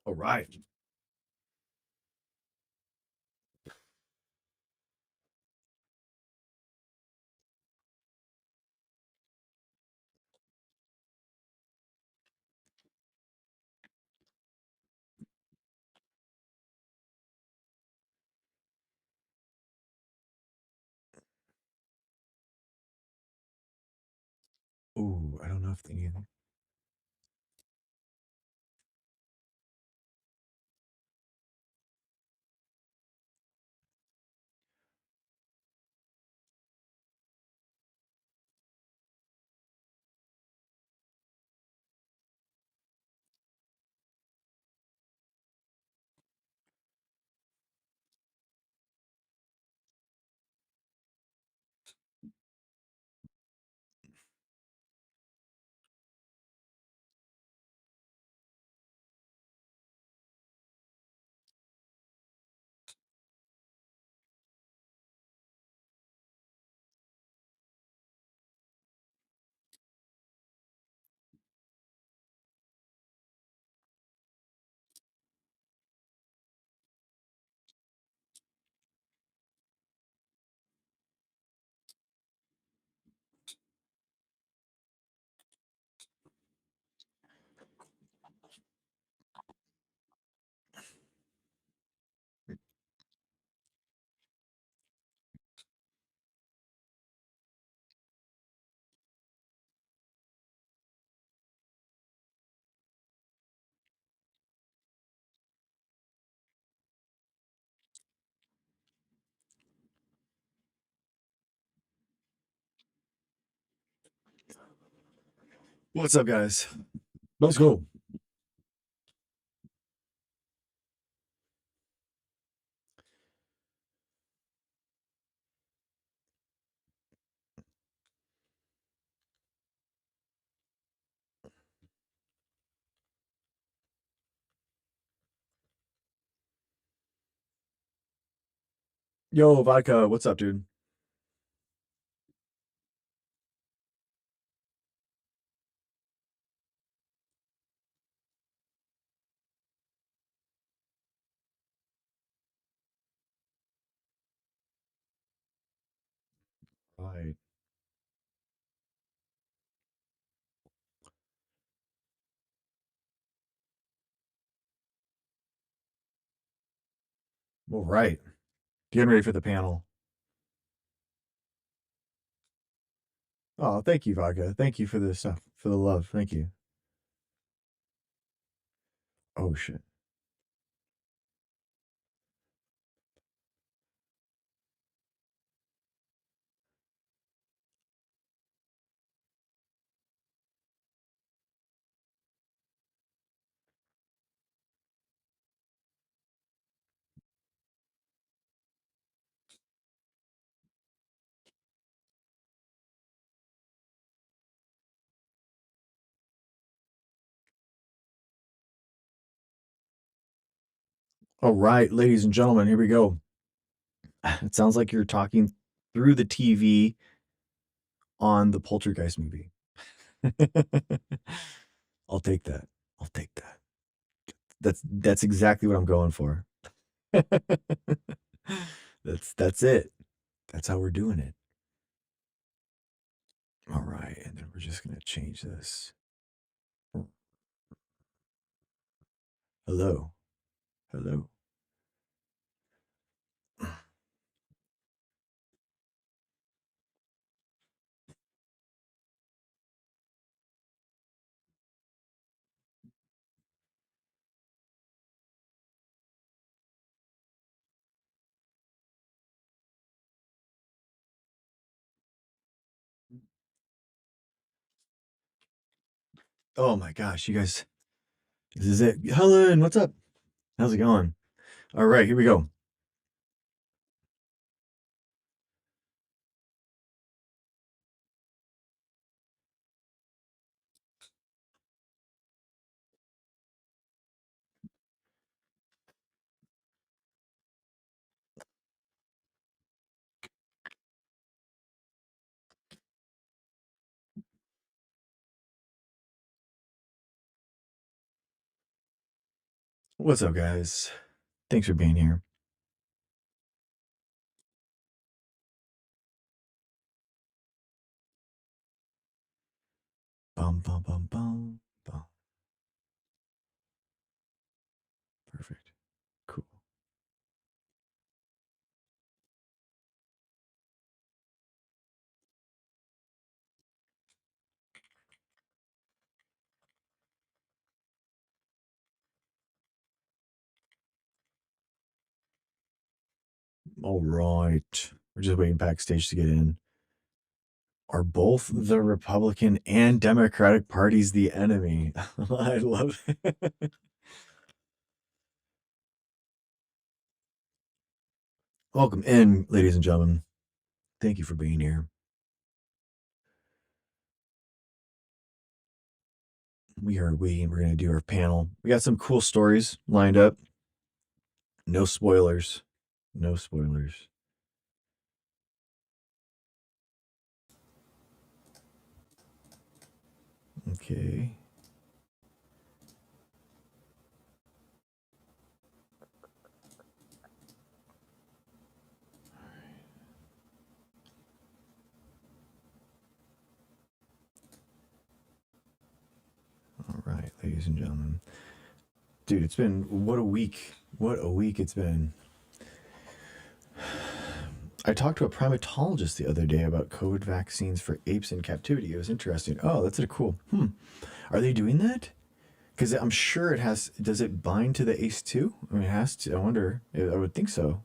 All right. Ooh, I don't know if they need. What's up, guys? Let's go. Yo, Vodka, what's up, dude? Right. All right. Getting ready for the panel. Oh, thank you, Vodka. Thank you for the stuff, for the love. Thank you. Oh, shit. All right, ladies and gentlemen, here we go. It sounds like you're talking through the TV on the Poltergeist movie. I'll take that. I'll take that. That's exactly what I'm going for. That's it. That's how we're doing it. All right, and then we're just gonna change this. Hello. Hello. Oh my gosh, you guys, this is it. Helen, what's up? How's it going? All right, here we go. What's up, guys? Thanks for being here. Bum, bum, bum, bum, bum. Perfect. Cool. All right. We're just waiting backstage to get in. Are both the Republican and Democratic parties the enemy? I love it. Welcome in, ladies and gentlemen. Thank you for being here. We are waiting. We're going to do our panel. We got some cool stories lined up. No spoilers. No spoilers. Okay. All right, ladies and gentlemen. Dude, it's been what a week. What a week it's been. I talked to a primatologist the other day about COVID vaccines for apes in captivity. It was interesting. Oh, that's a cool. Are they doing that? Because I'm sure it has. Does it bind to the ACE2? I mean, it has to. I wonder. I would think so.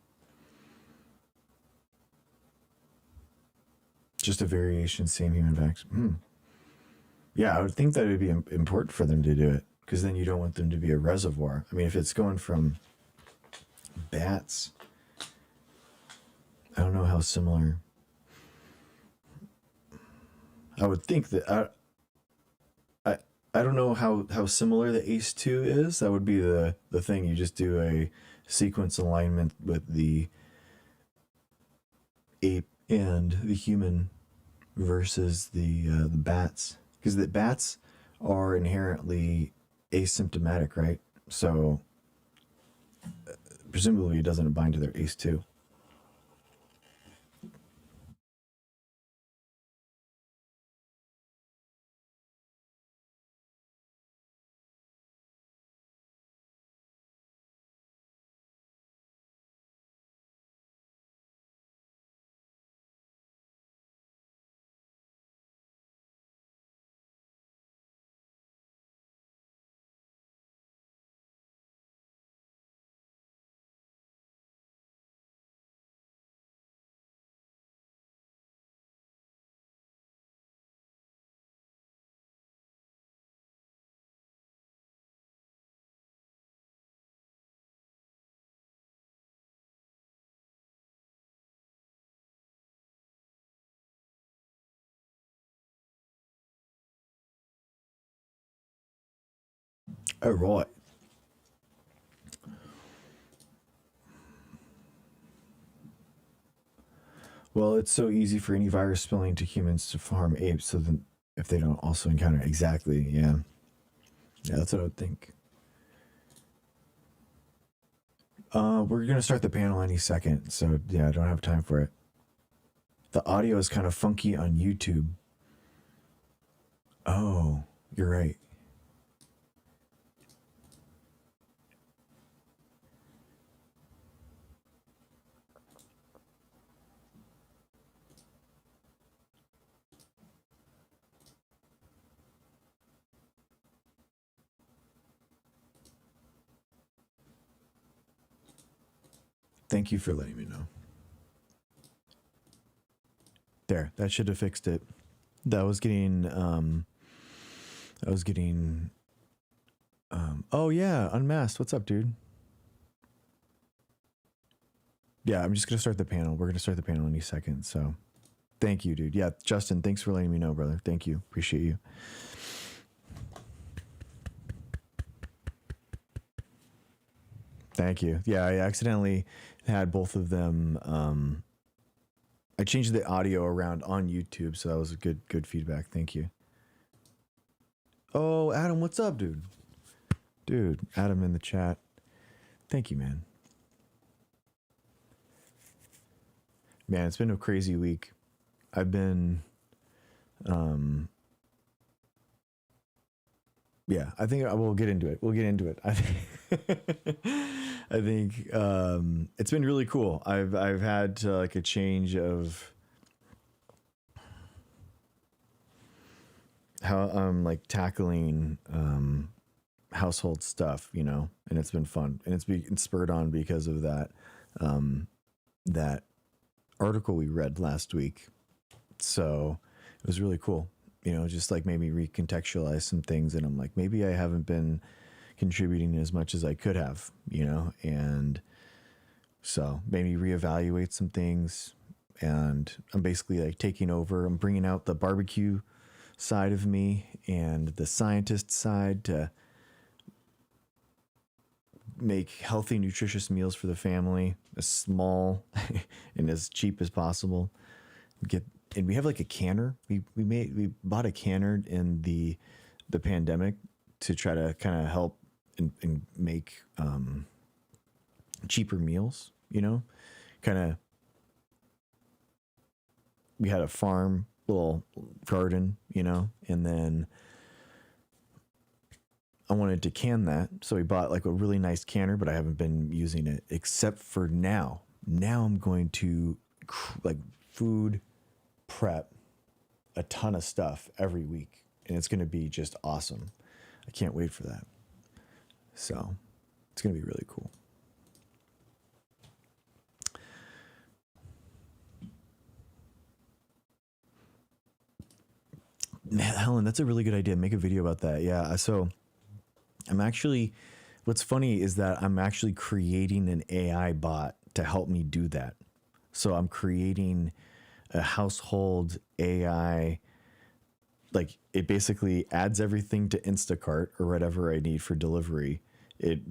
Just a variation, same human vaccine. Yeah, I would think that it would be important for them to do it because then you don't want them to be a reservoir. I mean, if it's going from bats, I don't know how similar. I would think that I I don't know how similar the ACE2 is. That would be the thing. You just do a sequence alignment with the ape and the human versus the bats, because the bats are inherently asymptomatic, right? So presumably it doesn't bind to their ACE2. Oh, right. Well, it's so easy for any virus spilling to humans to harm apes. So then, if they don't also encounter exactly, yeah, yeah, that's what I would think. We're gonna start the panel any second, so yeah, I don't have time for it. The audio is kind of funky on YouTube. Oh, you're right. Thank you for letting me know. There, that should have fixed it. That was getting I was getting oh yeah, unmasked. What's up, dude? Yeah, I'm just gonna start the panel. We're gonna start the panel any second. So thank you, dude. Yeah, Justin, thanks for letting me know, brother. Thank you. Appreciate you. Thank you. Yeah, I accidentally had both of them. I changed the audio around on YouTube, so that was a good feedback. Thank you. Oh, Adam, what's up, dude? Dude, Adam in the chat. Thank you, man. Man, it's been a crazy week. I've been, um, yeah, I think we'll get into it. We'll get into it. I think, I think it's been really cool. I've had like a change of how I'm like tackling household stuff, you know, and it's been fun, and it's spurred on because of um, that article we read last week. So it was really cool, you know, just like made me recontextualize some things, and I'm like, maybe I haven't been contributing as much as I could have, you know, and so made me reevaluate some things. And I'm basically like taking over. I'm bringing out the barbecue side of me and the scientist side to make healthy, nutritious meals for the family, as small and as cheap as possible. And we have like a canner. We bought a canner in the pandemic to try to kind of help and make cheaper meals. You know, kind of. We had a farm, little garden, you know, and then I wanted to can that. So we bought like a really nice canner, but I haven't been using it except for now. Now I'm going to like food prep a ton of stuff every week, and it's going to be just awesome. I can't wait for that. So it's going to be really cool. Man, Helen, that's a really good idea. Make a video about that. Yeah. So I'm actually, what's funny is that I'm actually creating an AI bot to help me do that. So I'm creating a household AI, like it basically adds everything to Instacart or whatever I need for delivery. It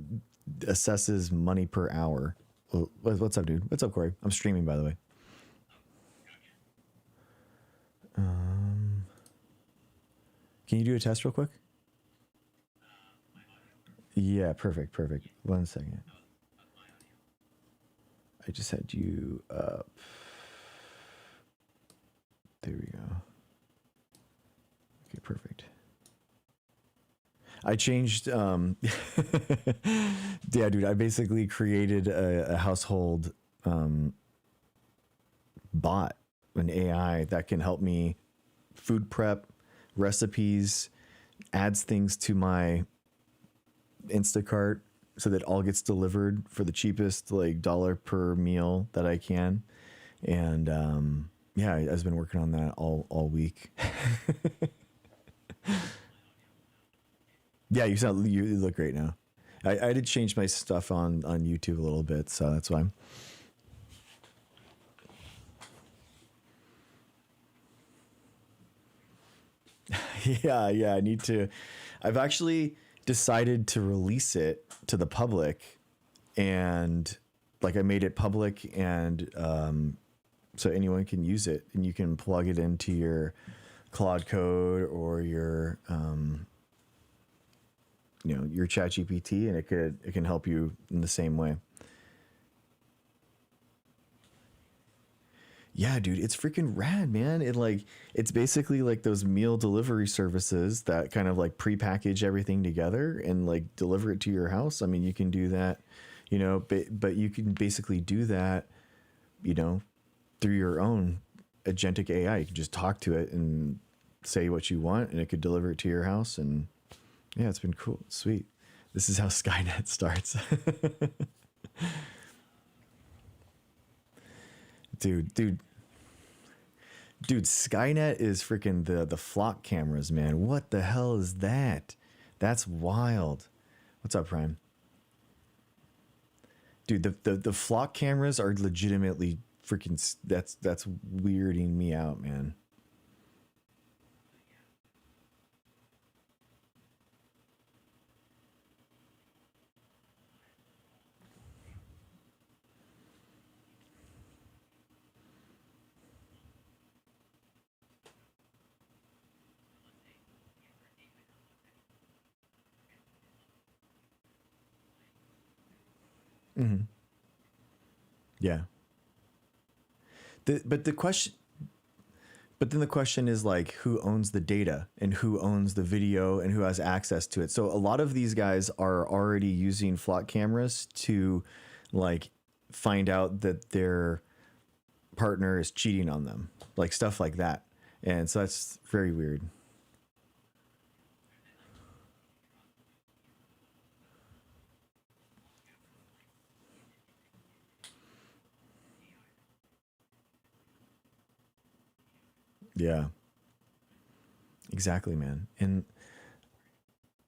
assesses money per hour. What's up, dude? What's up, Corey? I'm streaming, by the way. Can you do a test real quick? Yeah, perfect, perfect. 1 second. I just had you up. There we go. Okay, perfect. I changed, yeah, dude, I basically created a household bot, an AI that can help me food prep, recipes, adds things to my Instacart so that all gets delivered for the cheapest like dollar per meal that I can. And yeah, I've been working on that all week. Yeah, you look great now. I did change my stuff on YouTube a little bit, so that's why. Yeah, I need to. I've actually decided to release it to the public, and like I made it public, and so anyone can use it, and you can plug it into your Claude Code or your you know, your Chat GPT, and it can help you in the same way. Yeah, dude, it's freaking rad, man. It's basically like those meal delivery services that kind of like prepackage everything together and like deliver it to your house. I mean, you can do that, you know, but you can basically do that, you know, through your own agentic AI. You can just talk to it and say what you want, and it could deliver it to your house. And yeah, it's been cool. Sweet. This is how Skynet starts. dude, dude, Skynet is freaking the flock cameras, man. What the hell is that? That's wild. What's up, Prime? Dude, the flock cameras are legitimately freaking. That's weirding me out, man. Hmm. Yeah. But the question, but then the question is like, who owns the data and who owns the video and who has access to it? So a lot of these guys are already using flock cameras to like find out that their partner is cheating on them, like stuff like that. And so that's very weird. Yeah, exactly, man. And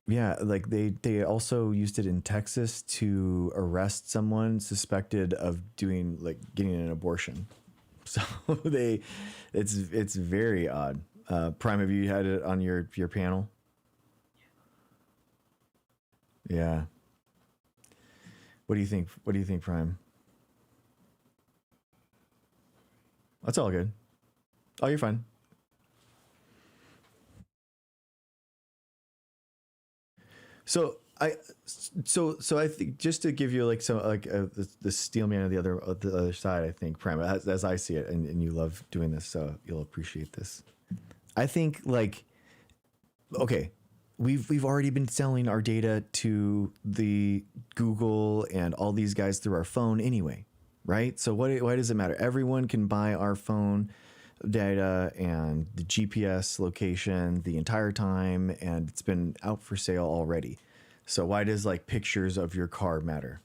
yeah, like they also used it in Texas to arrest someone suspected of doing like getting an abortion. So they, it's very odd. Prime, have you had it on your panel? Yeah. What do you think? What do you think, Prime? That's all good. Oh, you're fine. So so I think just to give you like some like the steel man of the other side, I think Prime, as I see it, and you love doing this, so you'll appreciate this. I think like okay, we've already been selling our data to the Google and all these guys through our phone anyway, right? So why does it matter? Everyone can buy our phone data and the GPS location the entire time, and it's been out for sale already. So why does like pictures of your car matter?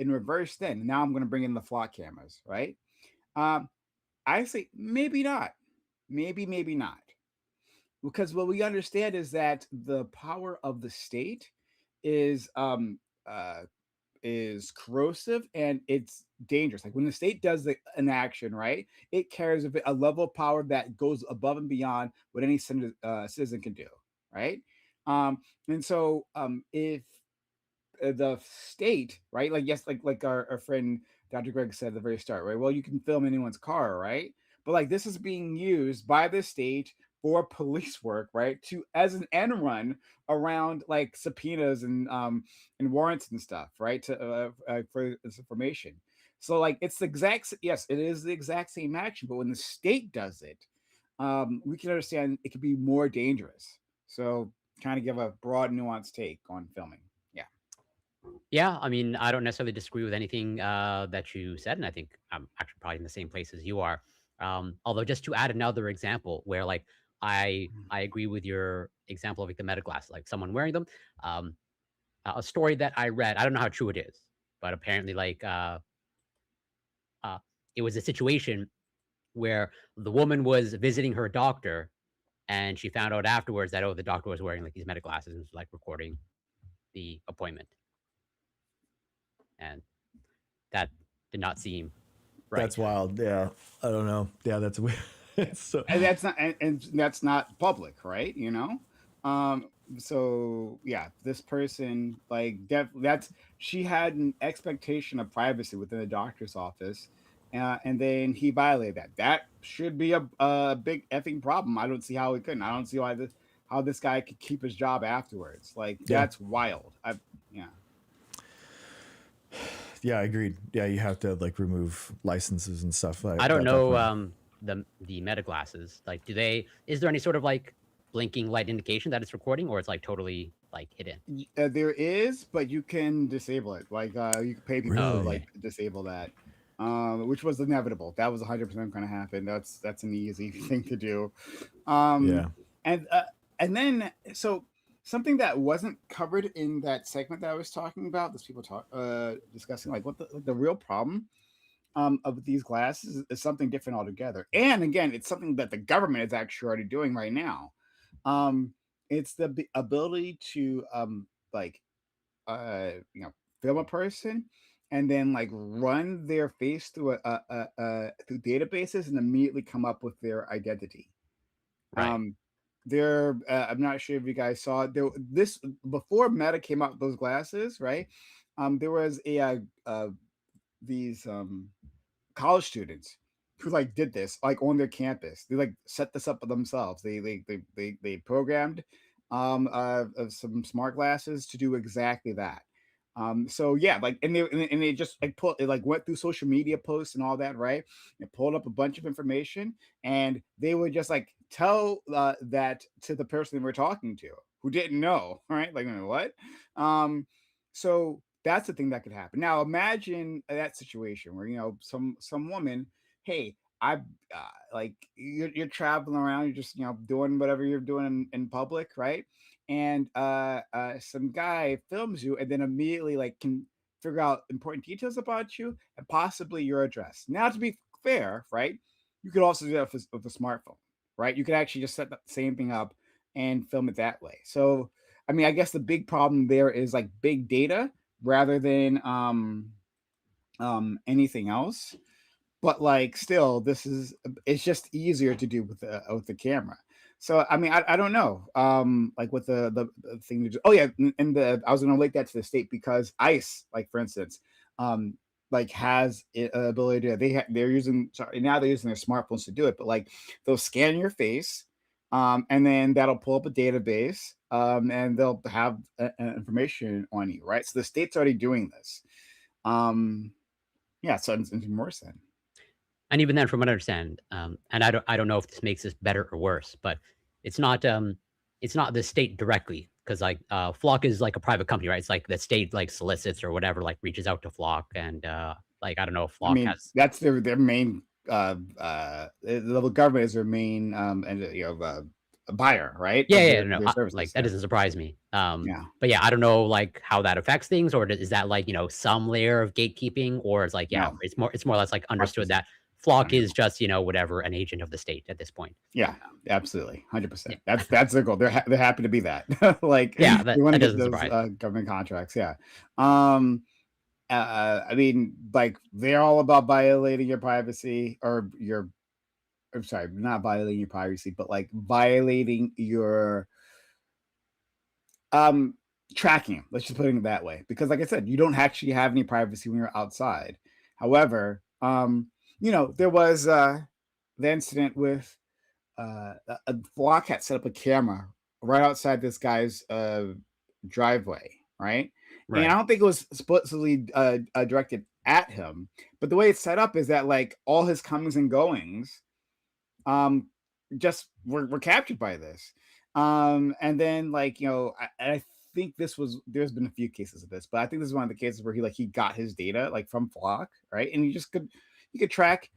in reverse, then now I'm going to bring in the flock cameras, right? Um, I say maybe not, maybe not, because what we understand is that the power of the state is uh is corrosive and it's dangerous. Like when the state does an action, right, it carries a level of power that goes above and beyond what any citizen can do, right? And so if the state, right? Like yes, like our friend Dr. Greg said at the very start, right? Well, you can film anyone's car, right? But like this is being used by the state for police work, right? To as an end run around like subpoenas and warrants and stuff, right? To for this information. So like it's the exact yes, it is the exact same action, but when the state does it, we can understand it could be more dangerous. So kind of give a broad, nuanced take on filming. Yeah. Yeah, I mean, I don't necessarily disagree with anything that you said, and I think I'm actually probably in the same place as you are. Although, just to add another example, where like I agree with your example of like the meta glasses, like someone wearing them. Um, a story that I read, I don't know how true it is, but apparently, like uh, it was a situation where the woman was visiting her doctor, and she found out afterwards that, oh, the doctor was wearing like these meta glasses and was like recording the appointment, and that did not seem right. That's wild. Yeah. I don't know. Yeah, that's weird. Yeah. It's so And that's not public, right? You know? So yeah, this person like that's she had an expectation of privacy within the doctor's office. And then he violated that. That should be a big effing problem. I don't see how he couldn't. I don't see why this how this guy could keep his job afterwards. Like yeah. that's wild. Yeah. Yeah, I agreed. Yeah, you have to like remove licenses and stuff like I don't that type know, of. the meta glasses, like, do they is there any sort of, like, blinking light indication that it's recording, or it's, like, totally, like, hidden? There is, but you can disable it. Like you can pay people Oh, to okay. Really? like disable that, which was inevitable. That was 100% going to happen. That's an easy thing to do. Um, Yeah. and uh, and then so something that wasn't covered in that segment that I was talking about, those people discussing like what the real problem of these glasses is something different altogether. And again, it's something that the government is actually already doing right now. Um, it's the ability to like you know film a person and then like run their face through through databases and immediately come up with their identity. Right. Um, there, I'm not sure if you guys saw it. There, this before Meta came out with those glasses, right? There was these college students who like did this like on their campus. They like set this up themselves. They programmed some smart glasses to do exactly that. So yeah, like and they just like it like went through social media posts and all that, right? And pulled up a bunch of information, and they would just like tell that to the person they were talking to who didn't know, right? Like what? Um, so that's the thing that could happen. Now imagine that situation where you know some woman, hey, I like you're traveling around, you're just you know doing whatever you're doing in public, right? And some guy films you, and then immediately like can figure out important details about you and possibly your address. Now, to be fair, right, you could also do that with a smartphone, right? You could actually just set the same thing up and film it that way. So, I mean, I guess the big problem there is like big data rather than anything else. But like still, this is it's just easier to do with the camera. So I mean, I don't know, like with the thing to do. Oh yeah, and the I was going to link that to the state because ICE, like for instance, like has ability to they're using sorry now they're using their smartphones to do it, but like they'll scan your face, and then that'll pull up a database, and they'll have information on you, right? So the state's already doing this. Um, yeah, so it's more sense. And even then, from what I understand, and I don't know if this makes this better or worse, but it's not, it's not the state directly, because like, Flock is like a private company, right? It's like the state, like, solicits or whatever, like, reaches out to Flock, and, like, I don't know if I Flock mean, has. that's their main the government is their main and you know buyer, right, Yeah, of yeah, no, their like services. that Yeah, doesn't surprise me. yeah, But yeah, I don't know like how that affects things, or is that like some layer of gatekeeping, or it's like yeah, no, it's more or less like understood 100%. that Flock is Understandable. just whatever an agent of the state at this point. Yeah, absolutely, Yeah, 100%. That's their goal. They're happy to be that. Like yeah, they want that to get doesn't those surprise me. government contracts. Yeah. Um. I mean, like they're all about violating your privacy or your. I'm sorry, not violating your privacy, but like violating your um tracking. Let's just put it that way, because like I said, you don't actually have any privacy when you're outside. However, there was the incident with a Flock had set up a camera right outside this guy's driveway, right? And I Right, don't think it was supposedly directed at him, but the way it's set up is that like all his comings and goings um just were captured by this. And then like I think there's been a few cases of this, but I think this is one of the cases where he got his data like from Flock, right? And you could track,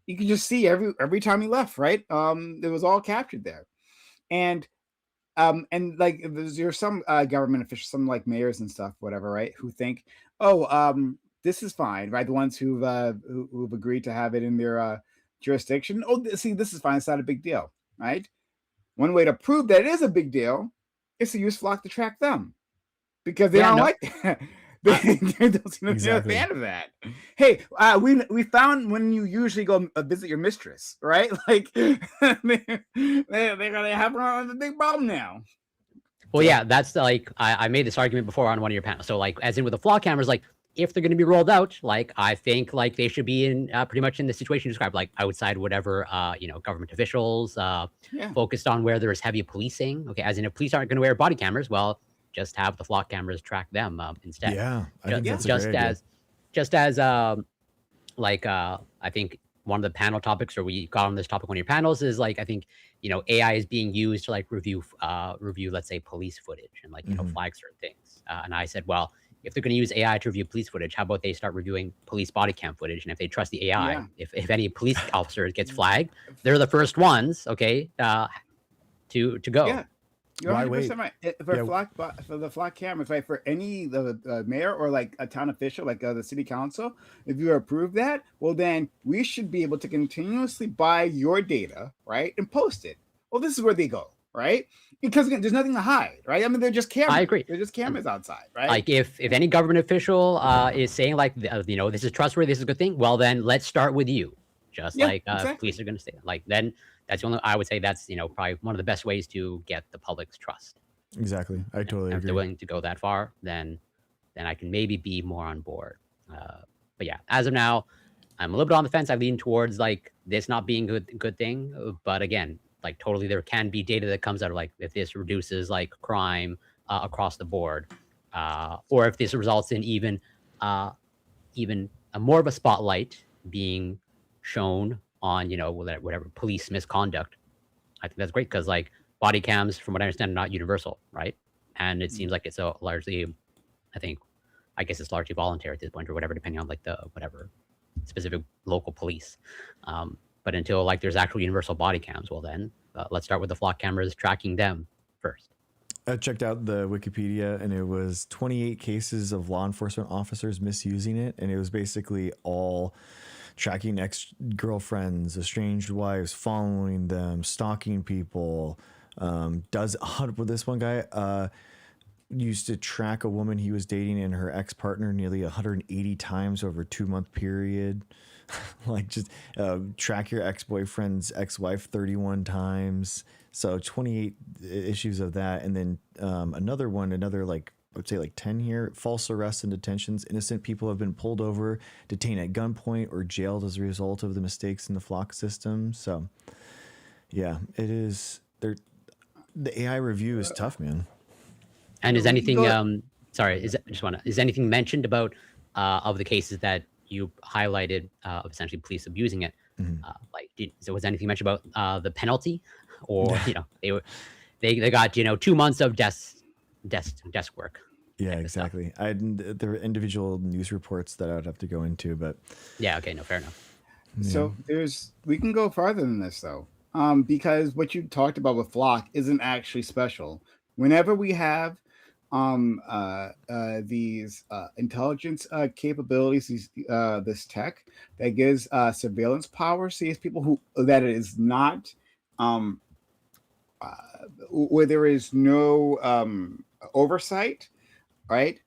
you could just see every time he left, right? It was all captured there. And like there's some government officials, some like mayors and stuff, whatever, right, who think, oh, this is fine, right? The ones who've agreed to have it in their jurisdiction. Oh, see, this is fine. It's not a big deal, right? One way to prove that it is a big deal is to use Flock to track them, because they yeah, don't no, like that. I, They don't seem to be a Exactly. fan of that. Hey, we found when you usually go visit your mistress, right? Like they're gonna have a big problem now. well, So yeah, that's like I made this argument before on one of your panels. So like, as in with the Flock cameras, like if they're going to be rolled out, like I think like they should be in pretty much in the situation you described, like outside whatever government officials, yeah, focused on where there's heavy policing. Okay, as in if police aren't going to wear body cameras, well, just have the Flock cameras track them instead. Yeah, I Just think yeah, that's a great just idea. as just as like I think one of the panel topics, or we got on this topic one of your panels, is like I think AI is being used to like review, let's say, police footage and like Hmm. flag certain things. And I said, well, if they're going to use AI to review police footage, how about they start reviewing police body cam footage? And if they trust the AI, yeah. if any police officer gets flagged, they're the first ones, okay, to go. Yeah, you're Why 100% wait? right. Yeah, For the flock cameras, right? For any the mayor or like a town official, like the city council, if you approve that, well, then we should be able to continuously buy your data, right, and post it. Well, this is where they go, right? Because again, there's nothing to hide, right? I mean, they're just I cameras. agree. They're just And cameras outside, right? like if any government official is saying like this is trustworthy, this is a good thing, well then let's start with you. Just Yeah, like police exactly. are going to say, like then that's the only, I would say that's probably one of the best ways to get the public's trust. exactly. I totally And if they're agree. willing to go that far, then I can maybe be more on board. But yeah, as of now, I'm a little bit on the fence. I lean towards like this not being a good thing. But again, like totally, there can be data that comes out of like if this reduces like crime across the board, or if this results in uh, even a more of a spotlight being shown on whatever police misconduct. I think that's great because like body cams, from what I understand, are not universal, right? And it seems like it's a largely, I think, I guess it's largely voluntary at this point or whatever, depending on like the whatever specific local police. But until like there's actual universal body cams, well then let's start with the flock cameras tracking them first. I checked out the Wikipedia and it was 28 cases of law enforcement officers misusing it. And it was basically all tracking ex girlfriends, estranged wives, following them, stalking people. Does with this one guy used to track a woman he was dating and her ex partner nearly 180 times over a 2 month period. Like just track your ex boyfriend's ex wife 31 times. So 28 issues of that, and then another like I would say like 10 here: false arrests and detentions. Innocent people have been pulled over, detained at gunpoint, or jailed as a result of the mistakes in the flock system. So yeah, it is. There, the AI review is tough, man. And is We can anything, go. sorry, is anything mentioned about of the cases that you highlighted of essentially police abusing it? Mhm. So was anything mentioned about the penalty, or they got 2 months of desk work Yeah, type of stuff? exactly. There were individual news reports that I would have to go into, but Yeah, okay, no, fair enough. yeah. So we can go farther than this though. Because what you talked about with Flock isn't actually special. Whenever we have these intelligence capabilities, this tech that gives surveillance power, see, it's people who that it is not um, uh, where there is no oversight, right?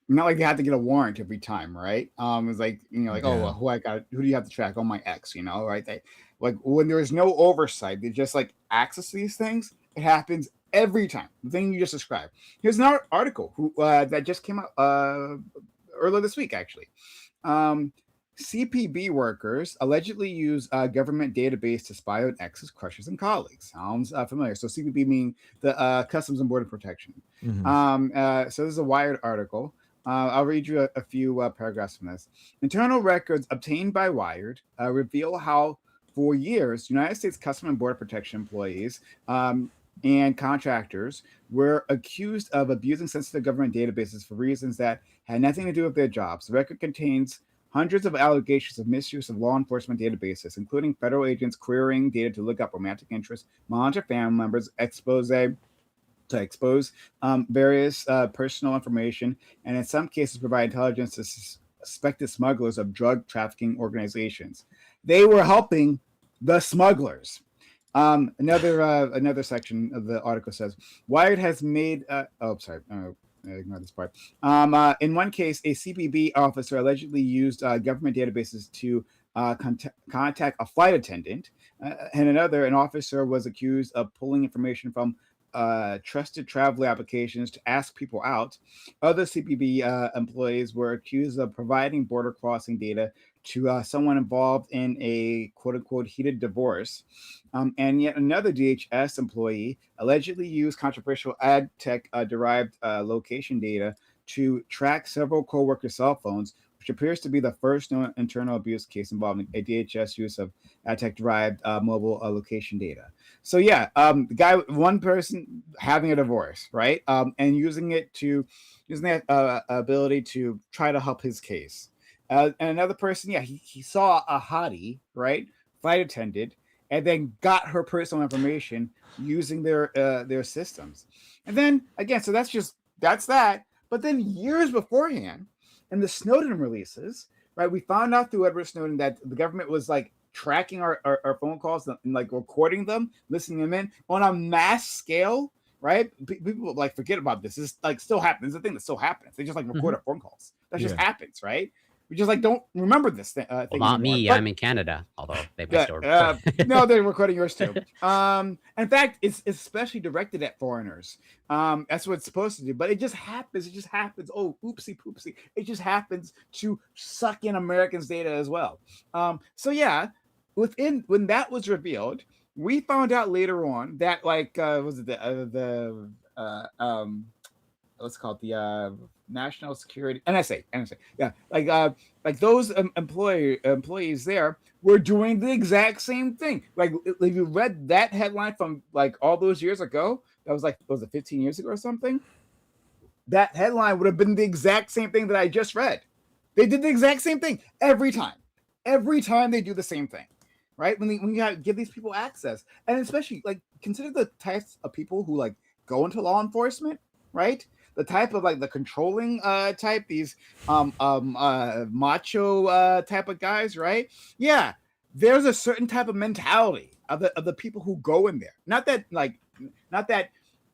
Not like they have to get a warrant every time, right? It's like, like, oh, Yeah. well, who do you have to track? Oh, my ex, right? They, like, when there is no oversight, they just like access these things. It happens every time. The thing you just described. Here's an article that just came out earlier this week, actually. Um, CPB workers allegedly use a government database to spy on exes, crushes, and colleagues. Sounds familiar. So CPB meaning the Customs and Border Protection. Hmm. So this is a Wired article. I'll read you a few paragraphs from this. Internal records obtained by Wired reveal how, for years, United States Customs and Border Protection employees and contractors were accused of abusing sensitive government databases for reasons that had nothing to do with their jobs. The record contains hundreds of allegations of misuse of law enforcement databases, including federal agents querying data to look up romantic interests, monitor family members, expose various personal information, and in some cases provide intelligence to suspected smugglers of drug trafficking organizations. They were helping the smugglers. Another section of the article says Wired has made. Ignore this part. In one case, a CPB officer allegedly used government databases to contact a flight attendant. And another, an officer was accused of pulling information from trusted travel applications to ask people out. Other CPB employees were accused of providing border crossing data to someone involved in a quote unquote heated divorce. And yet another DHS employee allegedly used controversial ad tech derived location data to track several co-workers' cell phones, which appears to be the first known internal abuse case involving a DHS use of ad tech derived mobile location data. So yeah, the guy, one person having a divorce, right, and using that ability to try to help his case. And another person, yeah, he saw a hottie, right, flight attendant, and then got her personal information using their systems. And then again, so that's that. But then years beforehand, in the Snowden releases, right, we found out through Edward Snowden that the government was like tracking our phone calls and like recording them, listening them in on a mass scale, right? People like forget about this. This like still happens. It's a thing that still happens. They just like record our phone calls. That just Yeah. happens, right? We just like don't remember this thing Well, anymore. not me. But I'm in Canada, although they might yeah, still record. no, they're recording yours too. In fact, it's especially directed at foreigners. That's what it's supposed to do, but it just happens. It just happens. Oh, oopsie poopsie. It just happens to suck in Americans' data as well. So yeah, when that was revealed, we found out later on that like was it the what's called the national security NSA, yeah, like those employees there were doing the exact same thing. Like if you read that headline from like all those years ago, that was like, was it 15 years ago or something, that headline would have been the exact same thing that I just read. They did the exact same thing every time they do the same thing, right? When you give these people access, and especially like consider the types of people who like go into law enforcement, right? The type of like the controlling type, these macho type of guys, right? Yeah, there's a certain type of mentality of the people who go in there. Not that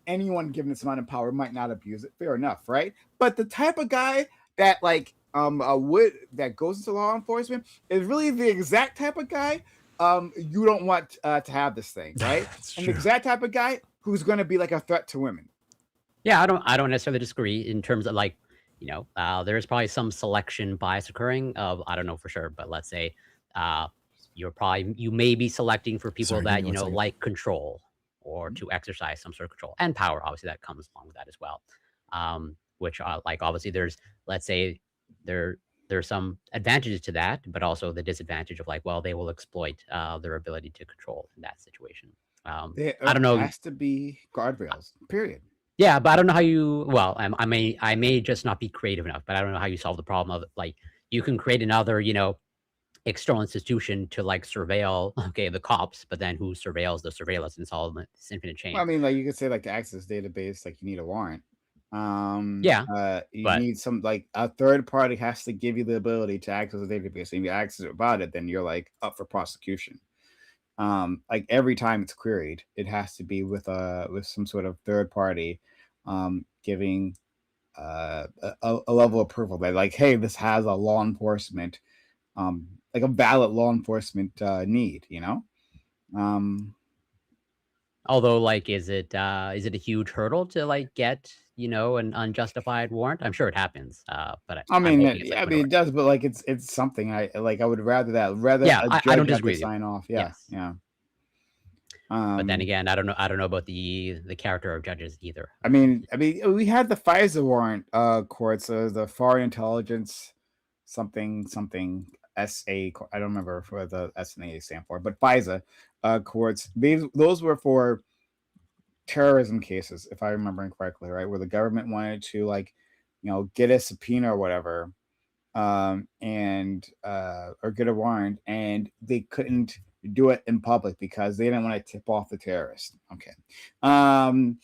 anyone given this amount of power might not abuse it. Fair enough, right? But the type of guy that like that goes into law enforcement is really the exact type of guy you don't want to have this thing, right? That's And true. the exact type of guy who's going to be like a threat to women. Yeah, I don't necessarily disagree in terms of like, there's probably some selection bias occurring. I don't know for sure, but let's say uh, you may be selecting for people Sorry, give me that one second. like control or to exercise some sort of control and power. Obviously, that comes along with that as well. Which like obviously let's say there there's some advantages to that, but also the disadvantage of like, well, they will exploit their ability to control in that situation. There I don't know. has to be guardrails. Period. Yeah, but I don't know how you. Well, I may just not be creative enough, but I don't know how you solve the problem of like you can create another external institution to like surveil, okay, the cops, but then who surveils the surveillance, and it's all in this infinite Well, chain. I mean, like you could say like to access database, like you need a warrant. Yeah, You but need some like a third party has to give you the ability to access the database. And if you access it without it, then you're like up for prosecution. Like every time it's queried, it has to be with some sort of third party giving a level of approval that like, hey, this has a law enforcement like a valid law enforcement need, you know? Um, although, like, is it a huge hurdle to like get, an unjustified warrant? I'm sure it happens, but I'm hoping it's like I mean, minority. it does, but like it's something I like. I would rather that rather Yeah, a I judge don't have to disagree with you. sign off. Yeah, Yes, yeah. but then Um, again, I don't know about the character of judges either. we had the FISA warrant court, so the Foreign Intelligence something SA. I don't remember what the S and A stand for, but FISA courts. Those were for terrorism cases, if I remember correctly, right? Where the government wanted to like, get a subpoena or whatever, and or get a warrant, and they couldn't do it in public because they didn't want to tip off the terrorist. Okay. Um,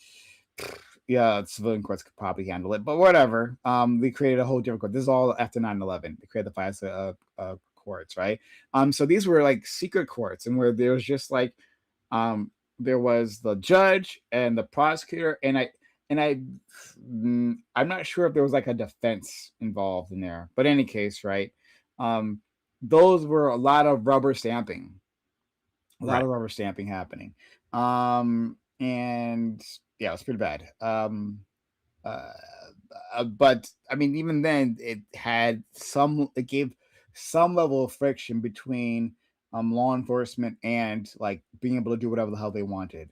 yeah, civilian courts could probably handle it, but whatever. They created a whole different court. This is all after 9/11. They created the FISA courts, right? So these were like secret courts, and where there was just like, there was the judge and the prosecutor, I'm not sure if there was like a defense involved in there, but in any case, right? Um, those were a lot of rubber stamping, Right. happening. And yeah, it's pretty bad. Uh, but I mean, even then, it gave some level of friction between law enforcement and like being able to do whatever the hell they wanted.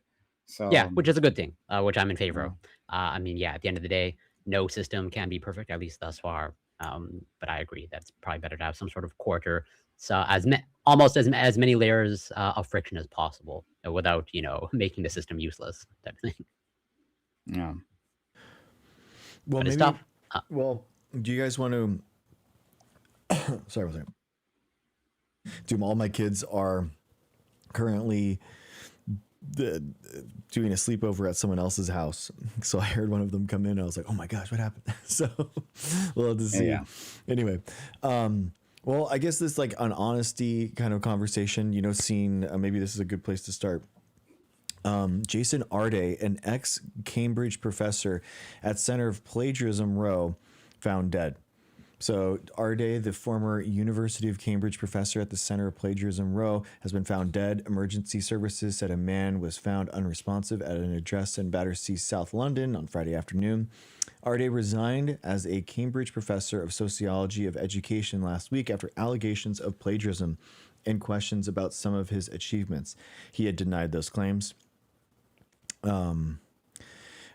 Yeah, So, which is a good thing, which I'm in favor yeah. of. I mean, yeah, at the end of the day, no system can be perfect, at least thus far. But I agree that's probably better to have some sort of quarter, so almost as many layers of friction as possible, without making the system useless type of thing. Yeah. Well, But it's maybe. tough. Uh, Well, do you guys want to? Sorry, one second. Do all my kids are currently the, doing a sleepover at someone else's house. So I heard one of them come in. And I was like, "Oh my gosh, what happened?" So we'll have to Yeah. see. Yeah. Anyway, well, I guess this like an honesty kind of conversation. Seeing maybe this is a good place to start. Jason Arde, an ex-Cambridge professor at Center of Plagiarism Row, found dead. So Arde, the former University of Cambridge professor at the Center of Plagiarism Row, has been found dead. Emergency services said a man was found unresponsive at an address in Battersea, South London on Friday afternoon. Arde resigned as a Cambridge professor of sociology of education last week after allegations of plagiarism and questions about some of his achievements. He had denied those claims.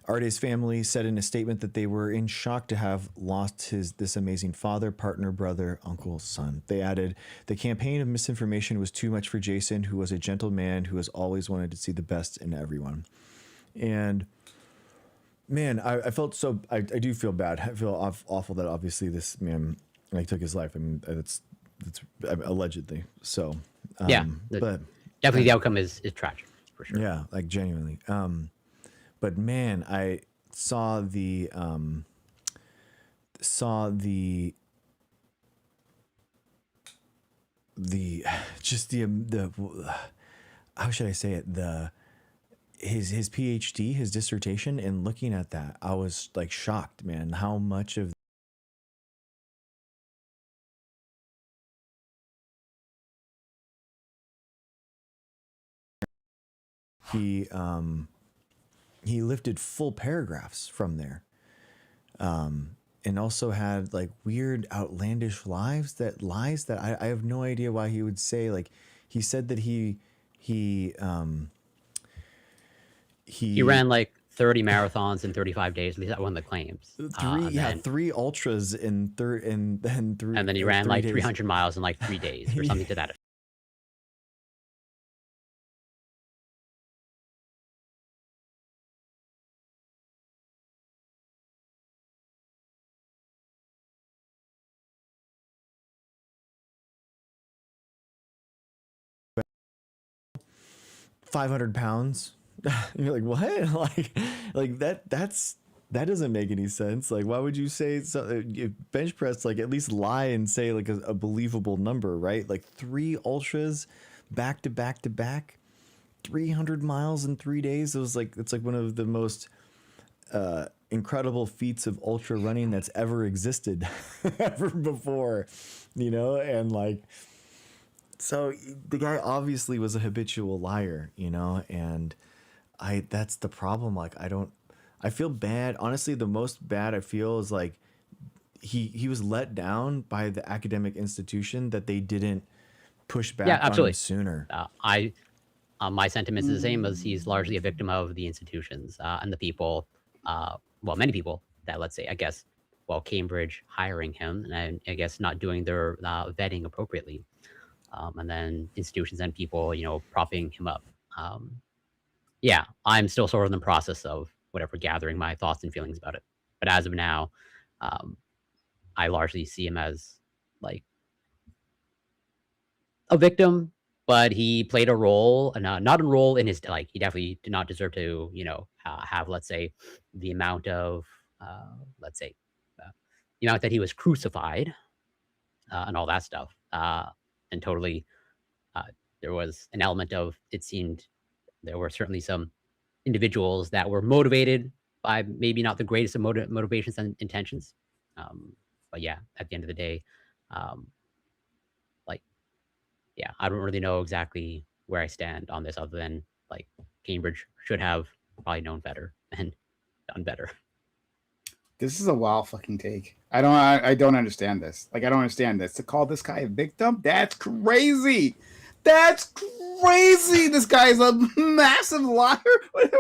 Arde's family said in a statement that they were in shock to have lost this amazing father, partner, brother, uncle, son. They added, the campaign of misinformation was too much for Jason, who was a gentle man who has always wanted to see the best in everyone. And man, I felt so, I do feel bad. I feel awful that obviously this man like took his life. I mean, it's allegedly. So, yeah, but definitely the outcome is tragic for sure. yeah, like genuinely. But man, I saw the just the how should I say it, the his PhD, his dissertation, and looking at that, I was like shocked, man, how much of he he lifted full paragraphs from there. And also had like weird outlandish lies that I have no idea why he would say. Like he said that he He he ran like 30 marathons in 35 days. At least that one of the claims. And then three ultras in third and then he ran three like days. 300 miles in like 3 days or something to that effect. 500 pounds. And you're like, what? Like that doesn't make any sense. Like, why would you say so? Bench press, like, at least lie and say like a believable number, right? Like 3 ultras back to back to back, 300 miles in 3 days. It was like, it's like one of the most incredible feats of ultra running that's ever existed ever before, and like, so the guy obviously was a habitual liar, and that's the problem. Like, I feel bad. Honestly, the most bad I feel is like he was let down by the academic institution that they didn't push Yeah, back on him absolutely. sooner. I My sentiments is the same, as he's largely a victim of the institutions and the people, well, many people that, let's say, I guess, well, Cambridge hiring him, and I guess not doing their vetting appropriately, and then institutions and people, propping him up. Um, yeah, I'm still sort of in the process of whatever gathering my thoughts and feelings about it. But as of now, um, I largely see him as like a victim, but he played a role, not a role in his, like, he definitely did not deserve to, have, let's say, the amount of, let's say, the amount that he was crucified and all that stuff. And totally, uh, there was an element of, it seemed there were certainly some individuals that were motivated by maybe not the greatest of motivations and intentions. Um, but yeah, at the end of the day, um, like, yeah, I don't really know exactly where I stand on this, other than like Cambridge should have probably known better and done better. This is a wild fucking take. I don't understand this. Like, I don't understand this. To call this guy a victim? That's crazy. That's crazy. This guy's a massive liar.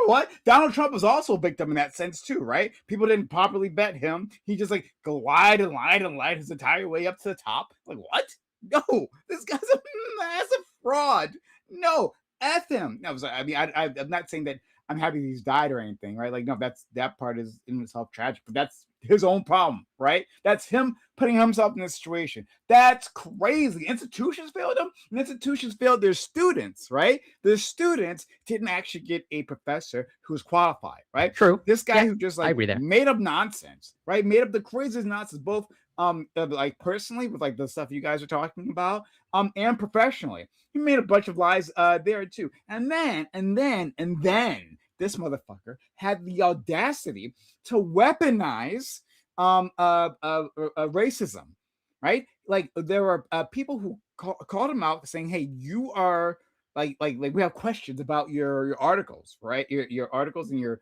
What? Donald Trump was also a victim in that sense too, right? People didn't properly vet him. He just like lied and lied and lied his entire way up to the top. Like, what? No, this guy's a massive fraud. No, F him. No, I mean, I'm not saying that I'm happy he's died or anything, right? Like, no, that part is in itself tragic, but that's his own problem, right? That's him putting himself in this situation. That's crazy. Institutions failed him, and institutions failed their students, right? Their students didn't actually get a professor who was qualified, right? True. This guy Yeah, who just I like agree there. made up nonsense, right? Made up the craziest nonsense, both like personally with like the stuff you guys are talking about, and professionally. He made a bunch of lies there too. And then this motherfucker had the audacity to weaponize racism, right? Like, there were people who called him out saying, "Hey, you are like we have questions about your articles, right? Your articles and your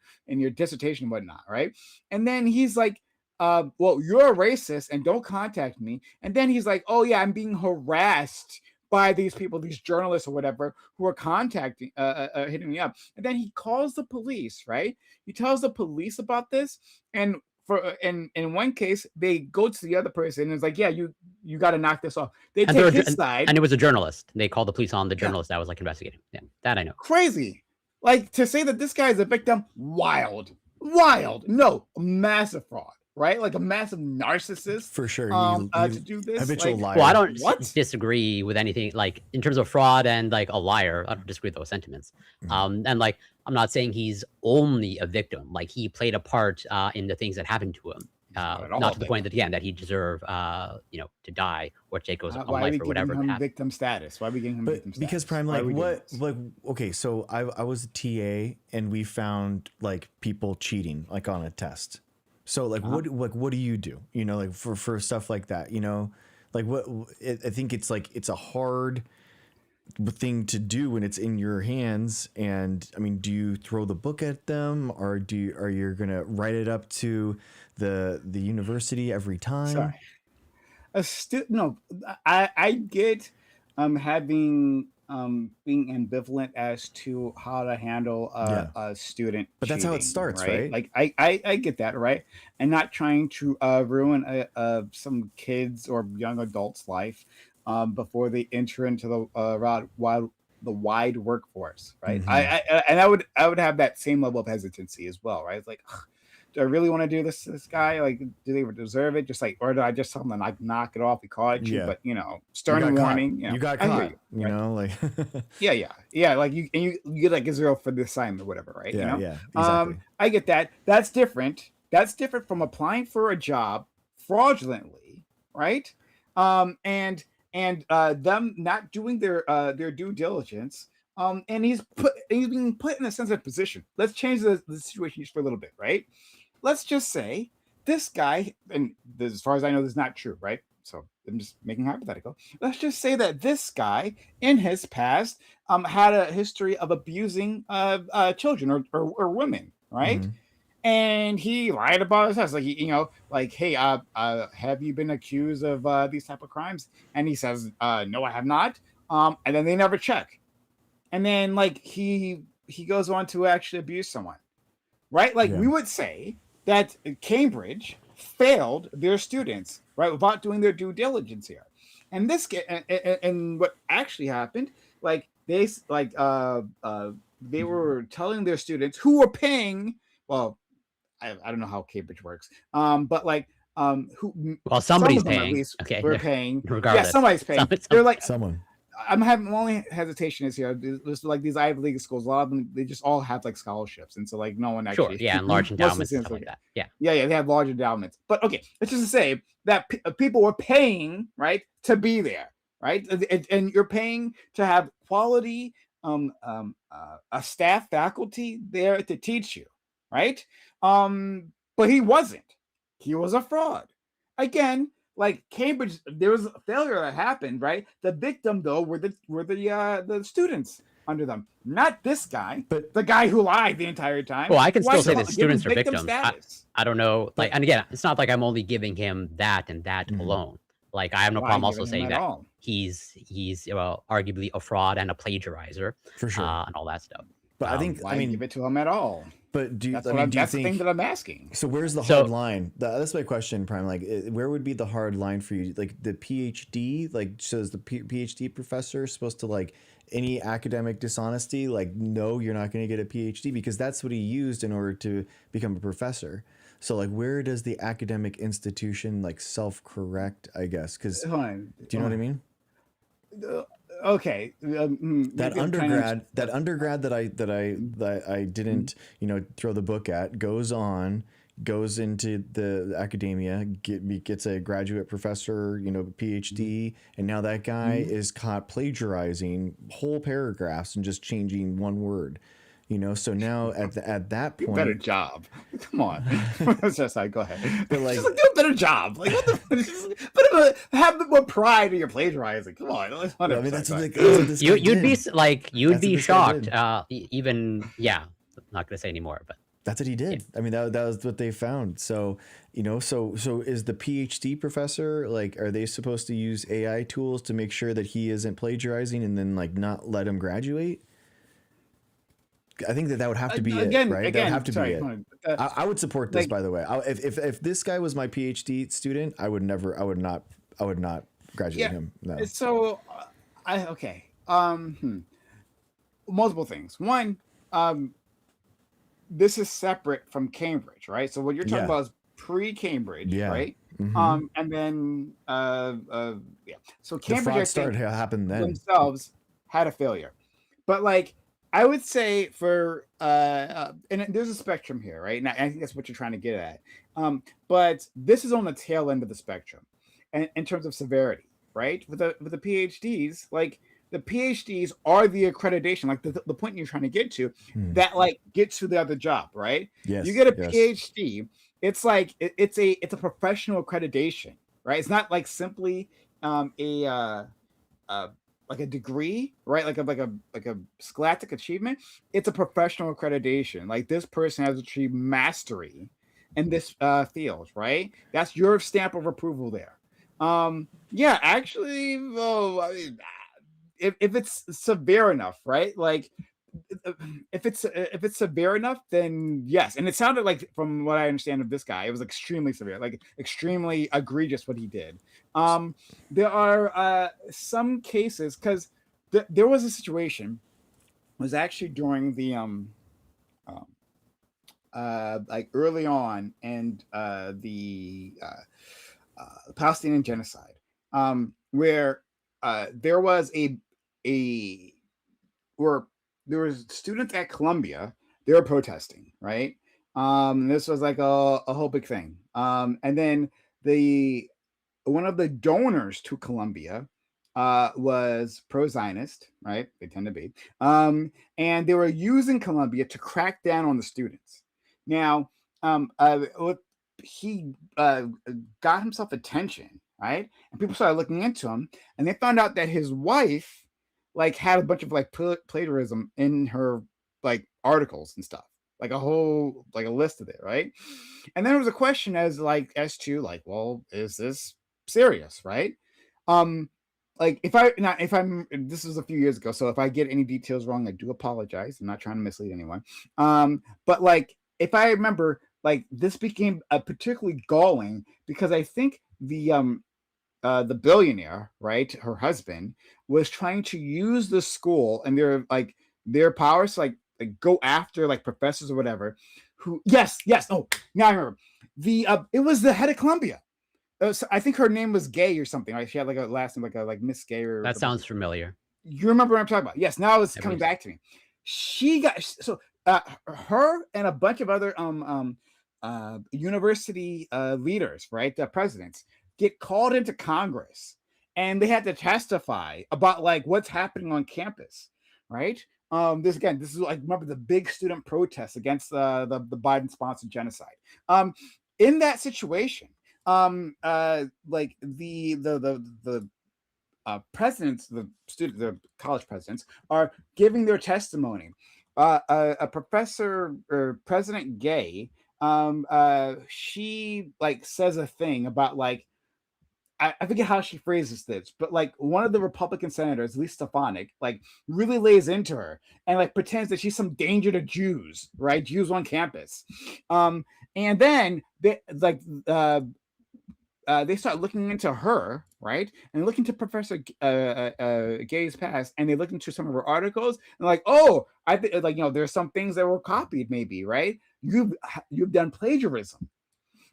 dissertation and whatnot, right?" And then he's like, "Well, you're a racist and don't contact me." And then he's like, "Oh yeah, I'm being harassed by these people, these journalists or whatever, who are contacting, hitting me up." And then he calls the police, right? He tells the police about this, and in one case, they go to the other person and it's like, "Yeah, you got to knock this off." They And take his side. and it was a journalist. They called the police on the Yeah, journalist that was like investigating. Yeah, that I know. crazy. Like, to say that this guy is a victim, wild. No, massive fraud, right? Like a massive narcissist. For sure, To do this, habitual like, liar. Well, I don't what? disagree with anything, like, in terms of fraud and like a liar. I don't disagree with those sentiments. And like, I'm not saying he's only a victim. Like, he played a part in the things that happened to him. Not at all Not to the a point that, victim. again, that he deserve, to die or take his own Why are life we or giving whatever him happened. victim status? Why are we giving him victim But status? because Prime, Why are like, we doing what, this? like, okay, so I was a TA and we found like people cheating like on a test. So like, what do you do? Like for stuff like that, like I think it's like, it's a hard thing to do when it's in your hands. And I mean, do you throw the book at them, or are you gonna write it up to the university every time? Sorry. No, I get having being ambivalent as to how to handle Yeah, a student but that's how it cheating, starts, right? right? Like, I get that, right? And not trying to ruin some kids or young adults life before they enter into the wide workforce, right? Mm-hmm. And I would have that same level of hesitancy as well, right? It's like, I really want to do this guy? Like, do they deserve it? Just like, or do I just tell them to like knock it off? We call it you, Yeah. but you know, You stern got caught. warning. You know, You got I hear caught. you. You Right? know, like Yeah. Like you get like a 0 for the assignment, or whatever, right? You yeah, know, yeah, exactly. I get that. That's different. That's different from applying for a job fraudulently, right? And them not doing their due diligence. And he's being put in a sensitive position. Let's change the situation just for a little bit, right? Let's just say this guy, and this, as far as I know, this is not true, right? So I'm just making hypothetical. Let's just say that this guy, in his past, had a history of abusing children or women, right? Mm-hmm. And he lied about his past, like like, hey, have you been accused of these type of crimes? And he says, no, I have not. And then they never check, and then like he goes on to actually abuse someone, right? Like Yeah. we would say that Cambridge failed their students, right, without doing their due diligence here. And and what actually happened, like they were telling their students who were paying, well, I don't know how Cambridge works, but like who Well, some somebody's of them at paying. least Okay, were paying. Yeah, regardless. somebody's paying. Some, They're like, Someone. I'm having only hesitation is here. There's like these Ivy League schools. A lot of them, they just all have like scholarships, and so like no one sure, actually. yeah, and large most of the endowments and students stuff like that. Yeah. yeah, they have large endowments. But okay, let's just say that people were paying, right, to be there, right, and you're paying to have quality a staff faculty there to teach you, right? But he wasn't. He was a fraud. Again, like Cambridge, there was a failure that happened, right? The victim though were the students under them, not this guy, But the guy who lied the entire time. Well, I can Why still say give that him students are victim victims. status? I don't know, like, but and again, it's not like I'm only giving him that and that mhm, alone. Like, I have no Why problem also giving him saying at that all? he's well, arguably a fraud and a plagiarizer, for sure. and all that stuff. But I think I Why give mean, it to him at all? but do you, That's I what mean, do you that's the thing think that I'm asking. so? Where's the hard So line? That's my question, Prime. Like, where would be the hard line for you? Like the PhD, like, so is the PhD professor supposed to like any academic dishonesty? Like, no, you're not going to get a PhD because that's what he used in order to become a professor. So, like, where does the academic institution like self-correct? I guess because Hold on, do you know what I mean? okay, That maybe I'm trying to. undergrad that I didn't throw the book at goes into the academia, gets a graduate professor, PhD, and now that guy is caught plagiarizing whole paragraphs and just changing one word. So now at that Do a better point, job. Come on. That's just like, go ahead. but like, Just like, do a better job. Like, what have a bit more pride in your plagiarizing. Come on. I mean, that's what you this guy you'd be did. you'd That's what be this guy shocked. did. Even yeah, I'm not gonna say anymore, but That's what he yeah. did. I mean, that was what they found. So, so is the PhD professor, like, are they supposed to use AI tools to make sure that he isn't plagiarizing and then like not let him graduate? I think that would have to be it, right? That would have to be it. I would support this, like, by the way. If this guy was my PhD student, I would not graduate yeah. him. No. So, okay. Multiple things. One, this is separate from Cambridge, right? So what you're talking Yeah. about is pre-Cambridge, Yeah. right? Mm-hmm. And then yeah. So The Cambridge, I fraud think, started happened then. themselves had a failure, but like I would say for and there's a spectrum here, right? And I think that's what you're trying to get at. But this is on the tail end of the spectrum, and in terms of severity, right? With the PhDs, like the PhDs are the accreditation, like the point you're trying to get to, Hmm. that like gets you the other job, right? Yes. You get a yes. PhD, it's like it's a professional accreditation, right? It's not like simply like a degree, right? Like a scholastic achievement. It's a professional accreditation. Like this person has achieved mastery in this field, right? That's your stamp of approval there. Yeah, actually, well, I mean, if it's severe enough, right? Like if it's severe enough, then yes. And it sounded like, from what I understand of this guy, it was extremely severe, like extremely egregious what he did. There are some cases, because there was a situation, it was actually during the like early on, and the Palestinian genocide, where there was a where there was students at Columbia. They were protesting, right? This was like a whole big thing. And then the one of the donors to Columbia was pro-Zionist, right? They tend to be. And they were using Columbia to crack down on the students. Now, he got himself attention, right? And people started looking into him, and they found out that his wife like had a bunch of like plagiarism in her like articles and stuff, like a whole like a list of it, right? And then there was a question as to like, well, is this serious, right? Um, like if I'm this was a few years ago, so if I get any details wrong, I do apologize. I'm not trying to mislead anyone. But like if I remember, like this became a particularly galling because I think the billionaire, right, her husband, was trying to use the school and their powers to like go after like professors or whatever. Who yes oh now I remember it was the head of Columbia. So I think her name was Gay or something. Right? She had like a last name like Miss Gay or That sounds familiar. you remember what I'm talking about? Yes. Now it's I coming believe so. back to me. She got so her and a bunch of other university leaders, right, the presidents, get called into Congress, and they had to testify about like what's happening on campus, right? This is like remember the big student protests against the Biden sponsored genocide. In that situation, like the presidents, the college presidents, are giving their testimony. A professor or President Gay, she like says a thing about like I forget how she phrases this, but like one of the Republican senators, Lisa Stefanik, like really lays into her and like pretends that she's some danger to Jews, right? Jews on campus, and then they start looking into her, right? And looking to Professor Gay's past, and they look into some of her articles, and like, oh, I think like there's some things that were copied, maybe, right? You've done plagiarism,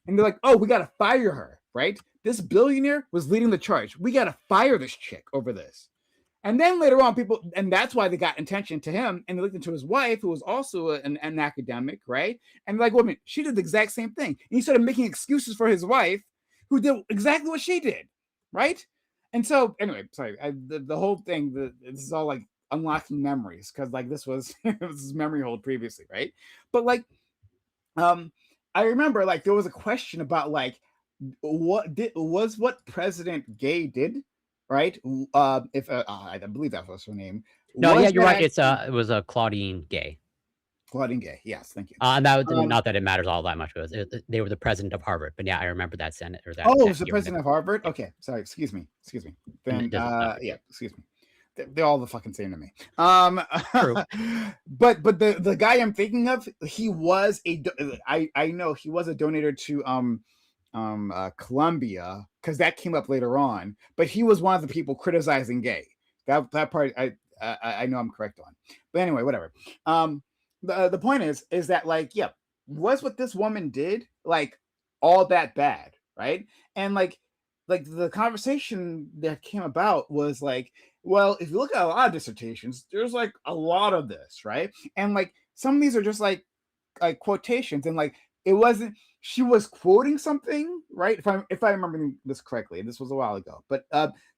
and they're like, oh, we gotta fire her, right? This billionaire was leading the charge. We gotta fire this chick over this. And then later on, and that's why they got attention to him, and they looked into his wife, who was also an academic, right? And like, woman, she did the exact same thing. And he started making excuses for his wife, who did exactly what she did, right? And so, anyway, sorry, the whole thing, this is all like unlocking memories because like this was this memory hold previously, right? But like, I remember like there was a question about like what President Gay did, right? If I believe that was her name. No, yeah, Was you're right. that It was a Claudine Gay. Claudine Gay? Yes, thank you. And that Um, not that it matters all that much. They were the president of Harvard, but yeah, I remember that Senate or Oh, it that was the year. president of Harvard? Yeah, Okay, sorry, excuse me. it Then, doesn't matter. yeah, excuse me. They're all the fucking same to me. True. But the guy I'm thinking of, he was I know he was a donator to Columbia because that came up later on. But he was one of the people criticizing Gay. That part I know I'm correct on. But anyway, whatever. The point is that like yeah, was what this woman did like all that bad, right? And like the conversation that came about was like, well, if you look at a lot of dissertations, there's like a lot of this, right? And like some of these are just like quotations, and like it wasn't she was quoting something, right? If I remember this correctly, and this was a while ago, but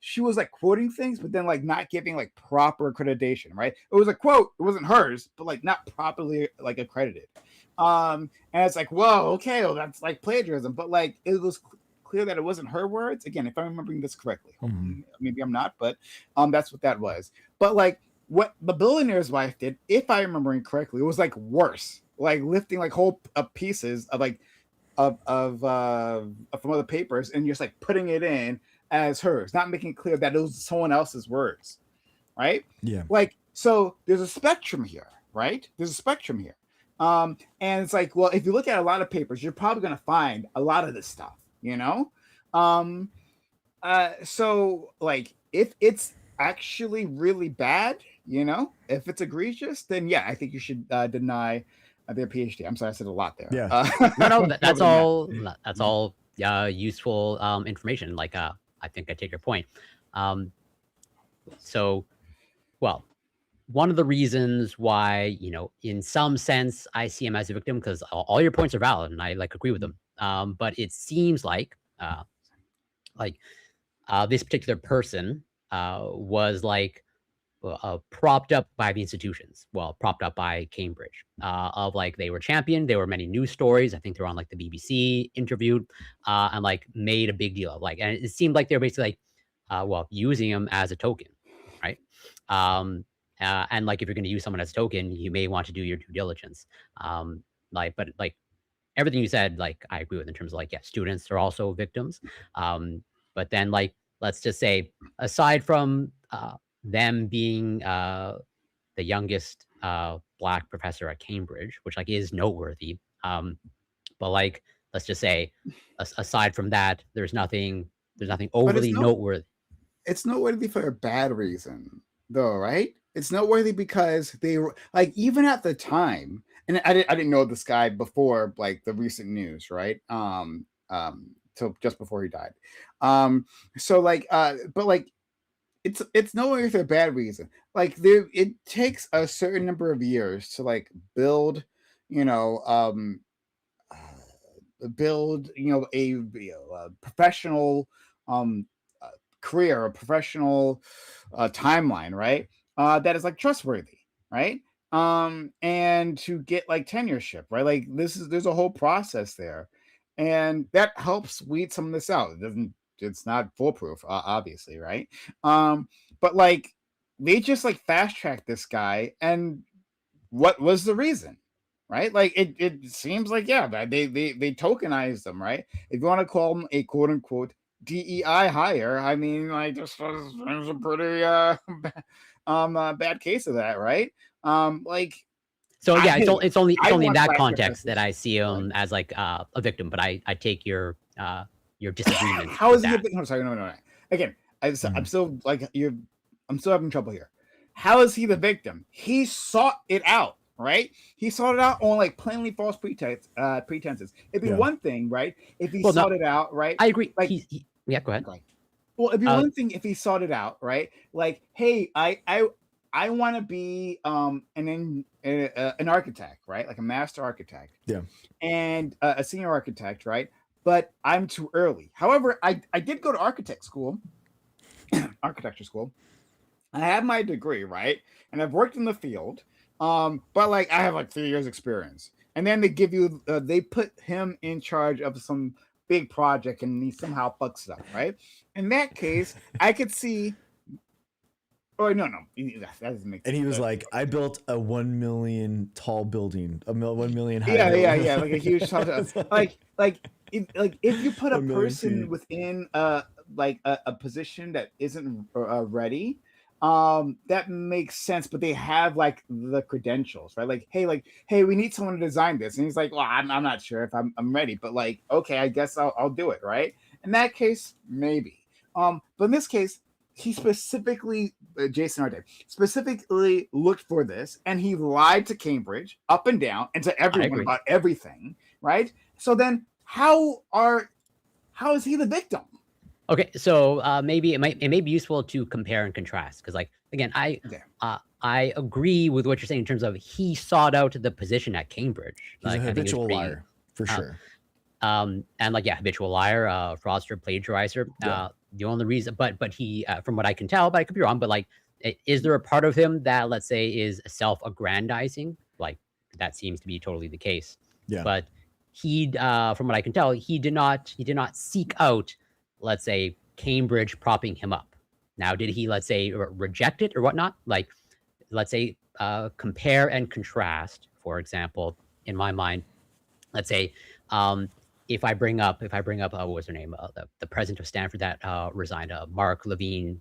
she was like quoting things, but then like not giving like proper accreditation, right? It was a quote, it wasn't hers, but like not properly like accredited. And it's like, whoa, okay, well, that's like plagiarism, but like it was clear that it wasn't her words. Again, if I'm remembering this correctly, maybe I'm not, but that's what that was. But like what the billionaire's wife did, if I'm remembering correctly, it was like worse, like lifting like whole pieces of like of from other papers and just like putting it in as hers, not making it clear that it was someone else's words, right? Yeah. Like so, there's a spectrum here, right? There's a spectrum here, and it's like, well, if you look at a lot of papers, you're probably going to find a lot of this stuff, you know. Um, so like if it's actually really bad, you know, if it's egregious, then yeah, I think you should deny Their PhD. I'm sorry, I said a lot there. Yeah. No, that's covered in that. all. That's all useful information. Like, I think I take your point. So, well, one of the reasons why, in some sense, I see him as a victim, because all your points are valid and I like agree with them. But it seems like this particular person was like propped up by the institutions. Well, propped up by Cambridge. Of like they were championed. There were many news stories. I think they were on like the BBC, interviewed, and like made a big deal of like. And it seemed like they were basically like, using him as a token, right? And like if you're going to use someone as a token, you may want to do your due diligence. But like everything you said, like I agree with in terms of like, yeah, students are also victims. But then like, let's just say, aside from them being the youngest Black professor at Cambridge, which like is noteworthy. But like, let's just say, aside from that, there's nothing overly noteworthy. It's noteworthy for a bad reason, though, right? It's noteworthy because they were like, even at the time, and I didn't know this guy before like the recent news, right? Till just before he died. So like, but like, it's noteworthy for a bad reason. Like, it takes a certain number of years to like build, you know, a professional career, a professional timeline, right? That is like trustworthy, right? And to get like tenureship, right? Like there's a whole process there, and that helps weed some of this out. It's not foolproof, obviously, right? But like they just like fast tracked this guy, and what was the reason? Right, like it seems like, yeah, they tokenized them, right? If you want to call them a quote unquote DEI hire, I mean, like this was a pretty bad case of that, right? Like, So yeah, it's only in that Black context that professors. I see him as like a victim. But I take your disagreement. How with is he that. a victim? Sorry, no. Again, I'm Mhm. still like I'm still having trouble here. How is he the victim? He sought it out, right? He sought it out on like plainly false pretenses. It'd be Yeah. one thing, right, if he Well, no, sought it out, right? I agree. Like, Yeah, go ahead. like, well, it'd be Uh, one thing if he sought it out, right? Like, hey, I want to be an architect, right? Like a master architect, Yeah. and a senior architect, right? But I'm too early. However, I did go to architecture school. I have my degree, right? And I've worked in the field. But like I have like 3 years experience. And then they put him in charge of some big project, and he somehow fucks it up, right? In that case, I could see. Oh no, that doesn't make sense. And he was like, I built a 1 million tall building, 1 million high yeah, building. yeah, like a huge if you put a 1 million person feet. within like a position that isn't ready, that makes sense, but they have like the credentials, right? Like, hey, we need someone to design this, and he's like, well, I'm not sure if I'm ready, but like, okay, I guess I'll do it, right? In that case, maybe. But in this case, he specifically, Jason Arte, specifically looked for this, and he lied to Cambridge up and down and to everyone agree. about everything, right? So then, how is he the victim? Okay, so maybe it may be useful to compare and contrast, because like again, Okay. I agree with what you're saying in terms of he sought out the position at Cambridge. He's Like, a I think it was habitual pretty, liar, for sure. and like, yeah, habitual liar, fraudster, plagiarizer. Yeah. The only reason, but he, from what I can tell, but I could be wrong, but like, is there a part of him that, let's say, is self-aggrandizing? Like, that seems to be totally the case. Yeah. But he, from what I can tell, he did not seek out, let's say, Cambridge propping him up. Now, did he, let's say, reject it or whatnot? Like, let's say, compare and contrast, for example, in my mind, let's say, if I bring up, what was her name, the president of Stanford that resigned, Mark Levine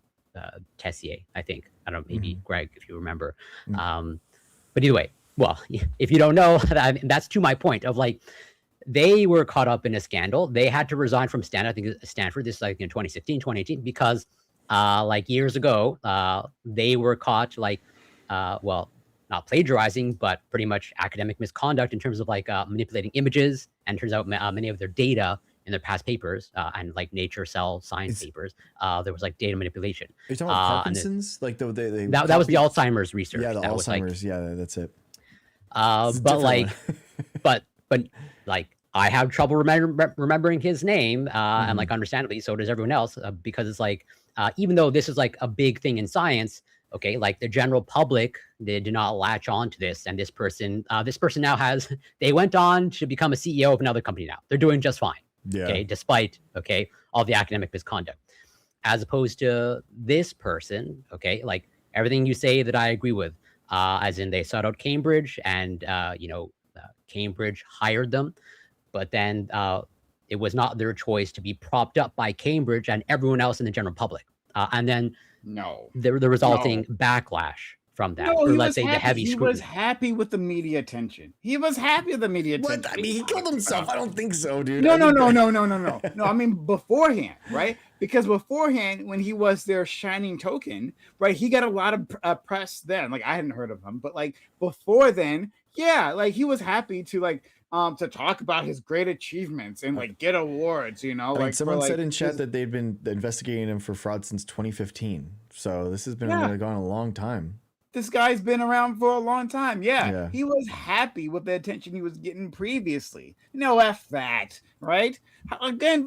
Tessier, I think. I don't know, maybe Greg, if you remember. But either way, well, if you don't know, that's to my point of like, they were caught up in a scandal. They had to resign from Stanford. I think Stanford, this is like in 2016, 2018, because like years ago, they were caught like, not plagiarizing, but pretty much academic misconduct in terms of like manipulating images. And turns out many of their data in their past papers and like Nature Cell Science papers, there was like data manipulation. Are you talking about And Parkinson's? Like they that was the copied- Alzheimer's research. Yeah, the that was like, Alzheimer's. Yeah, that's it. It's a but different like, one. but like I have trouble remembering his name, and like understandably, so does everyone else, because it's like even though this is like a big thing in science, okay, like the general public, they do not latch on to this, and this person now has they went on to become a CEO of another company now. They're doing just fine, Yeah. okay, despite all the academic misconduct, as opposed to this person, okay, like everything you say that I agree with, as in they sought out Cambridge and Cambridge hired them, but then it was not their choice to be propped up by Cambridge and everyone else in the general public. And then No. the resulting backlash from that, No, or he let's was say the happy. heavy He scrutiny. was happy with the media attention. He was happy with the media attention. What? I mean, he killed himself. I don't think so, dude. No, I no, think no, that- no, no, no, no. No, I mean beforehand, right? Because beforehand, when he was their shining token, right, he got a lot of press then. Like I hadn't heard of him, but like before then, yeah, like he was happy to talk about his great achievements and like get awards, you know. I mean, like someone for, said like, in chat his- that they'd been investigating him for fraud since 2015. So this has been Yeah. going on a long time. this guy's been around for a long time. Yeah, Yeah. he was happy with the attention he was getting previously. No, F that, right? Again,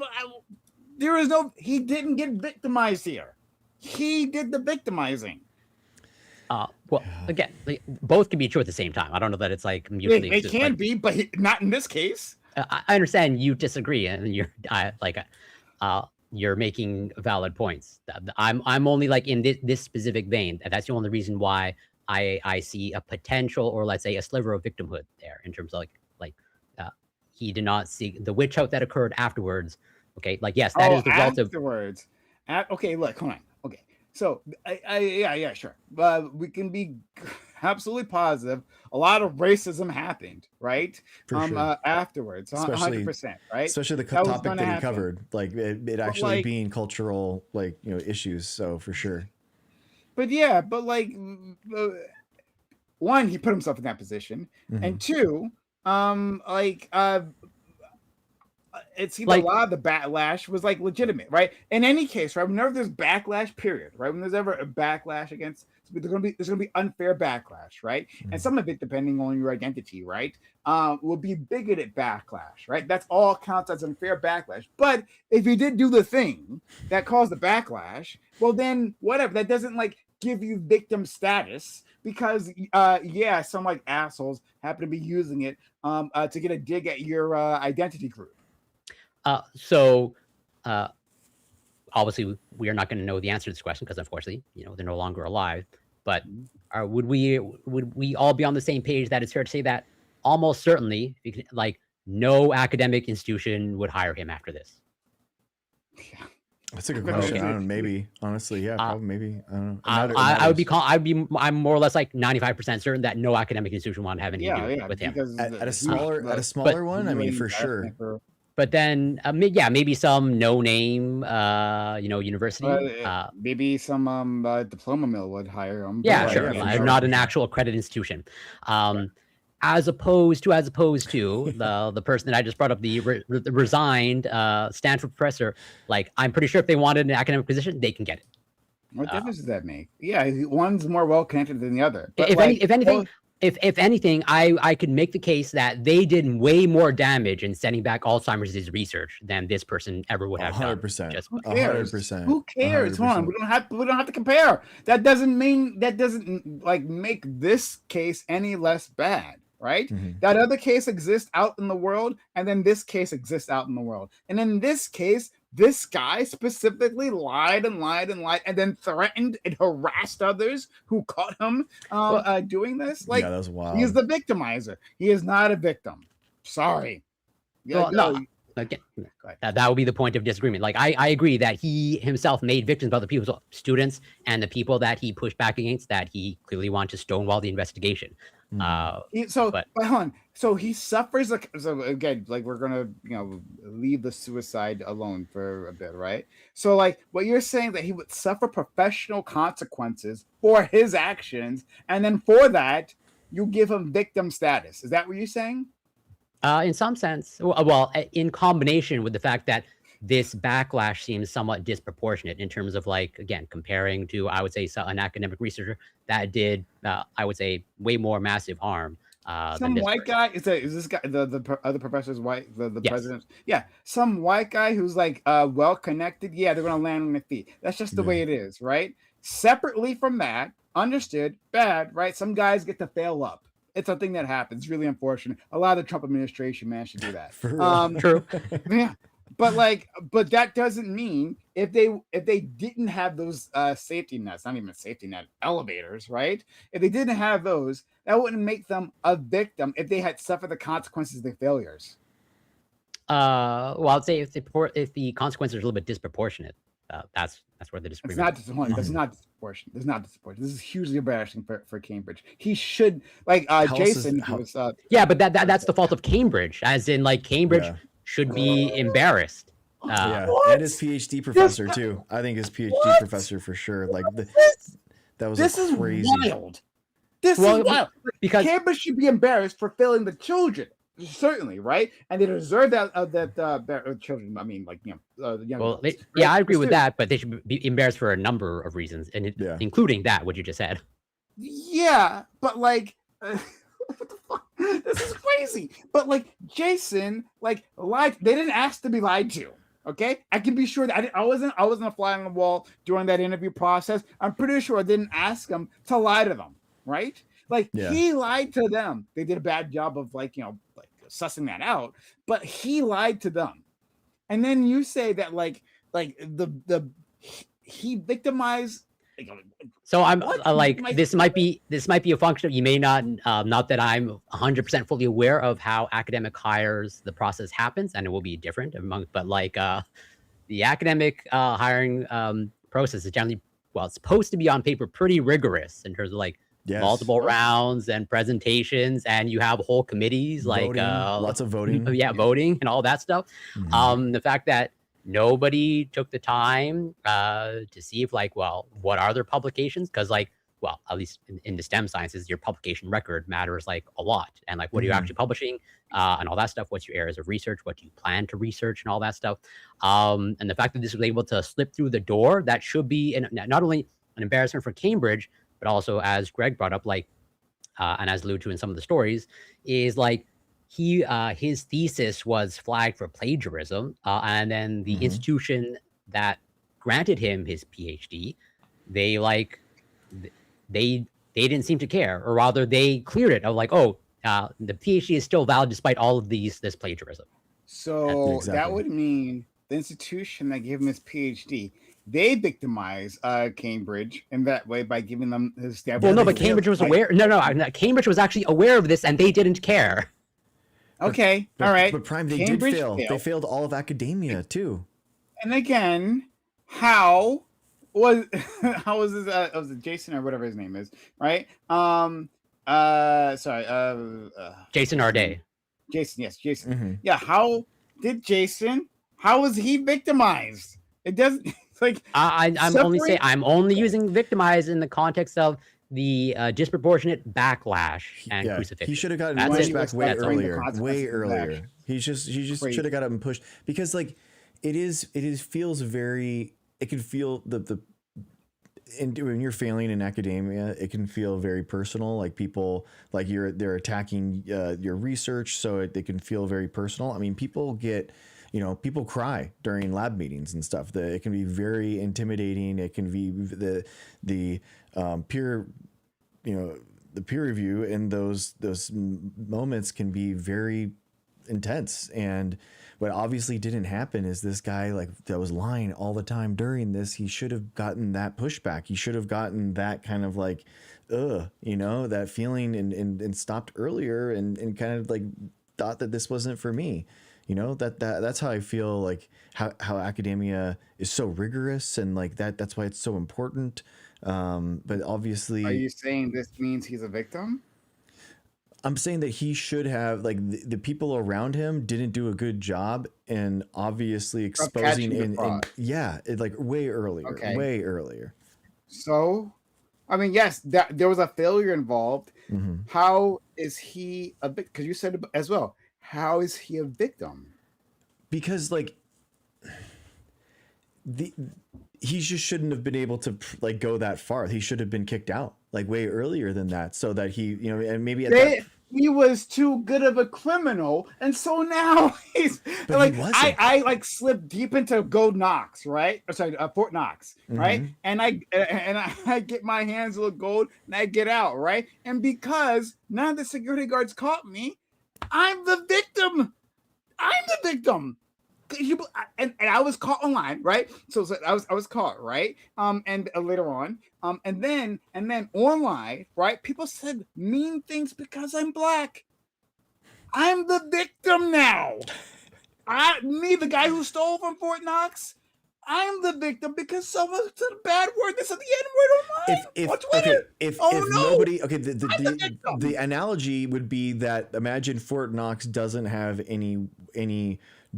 there is no, he didn't get victimized here. He did the victimizing. Well, again, like, both can be true at the same time. I don't know that it's like They mutually can like, be, but not in this case. I understand you disagree, and you're making valid points. I'm only like in this specific vein. That's the only reason why I see a potential, or let's say a sliver of victimhood there, in terms of like he did not see the witch hunt that occurred afterwards. Okay, like yes, that is the result of. Afterwards. Okay, look, hold on. Okay, so yeah, sure. We can be absolutely positive. A lot of racism happened, right? For sure. Afterwards, Especially- 100%, right? Especially the That was topic gonna that he happen. covered, like it actually like- being cultural, like issues. So for sure. But yeah, but like one, he put himself in that position, Mhm. and two, it seemed Like- a lot of the backlash was like legitimate, right? In any case, right? Whenever there's backlash, period, right? When there's ever a backlash against, there's gonna be unfair backlash, right? Mhm. And some of it, depending on your identity, right, will be bigoted backlash, right? That's all counts as unfair backlash. But if you did do the thing that caused the backlash, well, then whatever. That doesn't like give you victim status, because yeah, some like assholes happen to be using it to get a dig at your identity group. So obviously we are not going to know the answer to this question, because unfortunately, they're no longer alive. But would we all be on the same page that it's fair to say that almost certainly, like, no academic institution would hire him after this? That's a good No, question. is I it- don't know. Maybe, honestly, yeah, probably, maybe. I don't know. I'm more or less like 95% certain that no academic institution wanted to have anything to do with him. because At a he- smaller one, I mean, he for was sure. asking for- But then, maybe some no-name, university. maybe some diploma mill would hire him. Yeah, but, sure. yeah, for Not sure. an actual accredited institution. As opposed to the person that I just brought up, the resigned Stanford professor. Like, I'm pretty sure if they wanted an academic position, they can get it. What difference does that make? Yeah, one's more well connected than the other. But If anything, I could make the case that they did way more damage in sending back Alzheimer's disease research than this person ever would have done. 100%. Just- who cares? 100%. Who cares? Hold on, 100%. we don't have to compare. That doesn't like make this case any less bad, right? Mhm. That other case exists out in the world, and then this case exists out in the world. And in this case, this guy specifically lied, and then threatened and harassed others who caught him doing this. Like, yeah, that was wild. he is the victimizer. He is not a victim. Sorry. Well, no. Again, that would be the point of disagreement. Like, I agree that he himself made victims of other people's students and the people that he pushed back against, that he clearly wanted to stonewall the investigation. But hold on. So he suffers. So again, like, we're gonna leave the suicide alone for a bit, right? So like, what you're saying, that he would suffer professional consequences for his actions, and then for that you give him victim status. Is that what you're saying? In some sense, well, in combination with the fact that this backlash seems somewhat disproportionate in terms of, like, again, comparing to, I would say, an academic researcher that did, I would say, way more massive harm than Some this white person. guy is this guy the other professor's white, the Yes. president? Yeah, some white guy who's like well connected. Yeah, they're gonna land on their feet. That's just the way it is, right? Separately from that, understood, bad, right? Some guys get to fail up. It's a thing that happens. Really unfortunate. A lot of the Trump administration managed to do that. For real. True. Yeah, but that doesn't mean if they didn't have those safety nets, not even safety net, elevators, right? If they didn't have those, that wouldn't make them a victim if they had suffered the consequences of their failures. Well, I'd say if the consequences are a little bit disproportionate, that's where the It's disagreement. not disappointing. That's not disproportionate. There's not disproportionate. This is hugely embarrassing for Cambridge. He should, like Jason. Was, Yeah, but that's the fault of Cambridge, as in, like, Cambridge Yeah. should be embarrassed. Yeah, What? and his PhD professor too. I think his PhD What? professor for sure. Like that was this a is crazy. wild. This Well, is wild. because Cambridge should be embarrassed for failing the children, certainly, right? And they deserve that children. I mean, like, the young well, adults, yeah, right? I agree with Students. that, but they should be embarrassed for a number of reasons, and Yeah. including that what you just said. Yeah, but like, what the fuck? This is crazy. But like, Jason, like, lied. They didn't ask to be lied to. Okay, I can be sure that I wasn't a fly on the wall during that interview process. I'm pretty sure I didn't ask them to lie to them, right? Like, Yeah. he lied to them. They did a bad job of like sussing that out, but he lied to them. And then you say that like he victimized. So I'm What? like, Like- this might be a function of, you may not that I'm 100% fully aware of how academic hires, the process happens, and it will be different among, but like the academic hiring process is generally, well, it's supposed to be on paper pretty rigorous in terms of like Yes. multiple rounds and presentations, and you have whole committees like Voting, lots of voting. yeah, voting and all that stuff. Mhm. The fact that nobody took the time to see if, like, well, what are their publications? Because, like, well, at least in the STEM sciences, your publication record matters like a lot. And like, what are you Mhm. actually publishing and all that stuff? What's your areas of research? What do you plan to research and all that stuff? And the fact that this was able to slip through the door, that should be not only an embarrassment for Cambridge, but also, as Greg brought up, like, and as alluded to in some of the stories, is like, his thesis was flagged for plagiarism, and then the Mhm. institution that granted him his PhD, they like they didn't seem to care, or rather they cleared it of like, oh, the PhD is still valid despite all of this plagiarism. So Exactly. that would mean the institution that gave him his PhD, they victimize Cambridge in that way by giving them his stamp. Well, no, they but Cambridge was Like- aware. No, Cambridge was actually aware of this, and they didn't care. Okay, But, all right. But Prime, they Cambridge did fail. They failed. failed all of academia too. And again, how was this? Was it Jason or whatever his name is? Right. Sorry. Jason Arday. Jason. Yes, Jason. Mhm. Yeah. How did Jason? How was he victimized? It doesn't. It's like I'm only using victimize in the contept of the disproportionate backlash and Yeah, crucifixion. he should have gotten That's pushed it. back way That's all. earlier. Consequences Way of earlier. action. He just Crazy. should have got up and pushed, because like it feels very. It can feel and when you're failing in academia, it can feel very personal. Like people, like they're attacking your research, so they can feel very personal. I mean, people get, people cry during lab meetings and stuff. It can be very intimidating. It can be the peer, the peer review in those moments can be very intense. And what obviously didn't happen is this guy that was lying all the time during this, he should have gotten that pushback. He should have gotten that kind of like, that feeling and stopped earlier and kind of like thought that this wasn't for me. That's how I feel, like how academia is so rigorous, and like that's why it's so important. But obviously, are you saying this means he's a victim? I'm saying that he should have, like, the people around him didn't do a good job, and obviously exposing catching the fraud. like way earlier, Okay. way earlier. So, I mean, yes, that there was a failure involved. Hmm. How is he a victim? Because you said as well. How is he a victim? Because like the he just shouldn't have been able to like go that far. He should have been kicked out like way earlier than that, so that he, you know, and maybe at that. He was too good of a criminal, and so now he's But like, he wasn't. I like slipped deep into Gold Knox, right? Or sorry, Fort Knox, right? Mhm. And I get my hands a little gold, and I get out, right? And because none of the security guards caught me, I'm the victim. I'm the victim. And I was caught online, right? So I was caught, right? And later on, and then online, right? People said mean things because I'm black. I'm the victim now. The guy who stole from Fort Knox. I'm the victim because someone said a bad word. They said the N word online on Twitter. If no, nobody, okay, I'm the victim. the analogy would be that imagine Fort Knox doesn't have any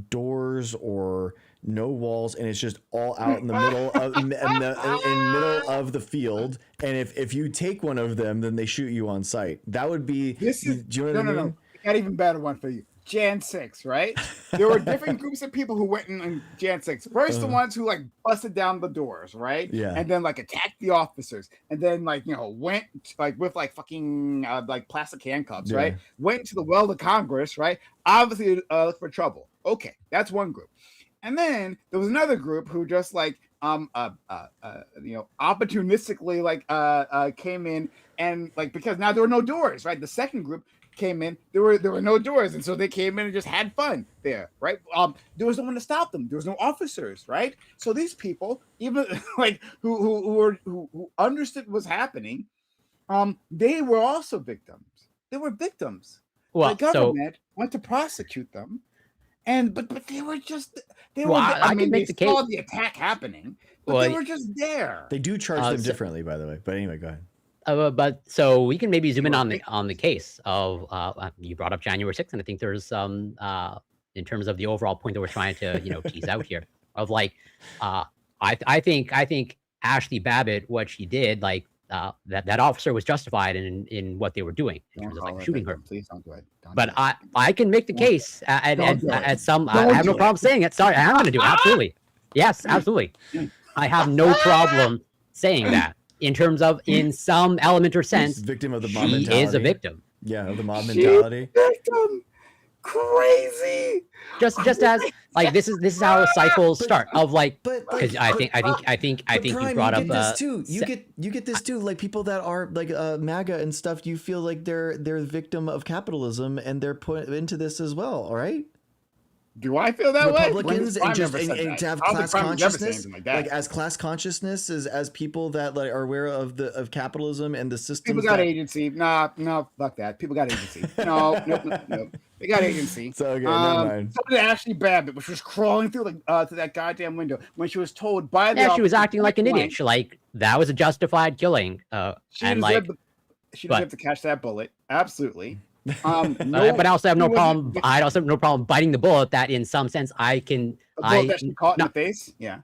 doors or no walls, and it's just all out in the middle of in middle of the field. And if you take one of them, then they shoot you on sight. That would be. This is Do you know what I mean? I got even better one for you. Jan 6, right? There were different groups of people who went in Jan 6. First, the ones who like busted down the doors, right? Yeah. And then like attacked the officers, and then like went like with like fucking like plastic handcuffs, right? Went to the well of Congress, right? Obviously look for trouble. Okay, that's one group. And then there was another group who just like opportunistically like came in and like because now there were no doors, right? The second group came in, there were no doors, and so they came in and just had fun there, right? There was no one to stop them. There was no officers, right? So these people, even like who understood what was happening, they were also victims. They were victims. Well, the government went to prosecute them, but they were just they were. I I mean, can make they the saw case. the attack happening, but they were just there. They do charge them differently, by the way. But anyway, go ahead. But so we can maybe zoom in on the case of you brought up January 6th, and I think there's some in terms of the overall point that we're trying to tease out here of like I think Ashley Babbitt, what she did, like that officer was justified in what they were doing in terms of like shooting her. Please don't do it. But I can make the case at some. I have no problem saying it. Sorry, I'm going to do it. Absolutely. Yes, absolutely. I have no problem saying that. In terms of, in some element or sense, victim of the mob she mentality. is a victim. Yeah, of the mob mentality. Victim. Crazy. Just as like this is how cycles start of like because I think you brought up this too. You get this too. Like people that are like MAGA and stuff. You feel like they're a victim of capitalism and they're put into this as well. All right. Do I feel that Republicans way? and to have class consciousness, like as class consciousness as people that like are aware of capitalism and the systems. People got agency. No, fuck that. People got agency. No. They got agency. So okay, never mind. So did Ashley Babbitt, which was crawling through to that goddamn window when she was told by the. Yeah, she was acting like an idiot. She, like that was a justified killing. She deserved to catch that bullet. Absolutely. But I also have no problem. I also have no problem biting the bullet. That in some sense, I can. That she caught in the face. Yeah.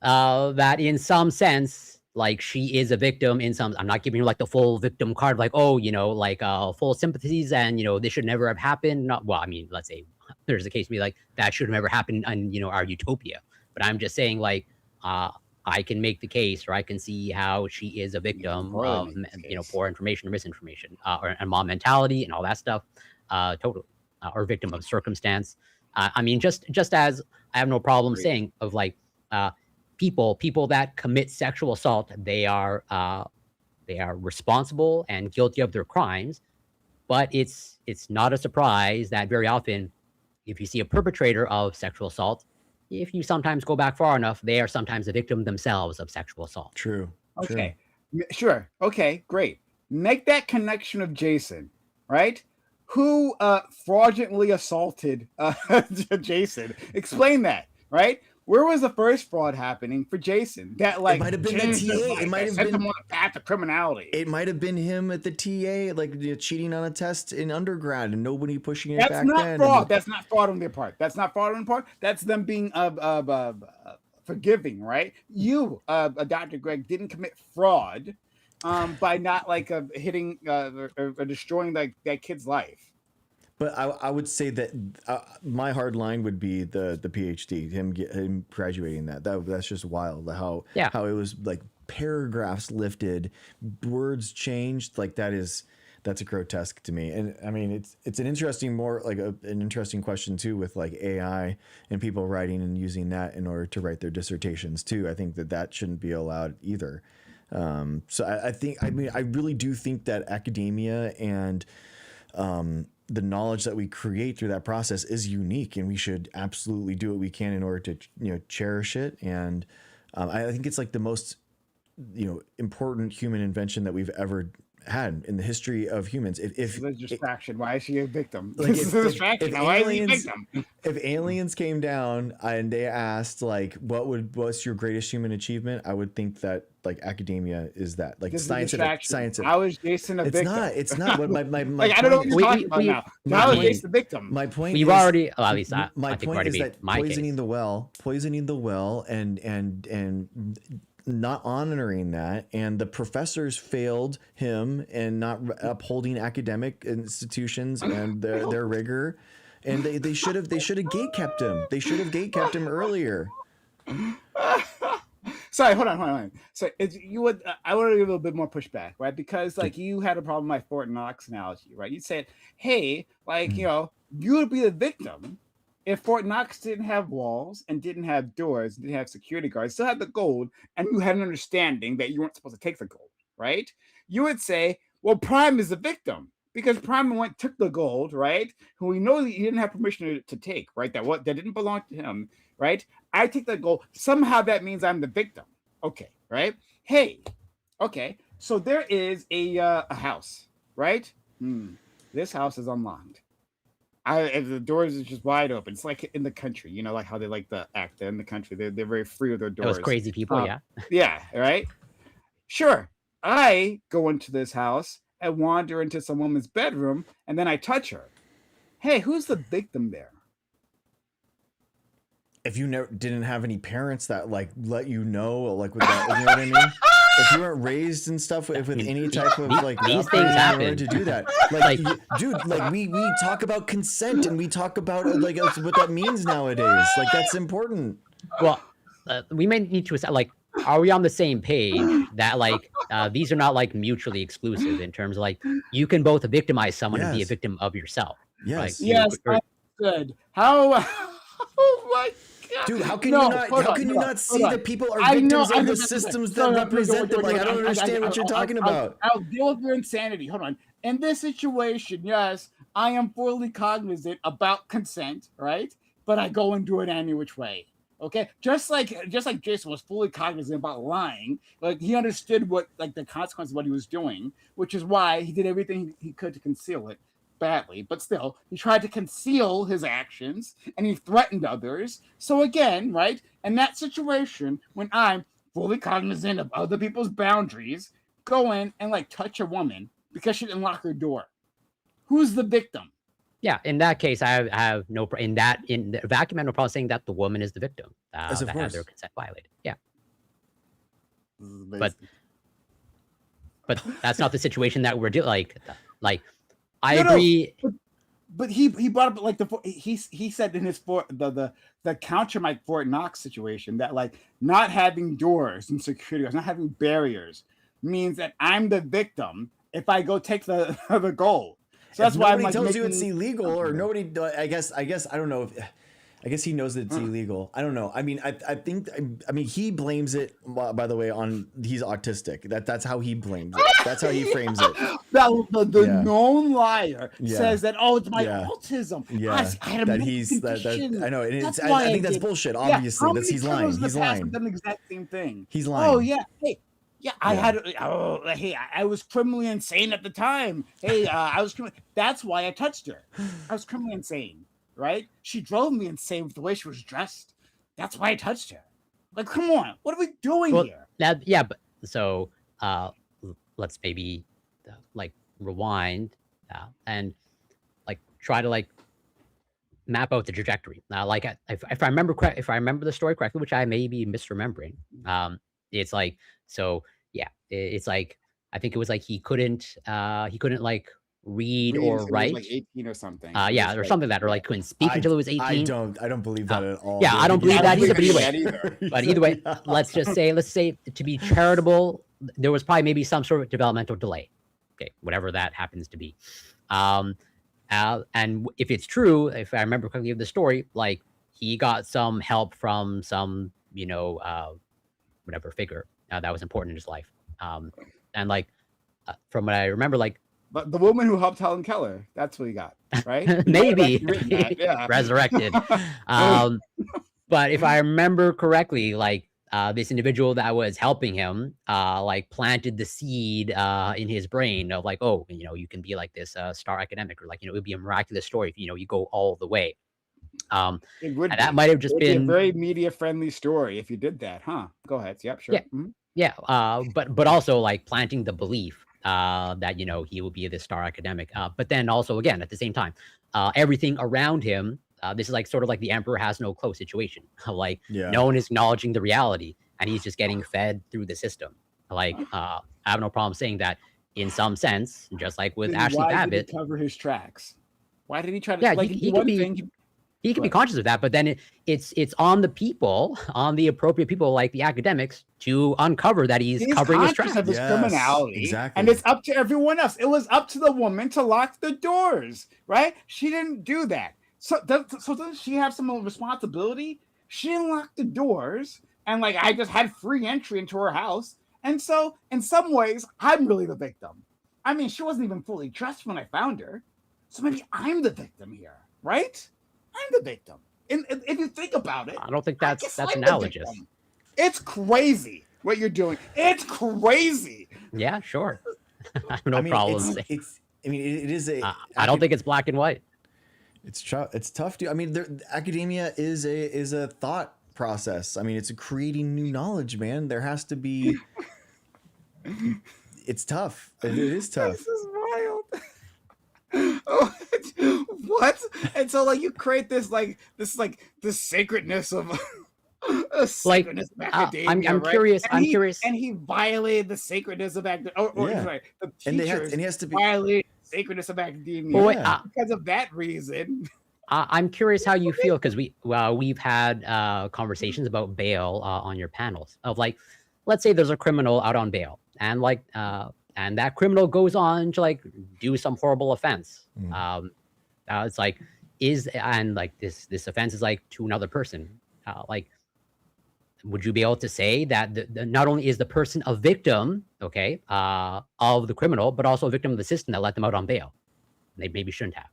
That in some sense, like she is a victim. In some, I'm not giving her like the full victim card. Like like full sympathies, and this should never have happened. Not well. I mean, let's say there's a case to be like that should have never happened in our utopia. But I'm just saying like. I can make the case, or I can see how she is a victim of, poor information or misinformation, or mob mentality and all that stuff, totally, or victim of circumstance. I mean, just as I have no problem saying of like people that commit sexual assault, they are responsible and guilty of their crimes, but it's not a surprise that very often, if you see a perpetrator of sexual assault. If you sometimes go back far enough, they are sometimes a victim themselves of sexual assault. True. Okay. Sure. Okay, great. Make that connection of Jason, right? Who fraudulently assaulted Jason. Explain that, right? Where was the first fraud happening for Jason? That like it might have been the TA. It might have been him on a path to criminality. It might have been him at the TA, like cheating on a test in undergrad, and nobody pushing it back then. That's not fraud. That's not fraud on their part. That's not fraud on their part. That's them being forgiving, right? You, Dr. Greg, didn't commit fraud by not like hitting or destroying that kid's life. But I would say that my hard line would be the PhD, him graduating that's just wild. Yeah. How it was like paragraphs lifted, words changed. Like that's a grotesque to me. And I mean, it's an interesting an interesting question too, with like AI and people writing and using that in order to write their dissertations too. I think that shouldn't be allowed either. So I really do think that academia and the knowledge that we create through that process is unique, and we should absolutely do what we can in order to cherish it. And I think it's like the most important human invention that we've ever had in the history of humans. If the distraction, why is she a victim? Like This is a distraction. Why is he a victim? If aliens came down and they asked like, what's your greatest human achievement? I would think that like academia is that, like science. How is Jason a victim? It's not what my like I don't know what you're talking about now. How is Jason the victim? My point. We've already, at least my point is that poisoning the well, and not honoring that, and the professors failed him and not upholding academic institutions and their rigor, and they should have gatekept him. They should have gatekept him earlier. Sorry, hold on. So I want to give a little bit more pushback, right? Because like you had a problem with my Fort Knox analogy, right? You said, hey, like you would be the victim if Fort Knox didn't have walls and didn't have doors, didn't have security guards, still had the gold, and you had an understanding that you weren't supposed to take the gold, right? You would say, well, Prime is the victim because Prime took the gold, right? Who we know that he didn't have permission to take, right? That didn't belong to him, right? I take the gold. Somehow that means I'm the victim. Okay, right? Hey, okay. So there is a house, right? This house is unlocked. The doors is just wide open. It's like in the country, like how they like to act. They're in the country. They're very free with their doors. Those crazy people, yeah. Yeah, right? Sure. I go into this house and wander into some woman's bedroom, and then I touch her. Hey, who's the victim there? If you didn't have any parents that like let you know, like with that, you know what I mean? If you weren't raised and stuff with any type of like these things happen in order to do that, like dude, like we talk about consent and we talk about like what that means nowadays. Like that's important. Well, we may need to like, are we on the same page that like these are not like mutually exclusive in terms of like you can both victimize someone and be a victim of yourself. Yes. Like, yes. Good. How? Oh my God. Dude, how can you not see that people are victims of the systems that represent them? Like, I don't understand what you're talking about. I'll deal with your insanity. Hold on. In this situation, yes, I am fully cognizant about consent, right? But I go and do it any which way. Okay, just like Jason was fully cognizant about lying, like he understood what like the consequence of what he was doing, which is why he did everything he could to conceal it. Badly, but still, he tried to conceal his actions and he threatened others. So again, right, in that situation, when I'm fully cognizant of other people's boundaries, go in and like touch a woman because she didn't lock her door, who's the victim? Yeah, in that case, I have no in the vacuum. I have no problem saying that the woman is the victim that had their consent violated. Yeah, but that's not the situation that we're doing. Like. I agree, but he brought up like he said in his the counter Mike Fort Knox situation that like not having doors and security guards, not having barriers means that I'm the victim if I go take the gold. So that's why nobody tells you it's illegal, or nobody. I guess I don't know. I guess he knows that it's illegal. I don't know. I mean, I think he blames it, by the way, on he's autistic. That's how he blames it. That's how he frames it. The known liar says that, it's my autism. Yeah, I had a I know. And I think that's bullshit. Obviously, he's lying. He's lying. Done the exact same thing. He's lying. Oh yeah. Hey. Yeah, I was criminally insane at the time. Hey, that's why I touched her. I was criminally insane. Right? She drove me insane with the way she was dressed. That's why I touched her. Like, come on, what are we doing here? But so let's maybe like rewind and like try to like map out the trajectory. Like if I remember correct, if I remember the story correctly, which I may be misremembering, it's like so yeah, it's like I think it was like he couldn't like read Reed or until he was like write. 18 or something. It Yeah, was or like, something like that, or yeah. like couldn't speak until he was 18. I don't believe that at all. Yeah, dude. I don't think he's believe that I don't either. believe But any either of way, that either. but either way, let's say to be charitable, there was probably maybe some sort of developmental delay. Okay, whatever that happens to be. Um, and if it's true, if I remember correctly of the story, like he got some help from some, whatever figure that was important in his life. And like from what I remember, like But the woman who helped Helen Keller, that's what he got, right? You might have maybe actually written that, yeah. resurrected. Um, but if I remember correctly, like this individual that was helping him, like planted the seed in his brain of like, oh, you can be like this star academic, or like, it would be a miraculous story if you go all the way. It would And that be. might have It just would be a been very media friendly story if you did that, huh? Go ahead. Yep, sure. yeah, Mhm. yeah. But also like planting the belief that he will be this star academic. But then also again at the same time, everything around him. This is like sort of like the emperor has no clothes situation. Like Yeah. no one is acknowledging the reality, and he's just getting fed through the system. Like I have no problem saying that in some sense, just like with Then Ashley why did he Babbitt. cover his tracks? Why did he try to Yeah, like he could one be. thing? He can be What? conscious of that, but then it's on the people, on the appropriate people like the academics to uncover that he's He's covering his conscious tracks. of his Yes, criminality, exactly. and it's up to everyone else. It was up to the woman to lock the doors, right? She didn't do that. So doesn't she have some responsibility? She didn't lock the doors, and like I just had free entry into her house. And so, in some ways, I'm really the victim. I mean, she wasn't even fully dressed when I found her, so maybe I'm the victim here, right? I'm the victim. And if you think about it, I don't think I that's guess I'm the analogous. victim. It's crazy what you're doing. It's crazy. Yeah, sure. I have no I mean, problem it's, saying. it's. I mean, it is a. I don't think it's black and white. It's tough to. I mean, academia is a thought process. I mean, it's creating new knowledge, man. There has to be. It's tough. It is tough. This is wild. What? And so like you create this sacredness of a sacredness of academia. I'm right? curious. And I'm curious. And he violated the sacredness of academia. Yeah. Sorry, the And teachers he has to be. violated the sacredness of academia. But wait, Yeah. Because of that reason. I'm curious how you feel because we've had conversations about bail on your panels of like, let's say there's a criminal out on bail and like and that criminal goes on to like do some horrible offense. It's like this offense is like to another person. Like, would you be able to say that not only is the person a victim, okay, of the criminal, but also a victim of the system that let them out on bail? They maybe shouldn't have.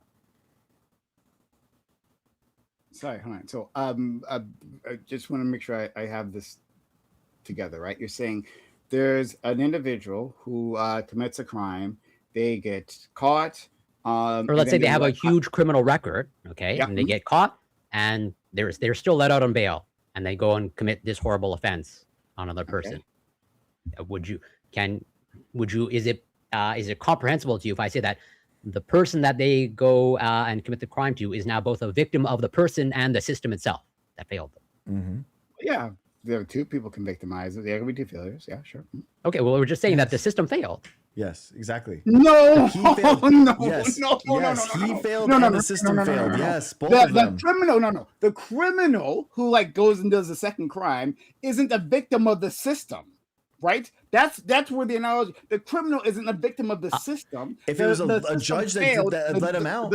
Sorry, hold on. So I just want to make sure I have this together, right? You're saying there's an individual who commits a crime, they get caught, Or let's say they have a huge criminal record, okay, Yeah. and they get caught, and they're still let out on bail, and they go and commit this horrible offense on another person. Is it comprehensible to you if I say that the person that they go and commit the crime to is now both a victim of the person and the system itself that failed them? Mm-hmm. Yeah, there are two people can victimize it. There can be two failures. Yeah, sure. Okay, well, we're just saying that the system failed. Yes, exactly. No, He failed. no, Yes, no, yes, he failed no, no, and no, the system no, no, no, failed. no, no. Yes, both The of them. criminal, no. The criminal who like goes and does the second crime isn't a victim of the system, right? That's where the analogy. The criminal isn't a victim of the system. If it was a system judge that failed. let him out.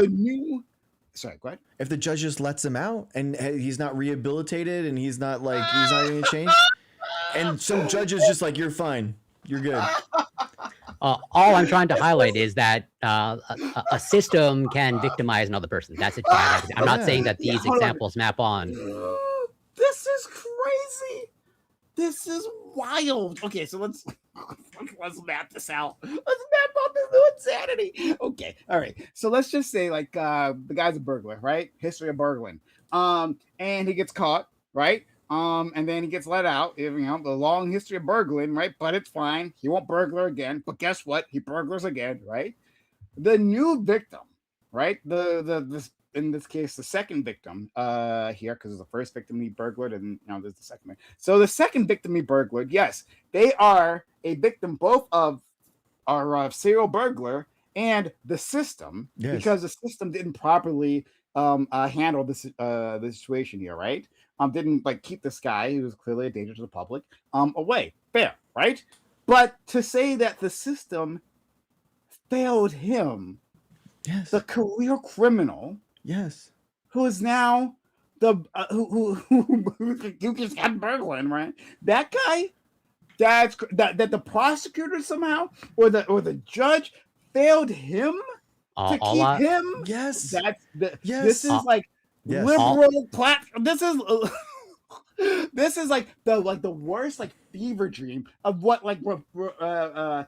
Sorry, go ahead. If the judge just lets him out and he's not rehabilitated and he's not even changed, and some judges just like, you're fine, you're good. All I'm trying to highlight is that a system can victimize another person. That's it. I'm not saying that these hold on. examples map on. This is crazy. This is wild. Okay, so let's map this out. Let's map out this new insanity. Okay, all right. So let's just say like the guy's a burglar, right? History of burgling. And he gets caught, right? And then he gets let out. The long history of burgling, right? But it's fine. He won't burglar again. But guess what? He burglars again, right? The new victim, right? This in this case, the second victim here, because the first victim he burglared, and now there's the second one. So the second victim he burglared, yes, they are a victim both of our serial burglar and the system, Yes. because the system didn't properly handle this the situation here, right? Didn't like keep this guy who was clearly a danger to the public away. Fair, right? But to say that the system failed him, Yes. the career criminal Yes. who is now the who just got burgling, right? That guy, that the prosecutor somehow or the judge failed him to all keep I, him. Yes. That's the Yes. this is like Yes. liberal this is like the worst like fever dream of what like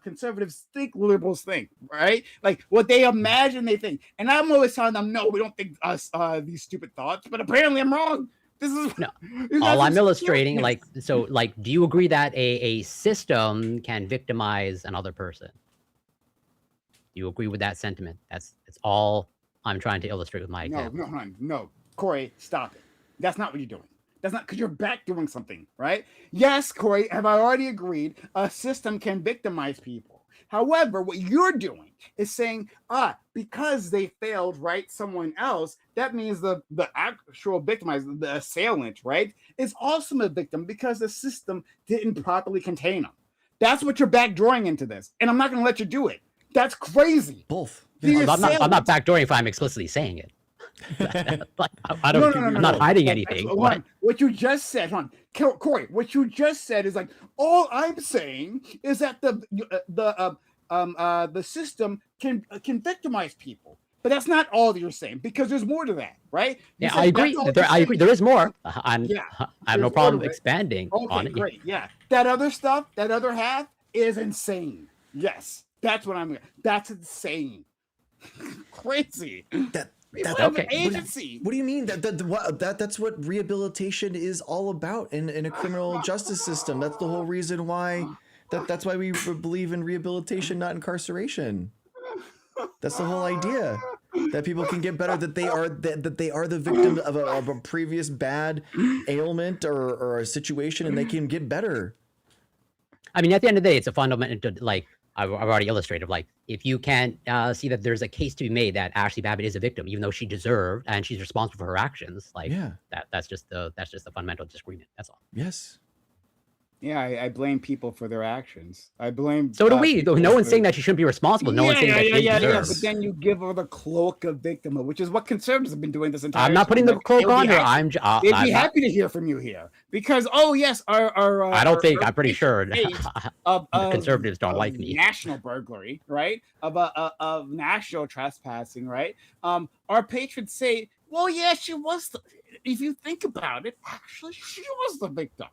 conservatives think liberals think, right? Like what they imagine they think. And I'm always telling them, no, we don't think these stupid thoughts, but apparently I'm wrong. This is No. these all guys I'm are illustrating, serious. do you agree that a system can victimize another person? Do you agree with that sentiment? That's all I'm trying to illustrate with my example. No, Corey, stop it. That's not what you're doing. That's not because you're back doing something, right? Yes, Corey, have I already agreed? A system can victimize people. However, what you're doing is saying, because they failed, right, someone else, that means the actual victimizer, the assailant, right, is also a victim because the system didn't properly contain them. That's what you're backdrawing into this, and I'm not going to let you do it. That's crazy. Both. The Yes. I'm not assailant- backdooring if I'm explicitly saying it. Like, I No, don't. no, no, I'm no, not no. hiding Like, anything. hold But on. What you just said, Corey, what you just said is like, all I'm saying is that the system can victimize people, but that's not all that you're saying, because there's more to that, right? You yeah, said I agree. that's all There, you're I agree. saying. There is more. I have there's no more problem to it. expanding on Okay, it. great. Yeah, that other stuff, that other half is insane. Yes, that's insane. Crazy. People have okay. an agency. What do you mean? That's what rehabilitation is all about in a criminal justice system. That's the whole reason why that's why we believe in rehabilitation, not incarceration. That's the whole idea. That people can get better, that they are the victim of a previous bad ailment or a situation, and they can get better. I mean, at the end of the day, it's a fundamental, like I've already illustrated, like if you can't see that there's a case to be made that Ashley Babbitt is a victim, even though she deserved and she's responsible for her actions, like Yeah. that's just the fundamental disagreement. That's all. Yes. Yeah, I blame people for their actions. I blame. So do we. people No one's for- saying that she shouldn't be responsible. No one's saying that she yeah. deserves. But then you give her the cloak of victimhood, which is what conservatives have been doing this entire. I'm not putting time. the Like, cloak they'll on be her. happy- They'd be I'm not, happy to hear from you here because yes, our I don't think. our I'm pretty sure state of conservatives don't of like me. national burglary, right? Of national trespassing, right? Our patrons say, well, yeah, she was. If you think about it, actually, she was the victim.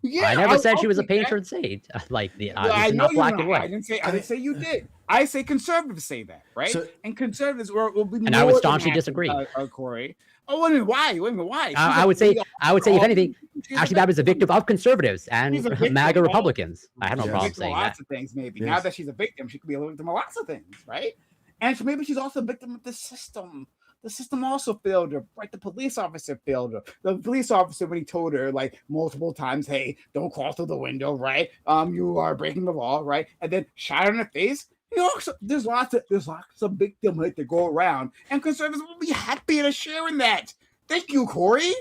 Yeah, I never said I'll she was a take that. patron saint. Like the Well, I it's know not you black don't. and white. I didn't say you did. I say conservatives say that, right? So- and conservatives will be. And I would more staunchly than happy, disagree. Corey. Oh, wait a minute. Why? She's I a would say, big- if anything, she's Ashley Babbitt is a victim of conservatives and She's a victim MAGA of- Republicans. I have no she's a problem victim of saying that. lots of things. Maybe now Yes. that she's a victim, she could be a victim of lots of things, right? And maybe she's also a victim of the system. The system also failed her, right? The police officer failed her. The police officer, when he told her like multiple times, "Hey, don't crawl through the window," right? You are breaking the law, right? And then shot her in the face. You know, so there's lots of victimhood to go around, and conservatives will be happy to share in that. Thank you, Corey.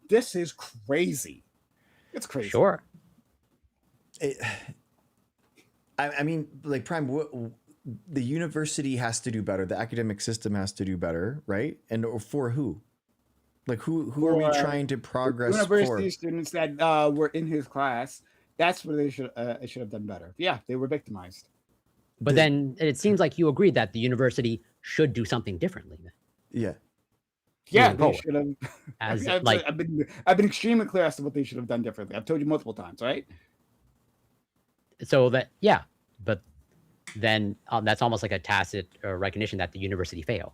This is crazy. It's crazy. Sure. I mean, like Prime, the university has to do better. The academic system has to do better, right? And for who? Like who are we trying to progress University for? students that were in his class. That's where they should have done better. Yeah, they were victimized. But then it seems like you agreed that the university should do something differently. Yeah. Yeah, moving they forward. should have. As I've like, been extremely clear as to what they should have done differently. I've told you multiple times, right? so that, yeah, but then that's almost like a tacit recognition that the university failed.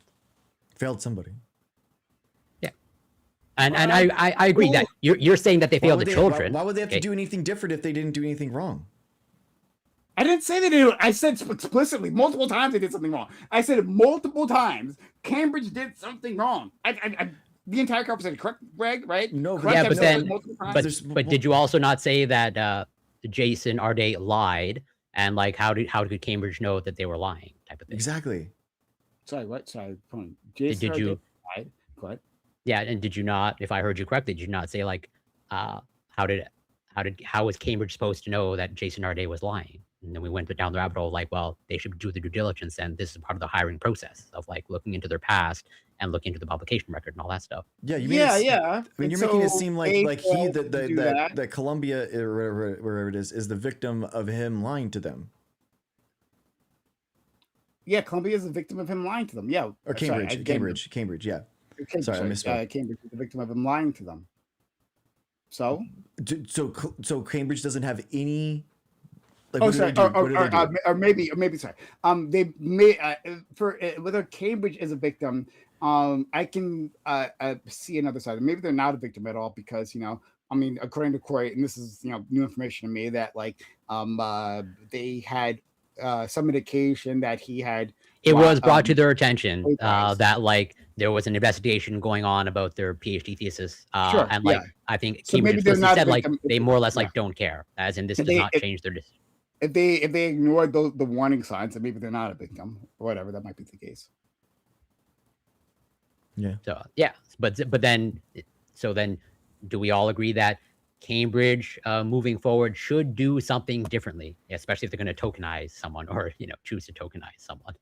Failed somebody. And I agree that you're saying that they failed the children. Why would they have to Okay. do anything different if they didn't do anything wrong? I didn't say they did. I said explicitly multiple times they did something wrong. I said multiple times Cambridge did something wrong. The entire conversation, correct, Greg? Right? No, correct. Yeah, I've but said it then, multiple times. but There's- but did you also not say that Jason Arday lied, and like how could Cambridge know that they were lying, type of thing? Exactly. Sorry, what? Sorry, Did you? lied. Go ahead. Yeah, and did you not? If I heard you correctly, did you not say like, how was Cambridge supposed to know that Jason Arday was lying? And then we went down the rabbit hole, like, well, they should do the due diligence, and this is part of the hiring process of like looking into their past and looking into the publication record and all that stuff. Yeah, you made it, Yeah. I mean, you're making it seem like he that Columbia or wherever it is the victim of him lying to them. Yeah, Columbia is the victim of him lying to them. Yeah, Or Cambridge, yeah. Cambridge, Sorry, I misspoke. Cambridge is the victim of him lying to them. So Cambridge doesn't have any. Like, oh, what sorry. do they do? Or maybe sorry. They may for whether Cambridge is a victim. I can see another side. Maybe they're not a victim at all because I mean, according to Corey, and this is new information to me that like they had some indication that he had. It was brought to their attention that like there was an investigation going on about their PhD thesis, Sure, and like yeah. I think So Cambridge maybe they're explicitly not a said like victim. they more or less Yeah. like don't care, as in this If does they- not change their decision. If they ignored the warning signs, then maybe they're not a victim or whatever. That might be the case. Yeah. So yeah, but then do we all agree that Cambridge moving forward should do something differently, especially if they're going to tokenize someone or choose to tokenize someone?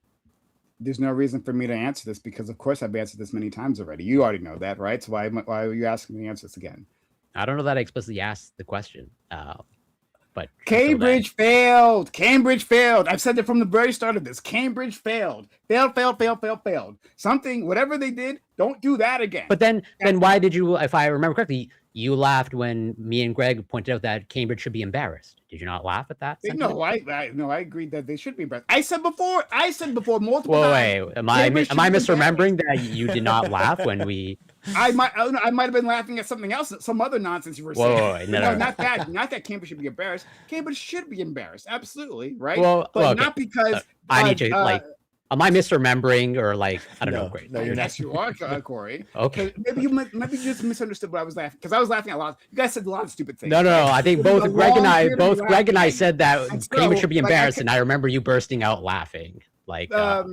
There's no reason for me to answer this because, of course, I've answered this many times already. You already know that, right? So why are you asking me to answer this again? I don't know that I explicitly asked the question, but Cambridge failed. Cambridge failed. I've said it from the very start of this. Cambridge failed. Failed. Something, whatever they did, don't do that again. But then why did you? If I remember correctly, you laughed when me and Greg pointed out that Cambridge should be embarrassed. Did you not laugh at that? No, I agreed that they should be embarrassed. I said before multiple Whoa, times. wait, am I misremembering that you did not laugh when we? I might have been laughing at something else, some other nonsense you were saying. Whoa, no. Not that Cambridge should be embarrassed. Cambridge should be embarrassed, absolutely, right? Well, but okay. not because I need to like. Am I misremembering or like I don't know? Great. No, you're not. Yes, you are, Corey. Okay. Maybe you just misunderstood what I was laughing because I was laughing a lot. You guys said a lot of stupid things. No. I think both Greg and I said that Cambridge should be embarrassed, and I remember you bursting out laughing. Like, well,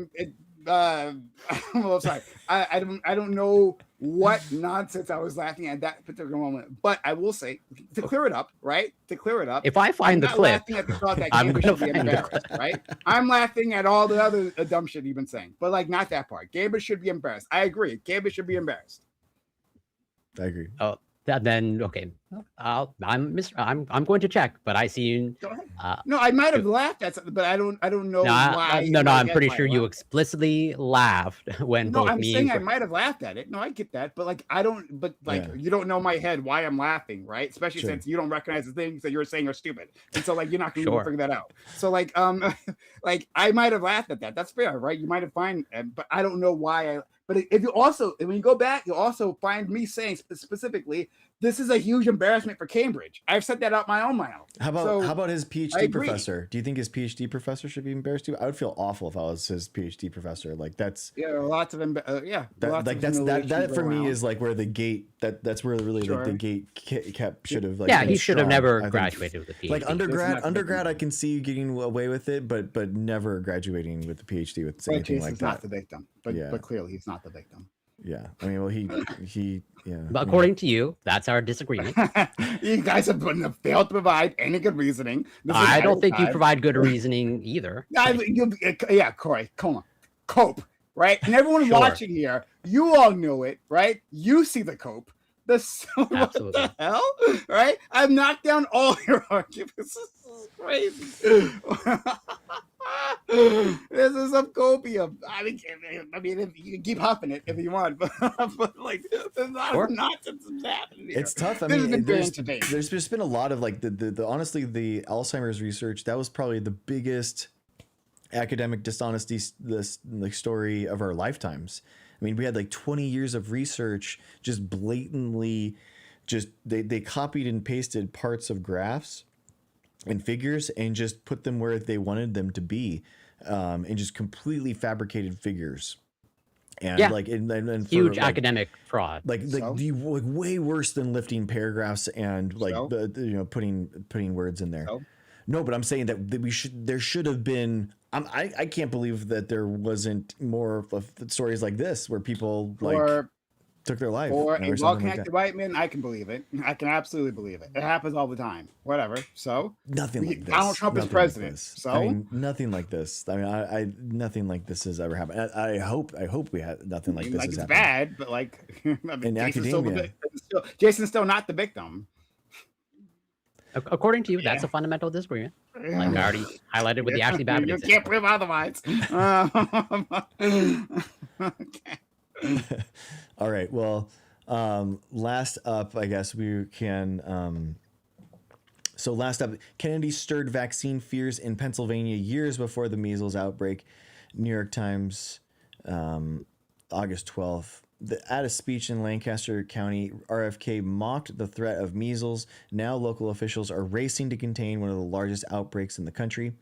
sorry. I don't know what nonsense I was laughing at that particular moment, but I will say to clear it up, right? If I find the clip, laughing at the thought that I'm Cambridge gonna should be find the embarrassed, right? I'm laughing at all the other dumb shit you've been saying, but like not that part. Cambridge should be embarrassed. I agree. Cambridge should be embarrassed. I agree. Oh, then okay. I'm going to check, but I see you. Go ahead. No, I might have laughed at something, but I don't know why. No, I'm pretty sure you explicitly laughed when both I'm me saying and I might have laughed at it. No, I get that, but like I don't. But like you don't know my head why I'm laughing, right? Especially since you don't recognize the things that you're saying are stupid, and so like you're not going to figure that out. So like like I might have laughed at that. That's fair, right? You might have find, but I don't know why. But if when you go back, you'll also find me saying specifically, this is a huge embarrassment for Cambridge. I've said that out my own mouth. How about his PhD professor? Do you think his PhD professor should be embarrassed too? I would feel awful if I was his PhD professor. Like that's lots of that for me is like where the gate that's where really like the gate kept should have like he should have never graduated with a PhD. Like undergrad I can see you getting away with it, but never graduating with the PhD with anything like that. Not the victim, but clearly he's not the victim. Yeah, I mean, well, he But according to you, that's our disagreement. You guys have failed to provide any good reasoning. I don't think you provide good reasoning either. Corey, come on, cope, right? And everyone watching here, you all know it, right? You see the cope. Absolutely. What the hell, right? I've knocked down all your arguments. This is crazy. This is some copium. I mean, if you can keep huffing it if you want, but like, there's not nonsense happening here. It's tough. I mean, there's just been a lot of like the honestly the Alzheimer's research. That was probably the biggest academic dishonesty story of our lifetimes. I mean, we had like 20 years of research just blatantly, they copied and pasted parts of graphs and figures and just put them where they wanted them to be, and just completely fabricated figures. And Yeah, like, and for huge academic fraud. So, like way worse than lifting paragraphs and like so, putting words in there. so, No, but I'm saying that there should have been. I can't believe that there wasn't more of stories like this where people like for took their life for a or something like that. well-connected white man, I can believe it. I can absolutely believe it. It happens all the time. Whatever. So, Nothing like Donald this. Trump is Nothing like president. this. I So, mean, nothing like this. I mean, I nothing like this has ever happened. I hope we had nothing like this like has it's happened. bad, but like I mean, In academia. Jason's still not the victim. According to you, that's Yeah. a fundamental disagreement. Like I Yeah. already highlighted with the Ashley Babbitt You example. can't prove otherwise. Okay. All right. Well, last up, I guess we can. So last up, Kennedy stirred vaccine fears in Pennsylvania years before the measles outbreak. New York Times, August 12th. At a speech in Lancaster County, RFK mocked the threat of measles. Now local officials are racing to contain one of the largest outbreaks in the country.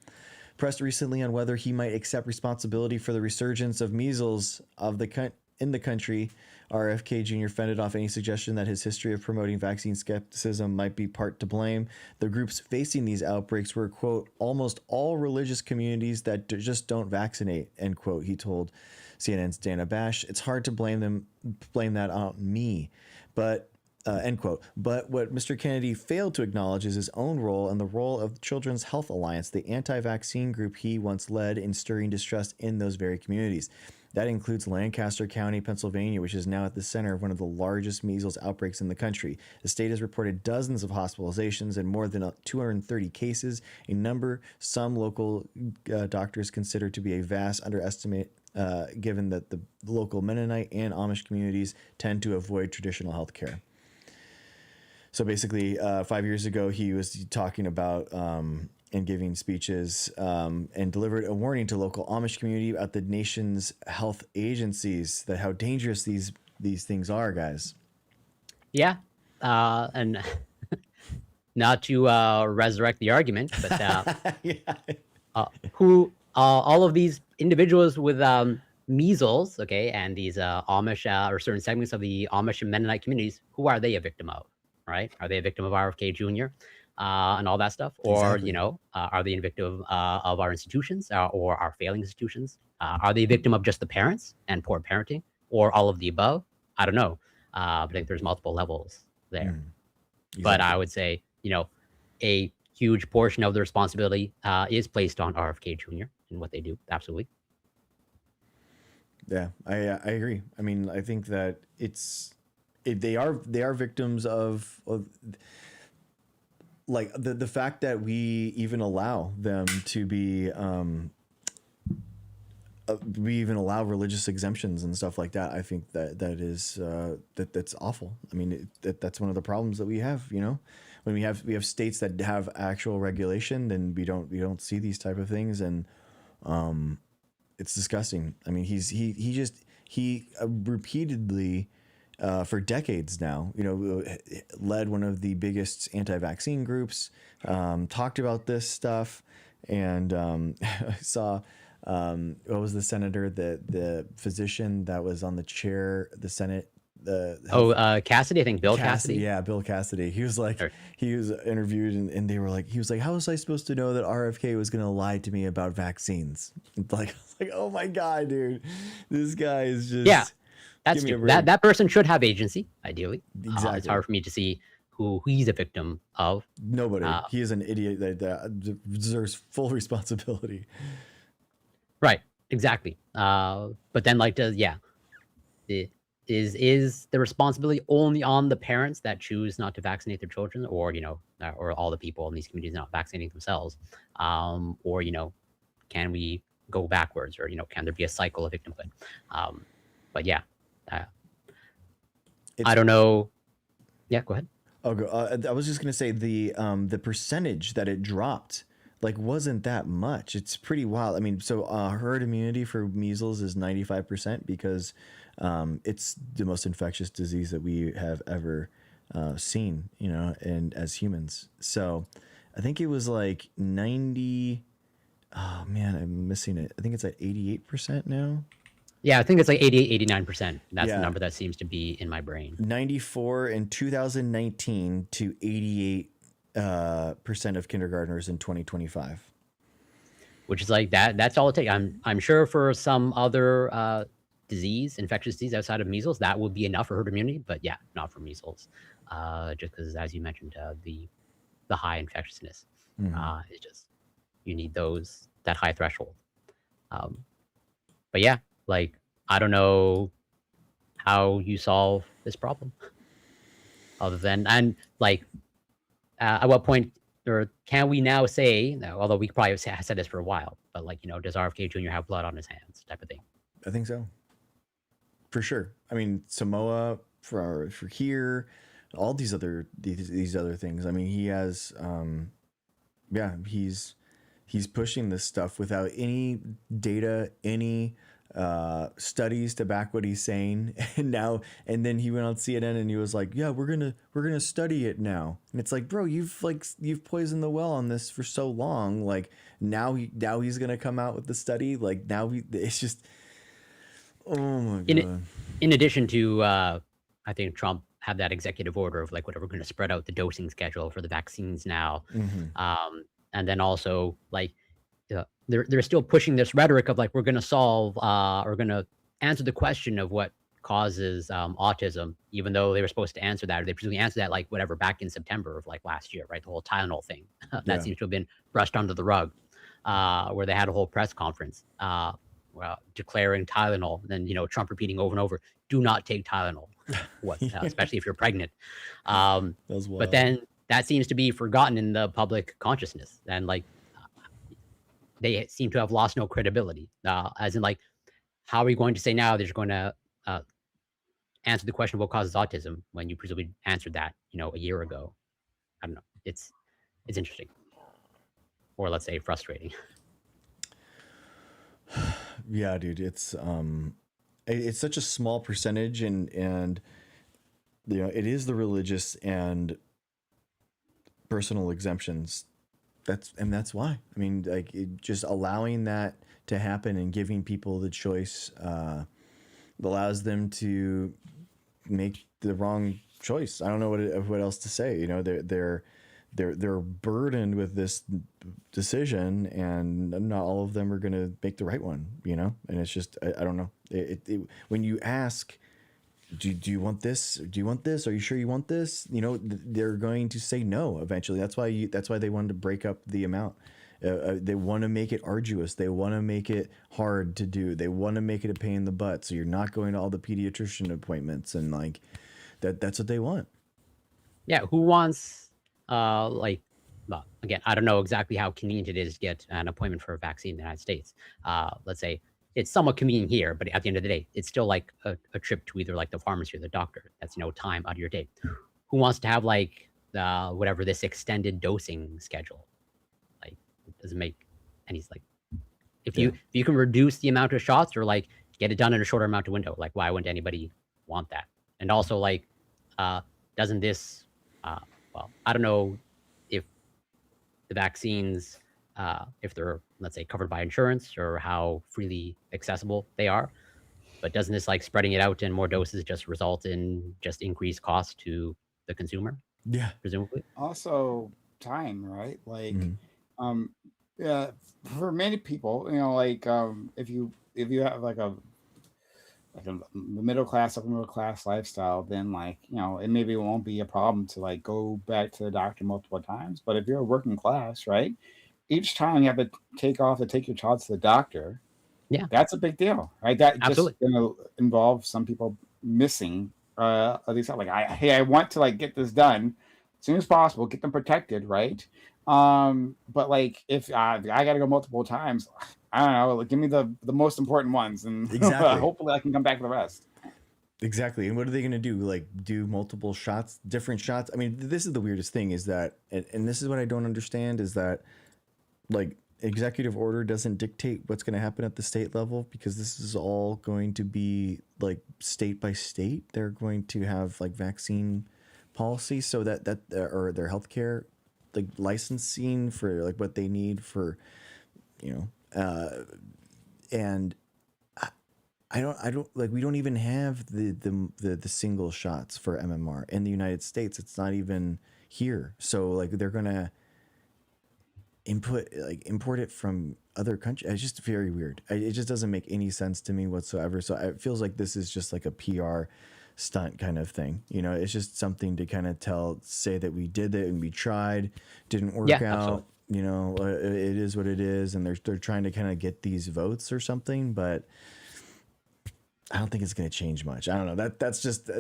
Pressed recently on whether he might accept responsibility for the resurgence of measles in the country, RFK Jr. fended off any suggestion that his history of promoting vaccine skepticism might be part to blame. The groups facing these outbreaks were, quote, almost all religious communities that just don't vaccinate, end quote, he told CNN's Dana Bash. It's hard to blame that on me, but end quote. But what Mr. Kennedy failed to acknowledge is his own role and the role of the Children's Health Alliance, the anti-vaccine group he once led in stirring distrust in those very communities. That includes Lancaster County, Pennsylvania, which is now at the center of one of the largest measles outbreaks in the country. The state has reported dozens of hospitalizations and more than 230 cases, a number some local doctors consider to be a vast underestimate, given that the local Mennonite and Amish communities tend to avoid traditional health care. So basically, 5 years ago, he was talking about and giving speeches and delivered a warning to local Amish community about the nation's health agencies, that how dangerous these things are, guys. Yeah, and not to resurrect the argument, but Yeah. all of these individuals with measles, okay, and these Amish or certain segments of the Amish and Mennonite communities, who are they a victim of, right? Are they a victim of RFK Jr. And all that stuff, or Exactly. are they a victim of our institutions or our failing institutions? Are they a victim of just the parents and poor parenting, or all of the above? I don't know, but I think there's multiple levels there. Exactly. But I would say, a huge portion of the responsibility is placed on RFK Jr. and what they do. Absolutely. Yeah, I agree. I mean, I think that they are victims of like the fact that we even allow them to be we even allow religious exemptions and stuff like that. I think that is that's awful. I mean, that's one of the problems that we have. When we have states that have actual regulation, then we don't see these type of things, and it's disgusting. I mean, he repeatedly for decades now, led one of the biggest anti-vaccine groups, talked about this stuff, and I saw. What was the senator, the physician that was on the chair, the Senate, Cassidy, I think Bill Cassidy. Yeah, Bill Cassidy. He was like, Sure. he was interviewed and they were like, he was like, how was I supposed to know that RFK was going to lie to me about vaccines? Like, oh my God, dude, this guy is just, Yeah, that's give me a true. break. That person should have agency, ideally. Exactly. It's hard for me to see who he's a victim of. Nobody. He is an idiot that deserves full responsibility. Right. Exactly. But then, is the responsibility only on the parents that choose not to vaccinate their children, or or all the people in these communities not vaccinating themselves, or can we go backwards, or can there be a cycle of victimhood? But yeah, I don't know. Yeah, go ahead. I was just gonna say the percentage that it dropped wasn't that much. It's pretty wild. I mean, so herd immunity for measles is 95% because it's the most infectious disease that we have ever seen, and as humans. So I think it was like 90. Oh man, I'm missing it. I think it's at 88% now. Yeah, I think it's like 88, 89%. That's the Yeah, number that seems to be in my brain. 94 in 2019 to 88 percent of kindergartners in 2025. Which is like that's all it takes. I'm sure for some other infectious disease outside of measles, that would be enough for herd immunity, but yeah, not for measles. Just because, as you mentioned, the high infectiousness is just, you need that high threshold. Um, but yeah, like, I don't know how you solve this problem other than, and like, at what point, or can we now say, although we probably have said this for a while, but like, does RFK Jr. have blood on his hands, type of thing? I think so, for sure. I mean, Samoa for here, all these other things. I mean, he has, yeah, he's pushing this stuff without any data, any studies to back what he's saying. And then he went on CNN and he was like, yeah, we're gonna study it now. And it's like, bro, you've poisoned the well on this for so long. Like now he's gonna come out with the study. Like it's just, oh my god. In addition to, I think Trump had that executive order of like, whatever, we're going to spread out the dosing schedule for the vaccines now. And then also like, they're still pushing this rhetoric of like, we're going to solve, or going to answer the question of what causes autism, even though they were supposed to answer that, or they presumably answered that like whatever back in September of like last year, right? The whole Tylenol thing that seems to have been brushed under the rug, where they had a whole press conference, declaring Tylenol, and then Trump repeating over and over, "Do not take Tylenol," especially if you're pregnant. But then that seems to be forgotten in the public consciousness, and like they seem to have lost no credibility. As in, like, how are we going to say now that you're going to answer the question of what causes autism when you presumably answered that a year ago? I don't know. It's interesting, or let's say frustrating. Yeah, dude, it's such a small percentage, and it is the religious and personal exemptions. That's why. I mean, like, just allowing that to happen and giving people the choice allows them to make the wrong choice. I don't know what else to say. They're burdened with this decision, and not all of them are going to make the right one, and it's just, I don't know. When you ask, do you want this? Do you want this? Are you sure you want this? They're going to say no eventually. That's why they wanted to break up the amount. They want to make it arduous. They want to make it hard to do. They want to make it a pain in the butt. So you're not going to all the pediatrician appointments, and like that's what they want. Yeah, who wants like, well, again, I don't know exactly how convenient it is to get an appointment for a vaccine in the United States. Let's say it's somewhat convenient here, but at the end of the day, it's still like a trip to either like the pharmacy or the doctor. That's time out of your day. Who wants to have like whatever, this extended dosing schedule? Like, it doesn't make any, like, if you can reduce the amount of shots or like get it done in a shorter amount of window, like, why wouldn't anybody want that? And also, like, doesn't this well, I don't know if the vaccines, if they're, let's say, covered by insurance or how freely accessible they are, but doesn't this, like, spreading it out in more doses just result in just increased cost to the consumer? Yeah. Presumably. Also, time, right? Like, Mhm. yeah, for many people, like, if you have like a middle class, upper middle class lifestyle, then like, it maybe won't be a problem to like go back to the doctor multiple times. But if you're a working class, right, each time you have to take your child to the doctor, Yeah, that's a big deal, right? That just absolutely. involve some people missing at least like, I want to like get this done as soon as possible, get them protected, right? But like, if I gotta go multiple times, I don't know, like, give me the most important ones, and Exactly. hopefully I can come back for the rest. Exactly. And what are they going to do? Like, do multiple shots, different shots? I mean, this is the weirdest thing, is that, and this is what I don't understand, is that, like, executive order doesn't dictate what's going to happen at the state level, because this is all going to be like state by state. They're going to have like vaccine policies, so that or their healthcare like licensing for like what they need for, and I don't like we don't even have the single shots for MMR in the United States. It's not even here. So like they're gonna import it from other countries. It's just very weird. It just doesn't make any sense to me whatsoever. So it feels like this is just like a PR stunt kind of thing. It's just something to kind of say that we did it and we tried, didn't work Yeah, out. absolutely. It is what it is, and they're trying to kind of get these votes or something, but I don't think it's going to change much. I don't know. That's just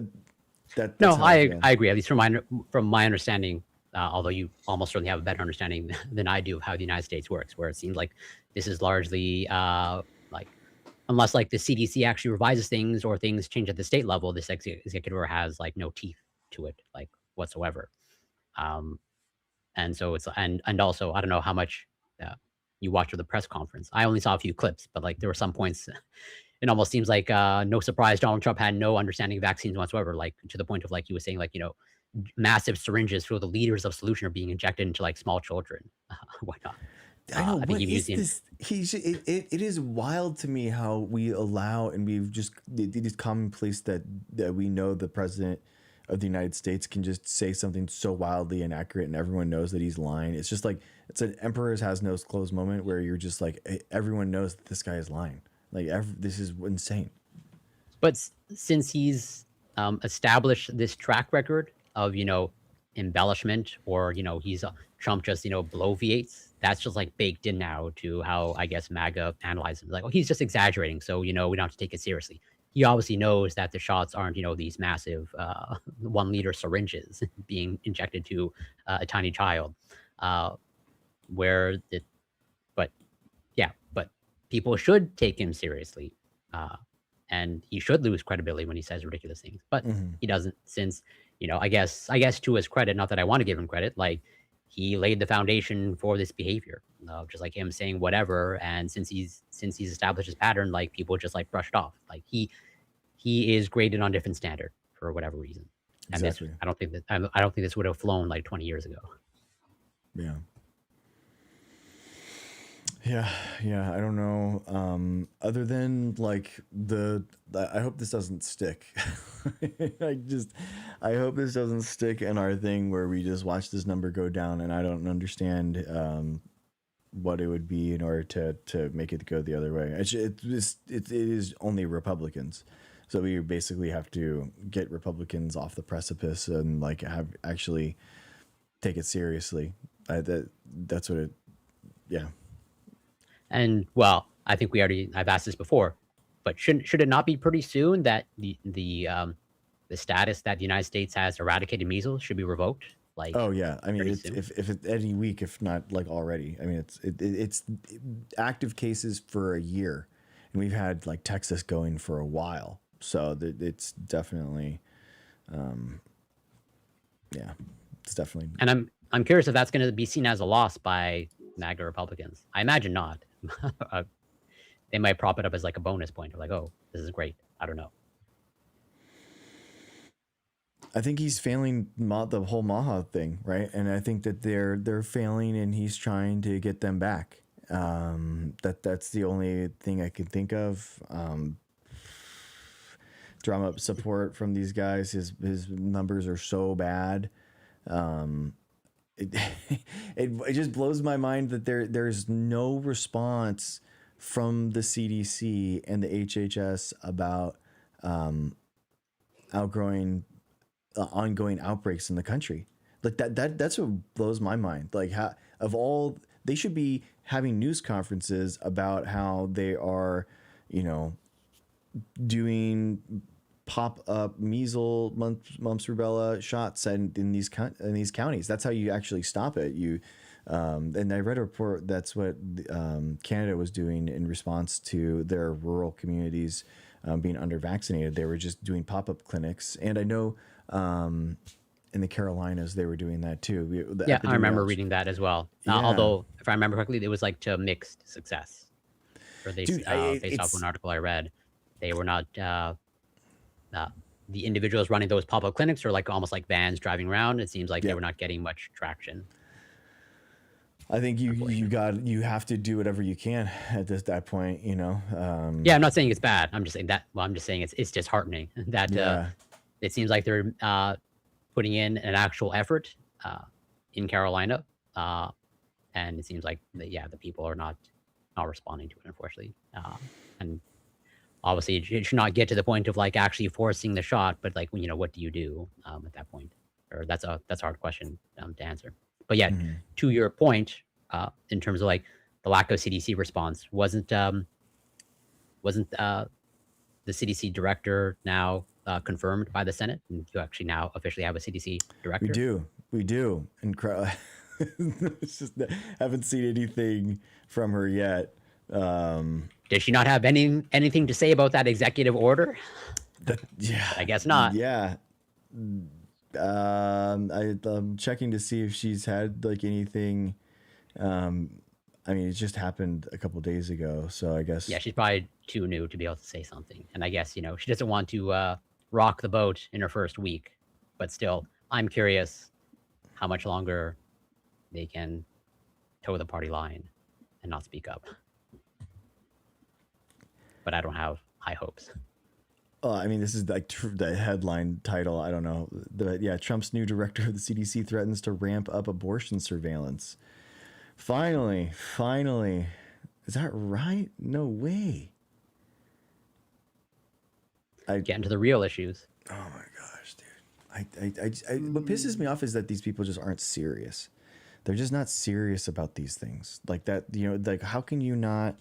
that's No, how I feel. I agree. At least from my understanding, although you almost certainly have a better understanding than I do of how the United States works, where it seems like this is largely like unless like the CDC actually revises things or things change at the state level, this executive order has like no teeth to it, like whatsoever. Um, and so it's and also I don't know how much uh, you watched of the press conference. I only saw a few clips, but like there were some points. It almost seems like no surprise Donald Trump had no understanding of vaccines whatsoever. Like to the point of like he was saying like massive syringes for the leaders of solution are being injected into like small children. Why not? I know I think what even is using this. It is wild to me how we allow and we've just it is commonplace that we know the president of the United States can just say something so wildly inaccurate and everyone knows that he's lying. It's just like it's an emperor's has no clothes moment where you're just like everyone knows that this guy is lying. Like this is insane. But since he's established this track record of embellishment, or he's Trump just bloviates, that's just like baked in now to how I guess MAGA analyzes him. Like, oh, he's just exaggerating, so we don't have to take it seriously. He obviously knows that the shots aren't these massive 1 liter syringes being injected to a tiny child, uh, where it. But yeah, but people should take him seriously. Uh, and he should lose credibility when he says ridiculous things, but Mm-hmm. he doesn't. Since I guess to his credit, not that I want to give him credit, like he laid the foundation for this behavior, just like him saying whatever. And since he's established his pattern, like people just like brushed off. Like he is graded on different standard for whatever reason. And this, Exactly. I don't think this would have flown like 20 years ago. Yeah. Yeah, I don't know. Other than like I hope this doesn't stick. I hope this doesn't stick in our thing where we just watch this number go down, and I don't understand what it would be in order to make it go the other way. It is only Republicans, so we basically have to get Republicans off the precipice and like have actually take it seriously. That's what it. Yeah. And well, I think I've asked this before, but should it not be pretty soon that the status that the United States has eradicated measles should be revoked? Like Oh yeah, I mean pretty it's soon. if it's any week, if not like already. I mean it's active cases for a year, and we've had like Texas going for a while, so it's definitely, yeah, it's definitely. And I'm curious if that's going to be seen as a loss by MAGA Republicans. I imagine not. Uh, they might prop it up as like a bonus point, of like, oh, this is great. I don't know. I think he's failing the whole Maha thing, right? And I think that they're failing, and he's trying to get them back. That's the only thing I can think of. Drum up support from these guys. His numbers are so bad. It, it just blows my mind that there's no response from the CDC and the HHS about outgrowing ongoing outbreaks in the country. Like that's what blows my mind. Like how of all they should be having news conferences about how they are, doing pop up measles, mumps, rubella shots in these counties. That's how you actually stop it. And I read a report that's what Canada was doing in response to their rural communities being under vaccinated. They were just doing pop up clinics, and I know in the Carolinas they were doing that too. Yeah, I remember reading that as well. Yeah. Although, if I remember correctly, it was like to mixed success. Or they Dude, based off an article I read, they were not the individuals running those pop-up clinics are like almost like vans driving around. It seems like they were not getting much traction. I think you have to do whatever you can at that point, you know. Yeah, I'm not saying it's bad. I'm just saying that. Well, I'm just saying it's disheartening that Yeah. it seems like they're putting in an actual effort in Carolina, and it seems like the people are not responding to it, unfortunately. And obviously, it should not get to the point of like actually forcing the shot, but like what do you do at that point? Or that's a hard question to answer. But yeah, to your point, in terms of like the lack of CDC response, wasn't the CDC director now confirmed by the Senate? And you actually now officially have a CDC director? We do. It's just haven't seen anything from her yet. Does she not have anything to say about that executive order? Yeah. I guess not. Yeah. I'm checking to see if she's had like anything. I mean, it just happened a couple days ago, so I guess. Yeah, she's probably too new to be able to say something. And I guess, she doesn't want to rock the boat in her first week. But still, I'm curious how much longer they can toe the party line and not speak up. But I don't have high hopes. I mean, this is like the headline title. I don't know. Trump's new director of the CDC threatens to ramp up abortion surveillance. Finally. Is that right? No way. Get into the real issues. Oh my gosh, dude. What pisses me off is that these people just aren't serious. They're just not serious about these things. Like that, like how can you not?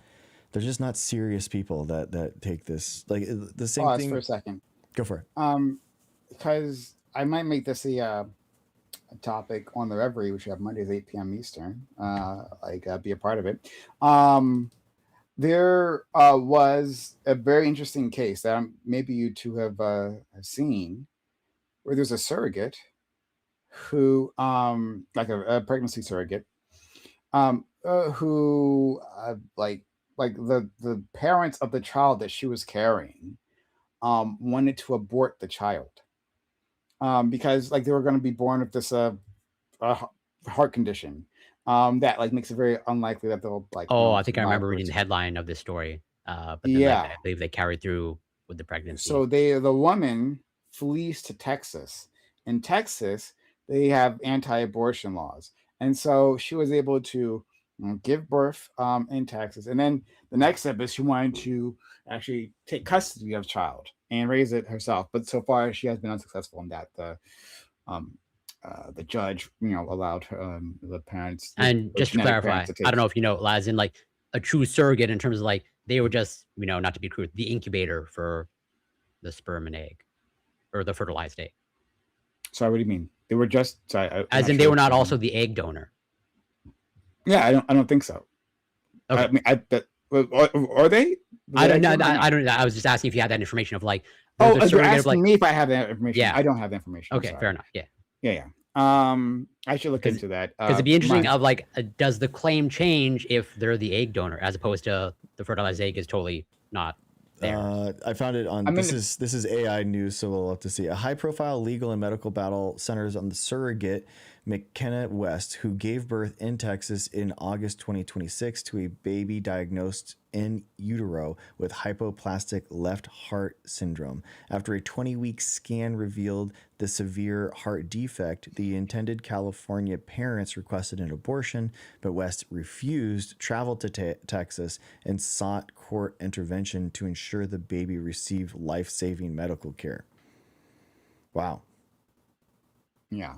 They're just not serious people that take this. Like the same Pause thing. for a second. Go for it. Because I might make this a topic on the Reverie, which we have Mondays 8 p.m. Eastern. Be a part of it. There was a very interesting case that maybe you two have seen, where there's a surrogate who, like a pregnancy surrogate, who like the parents of the child that she was carrying wanted to abort the child because like they were going to be born with this heart condition that like makes it very unlikely that they'll like. Oh, I think I remember reading the headline of this story. But then I believe they carried through with the pregnancy. So the woman flees to Texas. In Texas, they have anti-abortion laws, and so she was able to give birth in Texas. And then the next step is she wanted to actually take custody of the child and raise it herself. But so far, she has been unsuccessful in that. The judge, allowed her, the parents. And just to clarify, I don't know if you know, as in like a true surrogate in terms of like they were just, not to be crude, the incubator for the sperm and egg, or the fertilized egg. Sorry, what do you mean? They were just as in they were not also the egg donor. Yeah, I don't think so. Okay. I mean, are they? I don't know. I don't know. I was just asking if you had that information of like. You're asking me if I have that information. Yeah, I don't have the information. Okay, fair enough. Yeah. Yeah. I should look into that because it'd be interesting. Of like, does the claim change if they're the egg donor as opposed to the fertilized egg is totally not there? I found it on. This is AI news, so we'll have to see. A high-profile legal and medical battle centers on the surrogate McKenna West, who gave birth in Texas in August 2026 to a baby diagnosed in utero with hypoplastic left heart syndrome. After a 20-week scan revealed the severe heart defect, the intended California parents requested an abortion, but West refused, traveled to Texas, and sought court intervention to ensure the baby received life-saving medical care. Wow. Yeah.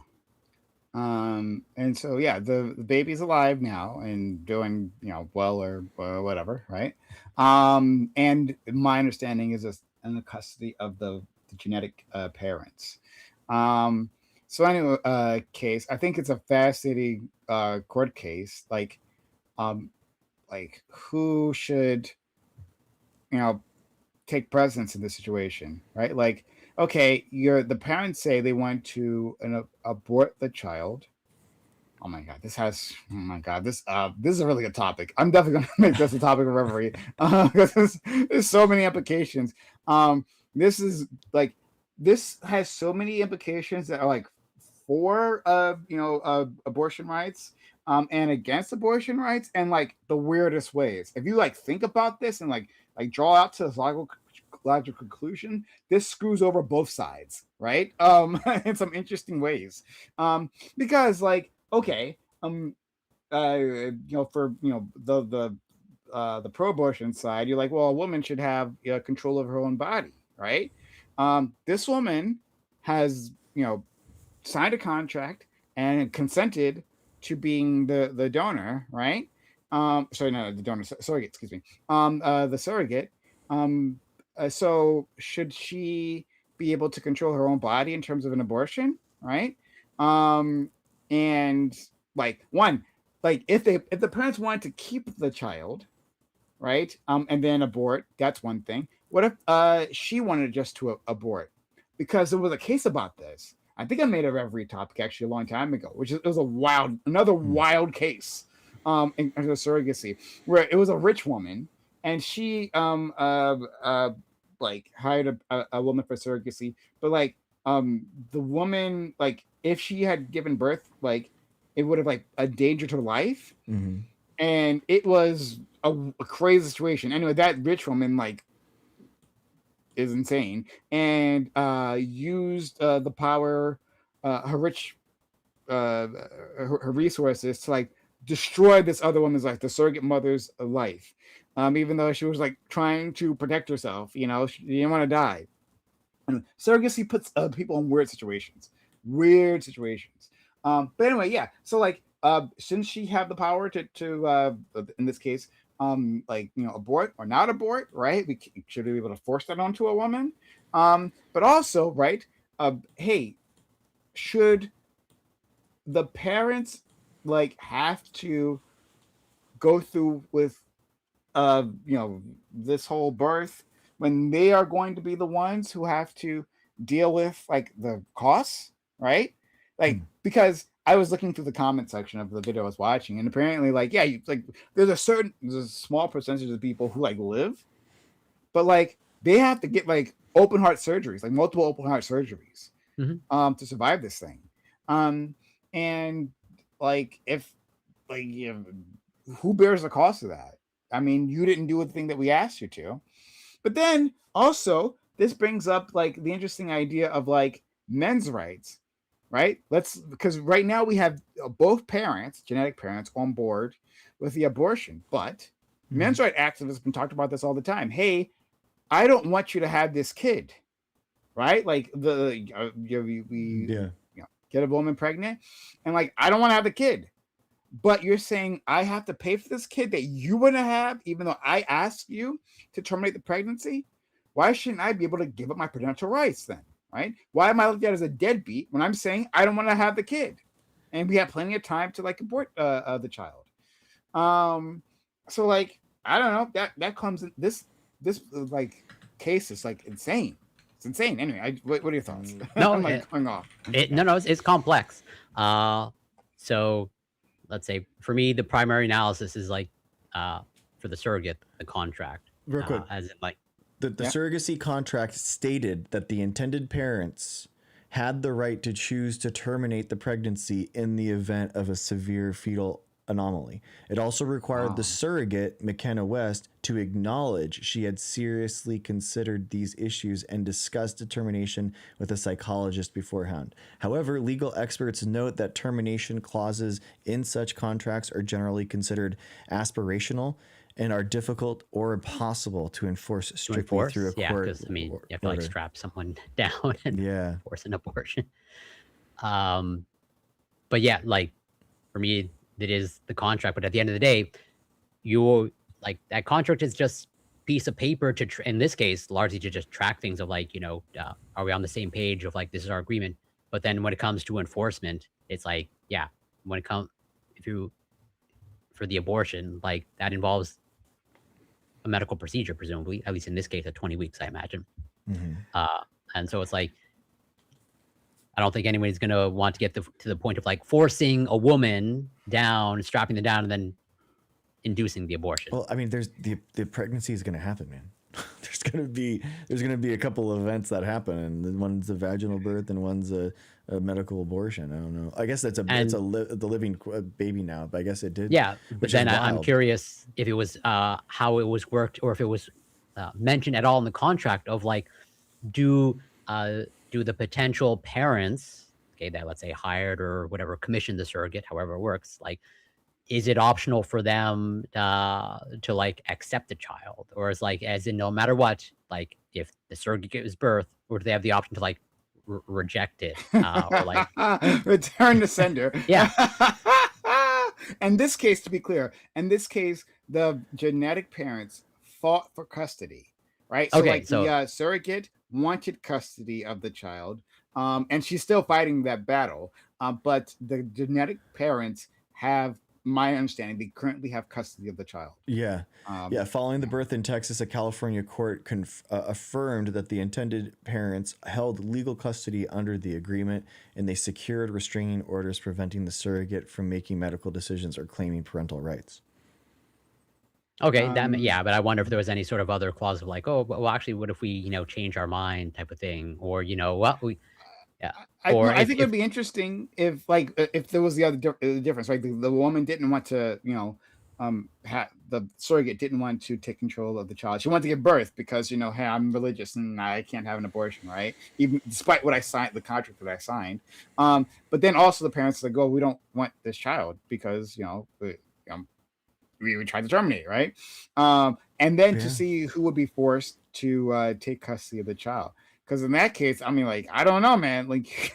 And so the baby's alive now and doing well or whatever, right? And my understanding is it's in the custody of the genetic parents. So anyway, case, I think it's a fascinating court case. Like who should take precedence in this situation, right? Like, okay, the parents say they want to abort the child. Oh my god, this is a really good topic. I'm definitely gonna make this a topic of reverie because there's so many implications. This has so many implications that are like for abortion rights. and against abortion rights in like the weirdest ways. If you like think about this and like draw out to this logical conclusion, this screws over both sides, right? In some interesting ways. Because like, okay, for the pro-abortion side, you're like, well, a woman should have control of her own body, right? This woman has signed a contract and consented to being the donor, right? Sorry, no, the donor, surrogate, excuse me. The surrogate. So should she be able to control her own body in terms of an abortion, right? And like if the parents wanted to keep the child, right, and then abort, that's one thing. What if she wanted just to abort? Because there was a case about this. I think I made a referee topic actually a long time ago, which was another wild case in surrogacy, where it was a rich woman and she like hired a woman for surrogacy, but like the woman, like if she had given birth, like it would have like endangered her life, and it was a crazy situation. Anyway, that rich woman like is insane and used the power, her rich her resources to like destroy this other woman's life, the surrogate mother's life, even though she was like trying to protect herself. She didn't want to die. And surrogacy puts people in weird situations. But anyway, yeah, so like shouldn't she have the power to in this case abort or not abort, right? Should we be able to force that onto a woman? But also, right, hey, should the parents like have to go through with this whole birth when they are going to be the ones who have to deal with like the costs, right? Like because I was looking through the comment section of the video I was watching, and apparently like there's a small percentage of people who like live, but like they have to get like open heart surgeries, like multiple open heart surgeries to survive this thing. And like if like who bears the cost of that? I mean, you didn't do the thing that we asked you to. But then also this brings up like the interesting idea of like men's rights, right? Because right now we have both parents, genetic parents, on board with the abortion, but men's rights activists have been talking about this all the time. Hey, I don't want you to have this kid, right? Like we get a woman pregnant, and like I don't want to have the kid, but you're saying I have to pay for this kid that you want to have, even though I asked you to terminate the pregnancy. Why shouldn't I be able to give up my parental rights then? Right? Why am I looked at as a deadbeat when I'm saying I don't want to have the kid, and we have plenty of time to like abort the child? So like I don't know, that comes in this like case is like insane. It's insane. Anyway, what are your thoughts? No, I'm like going off. No, it's complex. So let's say for me, the primary analysis is like for the surrogate, the contract. Real quick, as in like the surrogacy contract stated that the intended parents had the right to choose to terminate the pregnancy in the event of a severe fetal anomaly. It also required the surrogate, McKenna West, to acknowledge she had seriously considered these issues and discussed determination with a psychologist beforehand. However, legal experts note that termination clauses in such contracts are generally considered aspirational and are difficult or impossible to enforce strictly through a court. Yeah, because I mean, you have to like strap someone down and force an abortion. But yeah, like for me, it is the contract. But at the end of the day, you like that contract is just piece of paper to, in this case, largely to just track things of like, are we on the same page of like, this is our agreement. But then when it comes to enforcement, it's like, yeah, when it comes, for the abortion, like that involves a medical procedure, presumably, at least in this case, at 20 weeks, I imagine. And so it's like, I don't think anybody's going to want to get to the point of like forcing a woman down, strapping them down, and then inducing the abortion. Well, I mean, there's the pregnancy is going to happen, man. there's going to be a couple of events that happen, and one's a vaginal birth and one's a a medical abortion. I don't know. I guess that's And the living baby now, but I guess it did, yeah, but which is then I'm wild. curious if it was how it was worked, or if it was mentioned at all in the contract of like, do do the potential parents, okay, that let's say hired or whatever, commissioned the surrogate, however it works, like, is it optional for them to like accept the child, or is like, as in, no matter what, like if the surrogate gives birth, or do they have the option to like reject it, or like, Return to sender. yeah, In this case, to be clear, in this case, the genetic parents fought for custody, right? So, okay, like the so surrogate wanted custody of the child, and she's still fighting that battle. But the genetic parents have, my understanding, they currently have custody of the child. Yeah. Yeah. Following the Yeah. birth in Texas, a California court affirmed that the intended parents held legal custody under the agreement, and they secured restraining orders preventing the surrogate from making medical decisions or claiming parental rights. okay, Um, yeah, but I wonder if there was any sort of other clause of like, oh, well, actually, what if we, change our mind, type of thing, or what we, yeah, No, or I if think it would be interesting if, like, if there was the other difference, right? The woman didn't want to, the surrogate didn't want to take control of the child. She wanted to give birth because, hey, I'm religious and I can't have an abortion, right? Even despite what I signed, the contract that I signed. But then also the parents like, oh, we don't want this child because, we would try to terminate, right? And then to Yeah. see who would be forced to take custody of the child. Because in that case, I mean, like, I don't know, man. Like,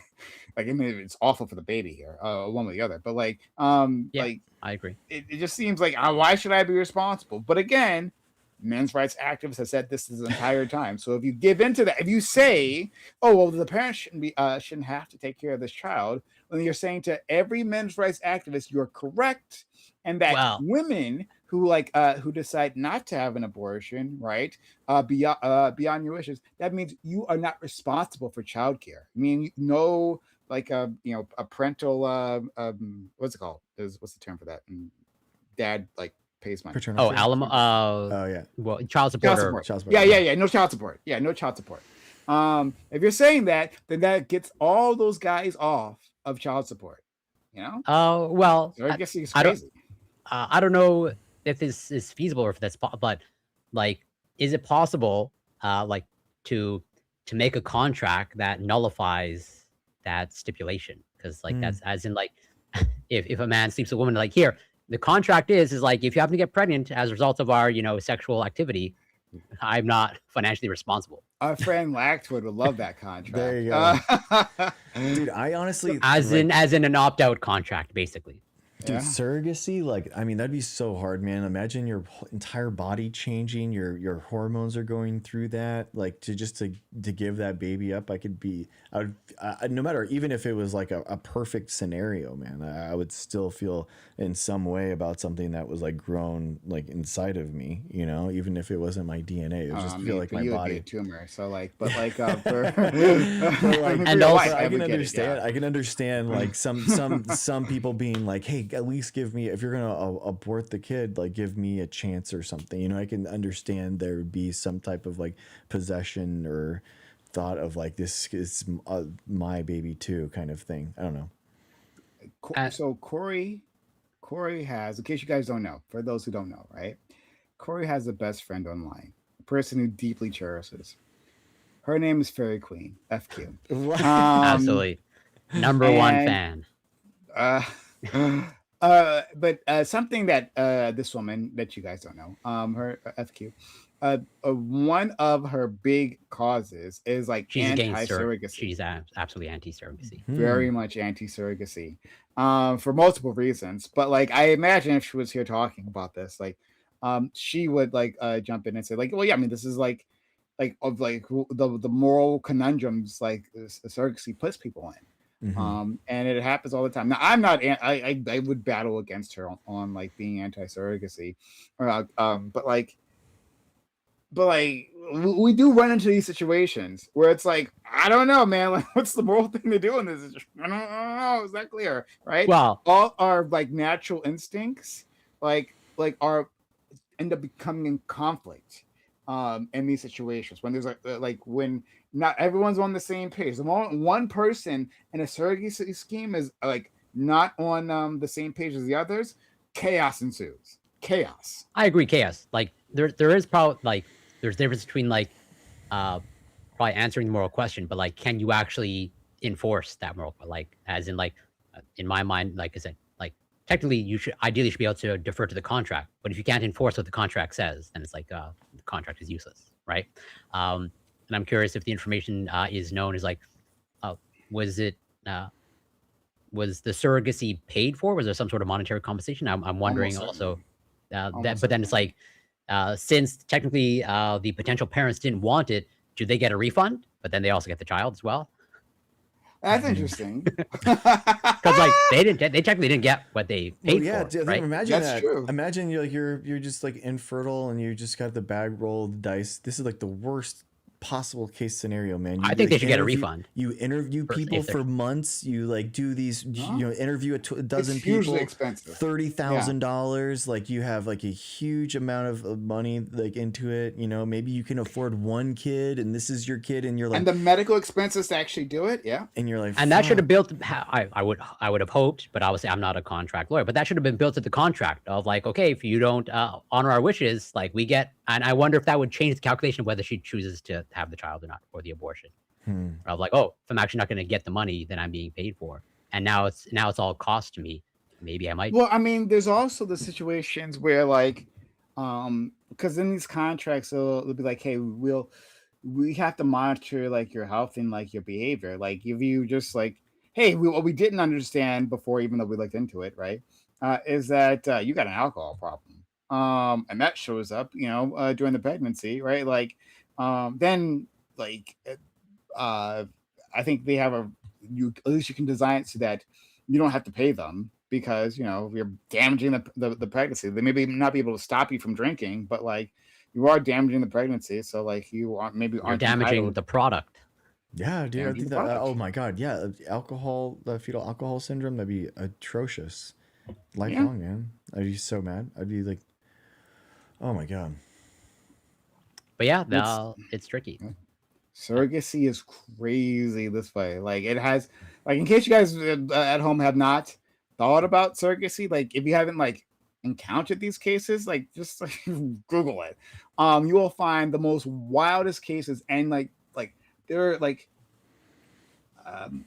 like, I mean, it's awful for the baby here, one or the other. But yeah, like I agree. it just seems like, why should I be responsible? But again, men's rights activists have said this entire time. So if you give into that, if you say, oh well, the parents shouldn't have to take care of this child, then you're saying to every men's rights activist, you're correct, and that Well, women who decide not to have an abortion, right, beyond your wishes, that means you are not responsible for childcare. I mean, no, like a parental what's it called? What's the term for that? Dad like pays money. Paternal oh, care. alamo, Oh yeah. well, child Child support, or support. Child support. Yeah, yeah, yeah. No child support. Yeah, no child support. If you're saying that, then that gets all those guys off of child support. You know, well, so I guess it's I don't, crazy. I don't know if this is feasible, or if that's, but like, is it possible, like, to make a contract that nullifies that stipulation? Because like, Hmm. that's as in like, if a man sleeps with a woman, like, here, the contract is like, if you happen to get pregnant as a result of our sexual activity, I'm not financially responsible. Our friend Laxwood would love that There contract. you go. Dude, I honestly As like. in an opt out contract, basically. Dude, Yeah. surrogacy, like, I mean, that'd be so hard, man. Imagine your entire body changing, your hormones are going through that, like, to give that baby up. I would, no matter, even if it was like a perfect scenario, man, I would still feel in some way about something that was like grown like inside of me, even if it wasn't my DNA. It would just feel like for my you it'd be body. a tumor. So like, but like for, Like, And your also, wife, I would can get it, understand. yeah. I can understand like some people being like, "Hey, at least give me, if you're gonna abort the kid, like give me a chance or something." I can understand there would be some type of like possession or thought of like, this is my baby too, kind of thing. I don't know. uh, So Corey has, in case you guys don't know, for those who don't know, right? Corey has a best friend online, a person who deeply cherishes. Her name is Fairy Queen, FQ. What? Um, absolutely, number one and fan. uh, but something that this woman that you guys don't know, her FQ, one of her big causes is like She's against anti-surrogacy. She's absolutely anti-surrogacy. Very much anti-surrogacy, for multiple reasons. But like, I imagine if she was here talking about this, like, she would like jump in and say like, well, yeah, I mean, this is like of like the moral conundrums like surrogacy puts people in. Mm-hmm. And it happens all the time. Now, I'm not. I would battle against her on like being anti-surrogacy, but like we do run into these situations where it's like, I don't know, man. Like, what's the moral thing to do in this? I don't know. Is that clear? Right? Well, All our like natural instincts, like are end up becoming in conflict. in these situations when there's like when not everyone's on the same page. The moment one person in a surrogacy scheme is like not on the same page as the others, chaos ensues. Chaos. I agree, chaos. Like there is probably like there's difference between like uh probably answering the moral question, but like can you actually enforce that moral like as in like in my mind, like I said, like technically you should ideally should be able to defer to the contract, but if you can't enforce what the contract says, then it's like the contract is useless, right? And I'm curious if the information is known as like uh was it uh was the surrogacy paid for? Was there some sort of monetary compensation? I'm wondering Almost also certainly. that, Almost but then it's certainly. like, since technically the potential parents didn't want it, do they get a refund? But then they also get the child as well, That's Mm. interesting. because like they technically didn't get what they Well, paid yeah. for, right? Imagine That's that. true. Imagine you're just like infertile and you just got the bag rolled dice. This is like the worst possible case scenario, man. I You think they like should get a refund interview for people if they're. for months. You like do these, Huh? interview a It's dozen hugely people, expensive. thirty Yeah. thousand dollars. Like you have like a huge amount of money like into it. Maybe you can afford one kid, and this is your kid, and you're And like, the medical expenses to actually do it, yeah. And that should fuck. have built. I would have hoped, but obviously I'm not a contract lawyer. But that should have been built into the contract of like, okay, if you don't honor our wishes, like we get. And I wonder if that would change the calculation of whether she chooses to have the child or not, or the abortion. Hmm. Of like, oh, if I'm actually not going to get the money that I'm being paid for, and now it's all cost to me. Maybe I might. Well, I mean, there's also the situations where like, because in these contracts, it'll be like, hey, we have to monitor like your health and like your behavior. Like if you just like, hey, what we didn't understand before, even though we looked into it, right, is that you got an alcohol problem, and that shows up, during the pregnancy, right? Like, then like uh, I think they have you at least you can design it so that you don't have to pay them because you're damaging the pregnancy. They maybe not be able to stop you from drinking, but like you are damaging the pregnancy, so like you You're aren't damaging entitled the product. Yeah, dude. I damaging think the that. Oh product. my god. Yeah, the fetal alcohol syndrome. That'd be atrocious. Yeah, Lifelong, man. I'd be so mad. I'd be like, oh my god. But yeah, it's it's tricky. Uh, surrogacy is crazy this way. Like it has, like in case you guys at home have not thought about surrogacy, like if you haven't like encountered these cases, like just like, Google it. You will find the most wildest cases, and like they're like um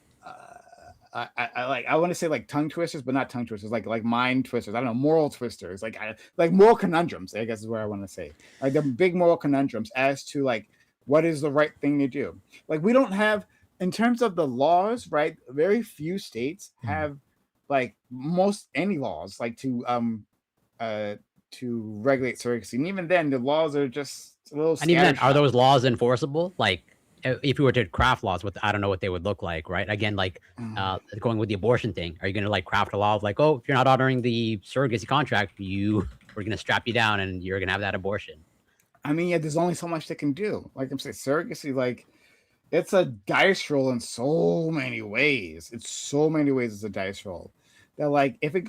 I want to say like tongue twisters, but not tongue twisters, like mind twisters. I don't know, moral twisters, like moral conundrums. I guess is where I want to say, like the big moral conundrums as to like what is the right thing to do. Like we don't have, in terms of the laws, right? Very few states Hmm. have like most any laws like uh to regulate surrogacy, and even then the laws are just a little and even then, are scattershot. those laws enforceable? Like, if you were to craft laws, with I don't know what they would look like, right? Again, like going with the abortion thing, are you going to like craft a law of like, oh, if you're not honoring the surrogacy contract, we're going to strap you down and you're going to have that abortion? I mean, yeah, there's only so much they can do. Like I'm saying, surrogacy, like it's a dice roll in so many ways. It's so many ways it's a dice roll. That like if it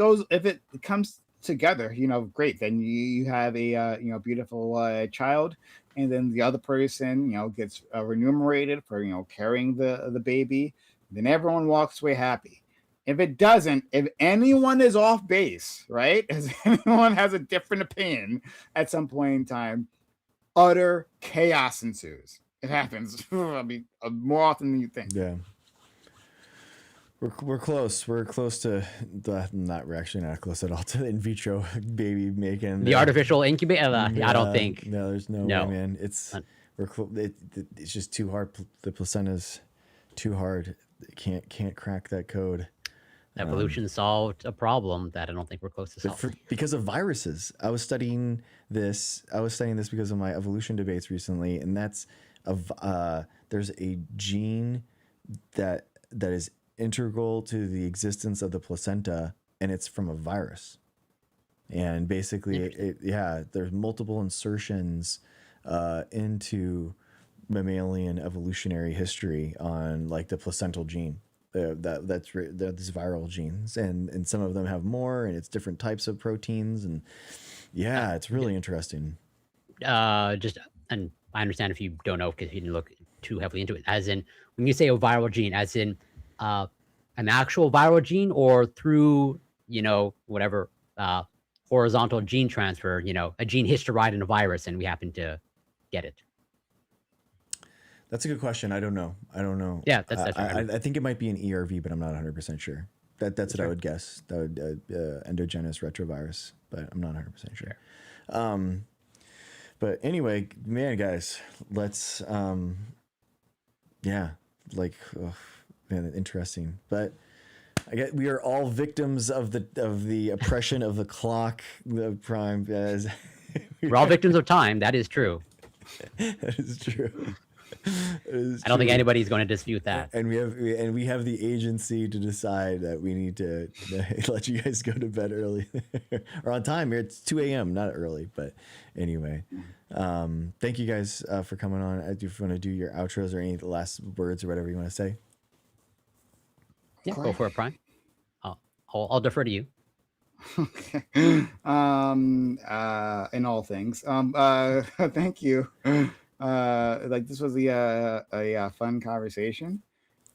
comes together, great. Then you have a beautiful child, and then the other person gets remunerated for carrying the baby. Then everyone walks away happy. If it doesn't, if anyone is off base, right? As anyone has a different opinion at some point in time, utter chaos ensues. It happens. I mean, more often than you think. Yeah. We're close. We're close to we're actually not close at all to in vitro baby making. The artificial incubator, I don't Yeah. think. No, there's no way, No. man. Uh, It's just too hard. The placenta's too hard. It can't crack that code. Evolution solved a problem that I don't think we're close to solving. Because of viruses. I was studying this. Because of my evolution debates recently, and there's a gene that is integral to the existence of the placenta, and it's from a virus. And basically, Interesting. there's multiple insertions into mammalian evolutionary history on like the placental gene. That's viral genes, and some of them have more, and it's different types of proteins, and yeah, it's really interesting. Just and I understand if you don't know because you didn't look too heavily into it, as in when you say a viral gene, as in uh, an actual viral gene, or through, whatever, uh, horizontal gene transfer, a gene hitched a ride in a virus and we happen to get it. That's a good question. I don't know. Yeah, that's right. I think it might be an ERV, but I'm not 100% sure. That's what I Sure. would guess. That would endogenous retrovirus, but I'm not 100% sure. Sure. But anyway, man, guys, let's yeah, like, oh, man, interesting. But I get we are all victims of the oppression of the clock, the prime. As We're all victims of time. That is true. that is true. I don't think anybody's going to dispute that. And we have the agency to decide that we need to let you guys go to bed early or on time. It's 2 a.m. not early, but anyway, thank you guys for coming on. I do want to do your outros or any last words or whatever you want to say. Yeah, go for it, Prime. I'll defer to you. Okay. In all things. Thank you. Like this was a fun conversation.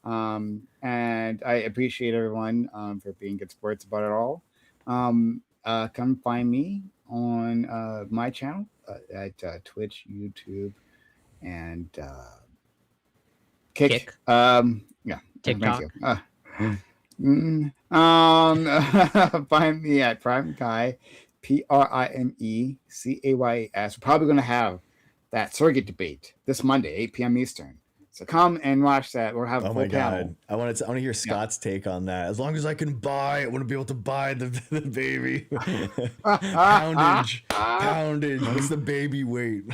And I appreciate everyone for being good sports about it all. Come find me on my channel at Twitch, YouTube, and Kick. Yeah, TikTok. thank you. Find me at Prime Kai, PRIMECAYS. We're probably going to have that surrogate debate this Monday, 8 p.m. Eastern. So come and watch that. We'll have a full panel. I want to hear Scott's take on that. As long as I can buy, I want to be able to buy the baby. Poundage. What's the baby weight?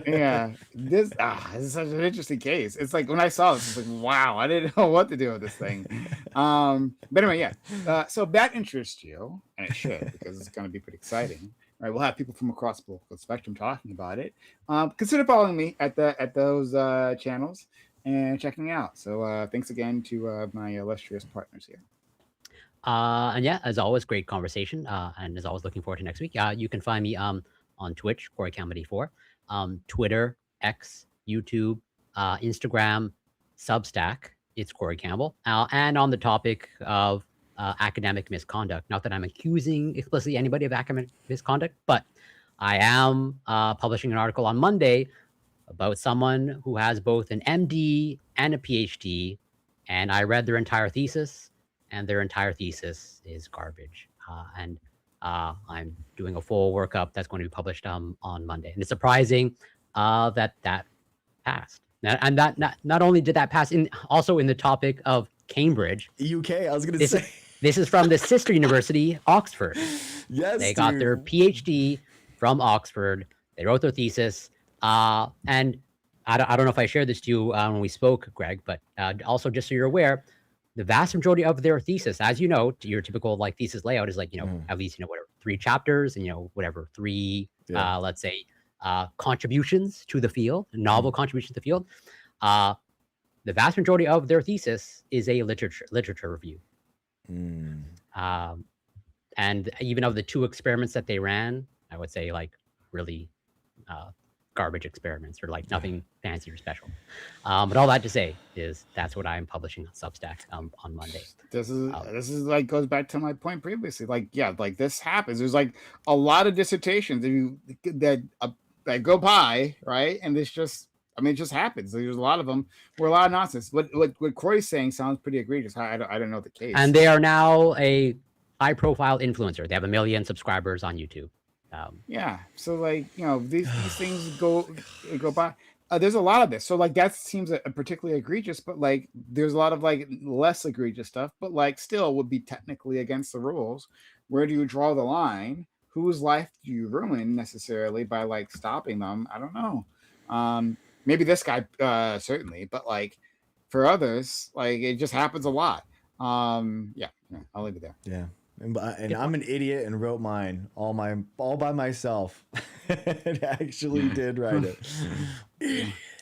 Yeah, this is such an interesting case. It's like when I saw this, it's like, wow, I didn't know what to do with this thing. But anyway, yeah. So if that interests you, and it should, because it's going to be pretty exciting. Right, we'll have people from across the political spectrum talking about it. Consider following me at those channels and checking out. So thanks again to my illustrious partners here. And yeah, as always, great conversation. And as always, looking forward to next week. You can find me on Twitch, Corey Campbell 84, Twitter, X, YouTube, Instagram, Substack. It's Corey Campbell. And on the topic of academic misconduct, not that I'm accusing explicitly anybody of academic misconduct, but I am publishing an article on Monday about someone who has both an MD and a PhD, and I read their entire thesis, and their entire thesis is garbage. And I'm doing a full workup that's going to be published on Monday. And it's surprising that passed. And that not only did that pass, also in the topic of Cambridge. UK, I was going to say. This is from the sister university, Oxford. Yes, they got their PhD from Oxford. They wrote their thesis. And I don't know if I shared this to you when we spoke, Greg, but also just so you're aware, the vast majority of their thesis, as you know, your typical like thesis layout is like, at least, whatever, 3 chapters and, whatever, 3, let's say, contributions to the field, novel contributions to the field. The vast majority of their thesis is a literature review. And even of the 2 experiments that they ran, I would say like really garbage experiments or like nothing fancy or special. But all that to say is that's what I'm publishing on Substack on Monday. This is like goes back to my point previously. Like, yeah, like this happens. There's like a lot of dissertations that go by, right? And this just, it just happens. There's a lot of them where a lot of nonsense. What Corey's saying sounds pretty egregious. I don't know the case. And they are now a high-profile influencer. They have 1 million subscribers on YouTube. Yeah. So like, these things go by. There's a lot of this. So like that seems particularly egregious, but like there's a lot of like less egregious stuff, but like still would be technically against the rules. Where do you draw the line? Whose life do you ruin necessarily by like stopping them? I don't know. Maybe this guy certainly, but like for others, like it just happens a lot. Yeah, I'll leave it there. Yeah. And I'm an idiot and wrote mine all by myself. And actually did write it.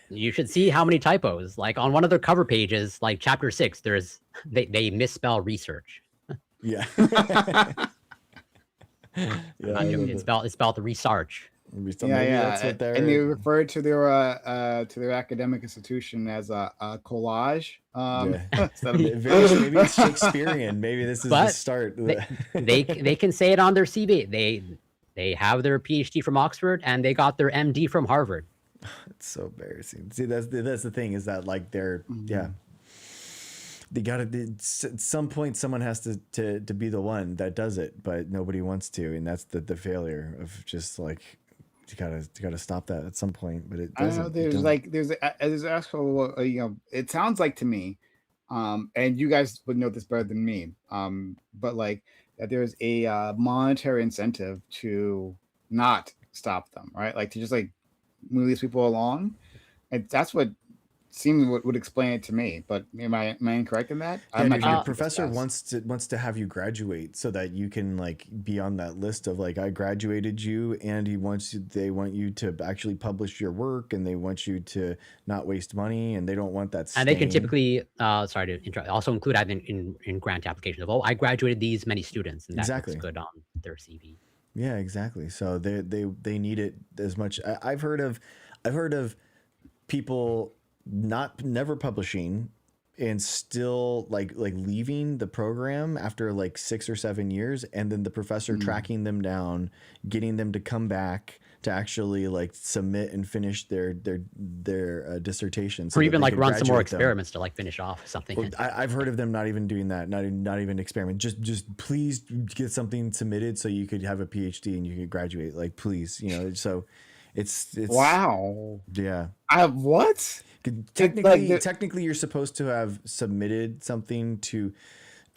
You should see how many typos. Like on one of their cover pages, like chapter 6, they misspell research. Yeah. I'm not joking. It's spelled the research. So Yeah, maybe yeah, that's what and they they're. refer to their academic institution as a collage, Yeah, instead of maybe it's Shakespearean. Maybe this is the But start. they can say it on their CV. They have their PhD from Oxford and they got their MD from Harvard. It's so embarrassing. See, that's the thing is that like they're yeah. Mhm. They gotta at some point someone has to be the one that does it, but nobody wants to, and that's the failure of just like you gotta stop that at some point, but it I don't know. doesn't. It doesn't. There's actual, it sounds like to me, and you guys would know this better than me, but like that there's a monetary incentive to not stop them, right? Like to just like move these people along, and that's what seems what would explain it to me. But am I incorrect in that? Yeah, I'm not dude, trying your to take a professor stats. wants to have you graduate so that you can like be on that list of like I graduated you, and they want you to actually publish your work, and they want you to not waste money, and they don't want that And they can stain. typically, sorry to interrupt, also include that in grant applications of, oh, I graduated these many students, and that looks Exactly. good on their CV. Yeah, exactly. So they need it as much. I've heard of people not never publishing and still like leaving the program after like 6 or 7 years, and then the professor Mm. tracking them down, getting them to come back to actually like submit and finish their dissertation so Or that even they like could run some more graduate them. experiments to like finish off something. Or I've heard of them not even doing that, not even experiment. Just please get something submitted so you could have a PhD and you could graduate. Like please, So it's Wow. yeah. I have what? It like Technically, you're supposed to have submitted something to.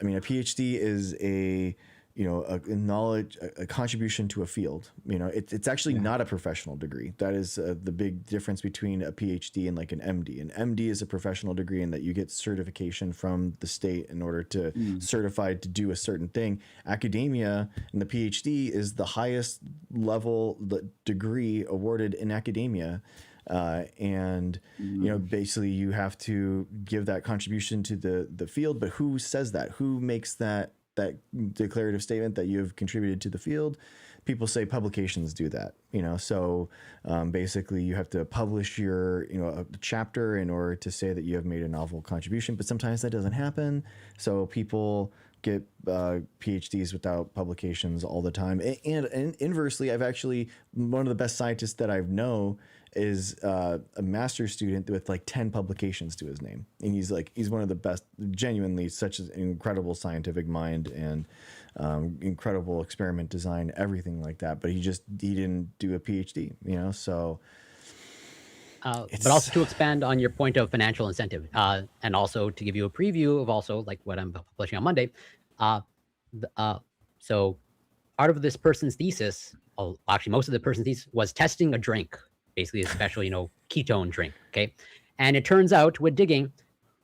I mean, a PhD is a knowledge, a contribution to a field. It's actually Yeah. not a professional degree. That is the big difference between a PhD and like an MD. An MD is a professional degree in that you get certification from the state in order to Mm. certified to do a certain thing. Academia and the PhD is the highest level degree awarded in academia. And Mm. basically you have to give that contribution to the field, but who says that? Who makes that declarative statement that you've contributed to the field? People say publications do that, so basically you have to publish your a chapter in order to say that you have made a novel contribution, but sometimes that doesn't happen, so people get PhDs without publications all the time. And inversely, I've actually, one of the best scientists that I know is a master's student with like 10 publications to his name, and he's one of the best, genuinely such an incredible scientific mind, and incredible experiment design, everything like that, but he didn't do a PhD, so But it's also to expand on your point of financial incentive, and also to give you a preview of also like what I'm publishing on Monday. Uh, so part of this person's thesis, actually most of the person's thesis was testing a drink, basically a special, ketone drink. Okay. And it turns out with digging,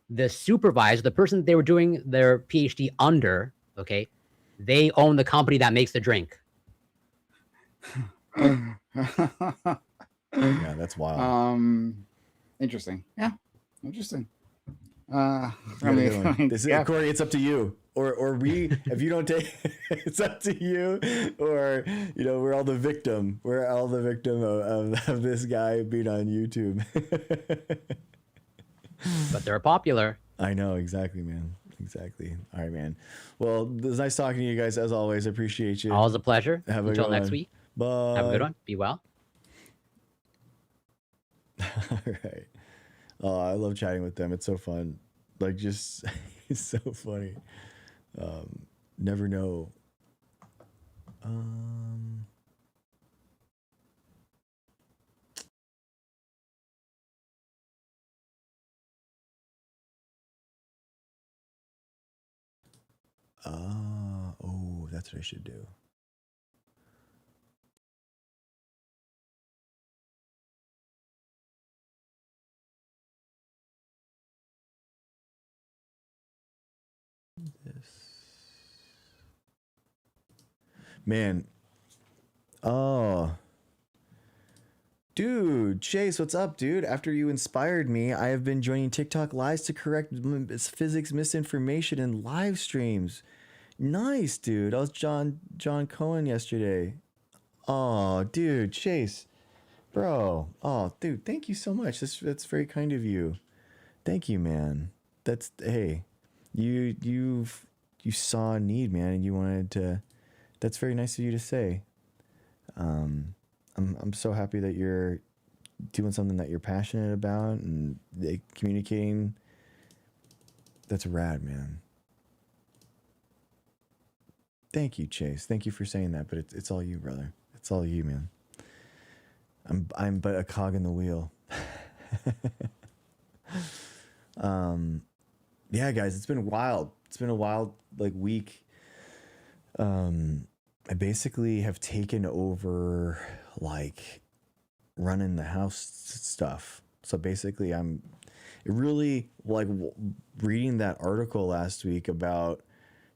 the supervisor, the person they were doing their PhD under, okay, they own the company that makes the drink. yeah, that's wild. Interesting. Yeah, interesting. You got a good one. This is, Yeah. Corey, it's up to you. Or we, if you don't take, it's up to you. Or we're all the victim. We're all the victim of this guy being on YouTube. But they're popular. I know, exactly, man. Exactly. All right, man. Well, it was nice talking to you guys as always. I appreciate you. Always a pleasure. Have a Until good next one. week. Bye. Have a good one. Be well. All right. Oh, I love chatting with them. It's so fun. Like, just it's so funny. Never know. Oh, that's what I should do. This. Man. Oh. Dude, Chase, what's up, dude? After you inspired me, I have been joining TikTok lives to correct physics misinformation in live streams. Nice, dude. I was John Cohen yesterday. Oh, dude, Chase, bro. Oh, dude, thank you so much. That's very kind of you. Thank you, man. That's hey, you saw a need, man, and you wanted to. That's very nice of you to say. I'm so happy that you're doing something that you're passionate about and communicating. That's rad, man. Thank you, Chase. Thank you for saying that. But it's all you, brother. It's all you, man. I'm but a cog in the wheel. Yeah, guys, it's been wild. It's been a wild like week. I basically have taken over like running the house stuff. So basically, it really like reading that article last week about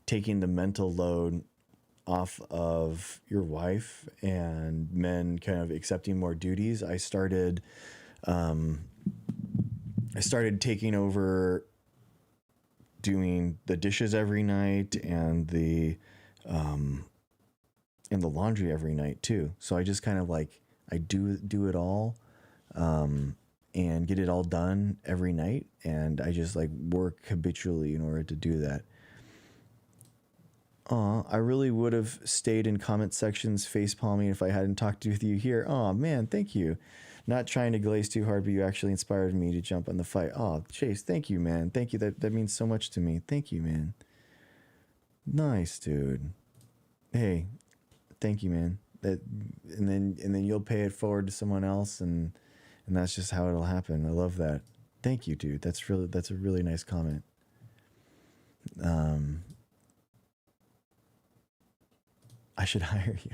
taking the mental load off of your wife and men kind of accepting more duties. I started taking over doing the dishes every night and the laundry every night too. So I just kind of like I do it all and get it all done every night, and I just like work habitually in order to do that. I really would have stayed in comment sections face palming if I hadn't talked with you here. Oh man, thank you. Not trying to glaze too hard, but you actually inspired me to jump on the fight. Oh, Chase, thank you, man. Thank you. That means so much to me. Thank you, man. Nice, dude. Hey, thank you, man. And then you'll pay it forward to someone else, and that's just how it'll happen. I love that. Thank you, dude. That's a really nice comment. I should hire you.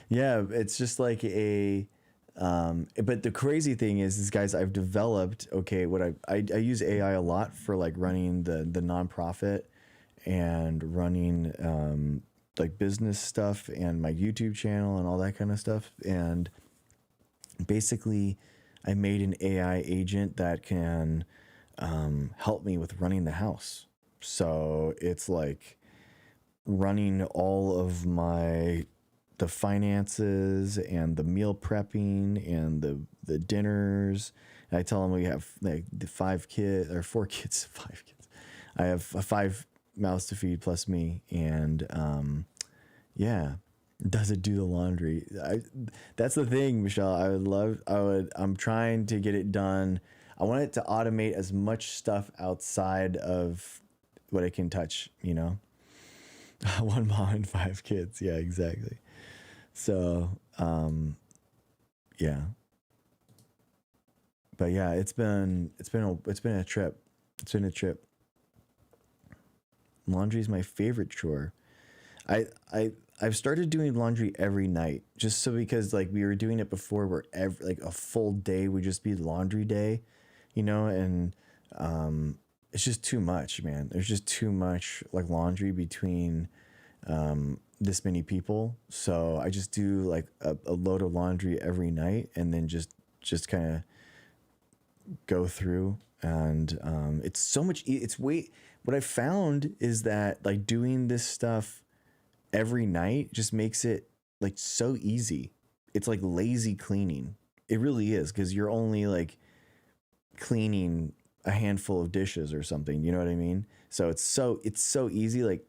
Yeah, it's just like but the crazy thing is guys, I've developed, okay, what I use AI a lot for like running the nonprofit and running like business stuff and my YouTube channel and all that kind of stuff. And basically I made an AI agent that can help me with running the house. So it's like running all of the finances and the meal prepping and the dinners. And I tell them we have like the 4 kids, 5 kids. I have 5 mouths to feed plus me. And yeah, does it do the laundry? That's the thing, Michelle. I'm trying to get it done. I want it to automate as much stuff outside of what it can touch, you know? 1 mom and 5 kids. Yeah, exactly. So, yeah. But yeah, it's been a trip. It's been a trip. Laundry is my favorite chore. I've started doing laundry every night just so because like we were doing it before where like a full day would just be laundry day, you know, and it's just too much, man. There's just too much like laundry between this many people. So I just do like a load of laundry every night and then just kind of go through. And it's so much, what I found is that like doing this stuff every night just makes it like so easy. It's like lazy cleaning. It really is, because you're only like cleaning a handful of dishes or something, you know what I mean? So it's so easy, like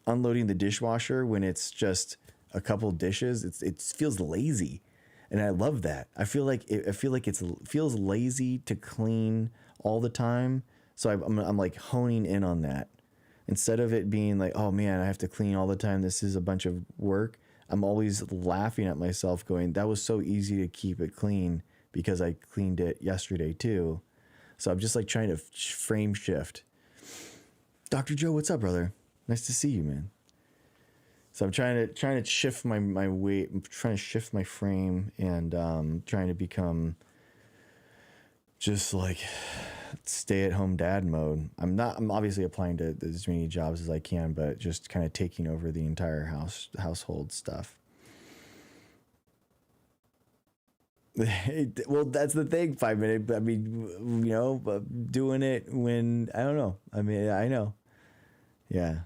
unloading the dishwasher when it's just a couple dishes. It feels lazy, and I love that. I feel like it feels lazy to clean all the time. So I'm like honing in on that. Instead of it being like, oh man, I have to clean all the time, this is a bunch of work. I'm always laughing at myself going, that was so easy to keep it clean because I cleaned it yesterday too. So I'm just like trying to frame shift. Dr. Joe, what's up, brother? Nice to see you, man. So I'm trying to shift my weight. I'm trying to shift my frame and trying to become just like stay-at-home dad mode. I'm obviously applying to as many jobs as I can, but just kind of taking over the entire household stuff. Well, that's the thing. 5 minute. I mean, you know, but doing it when I don't know. I mean, I know. Yeah.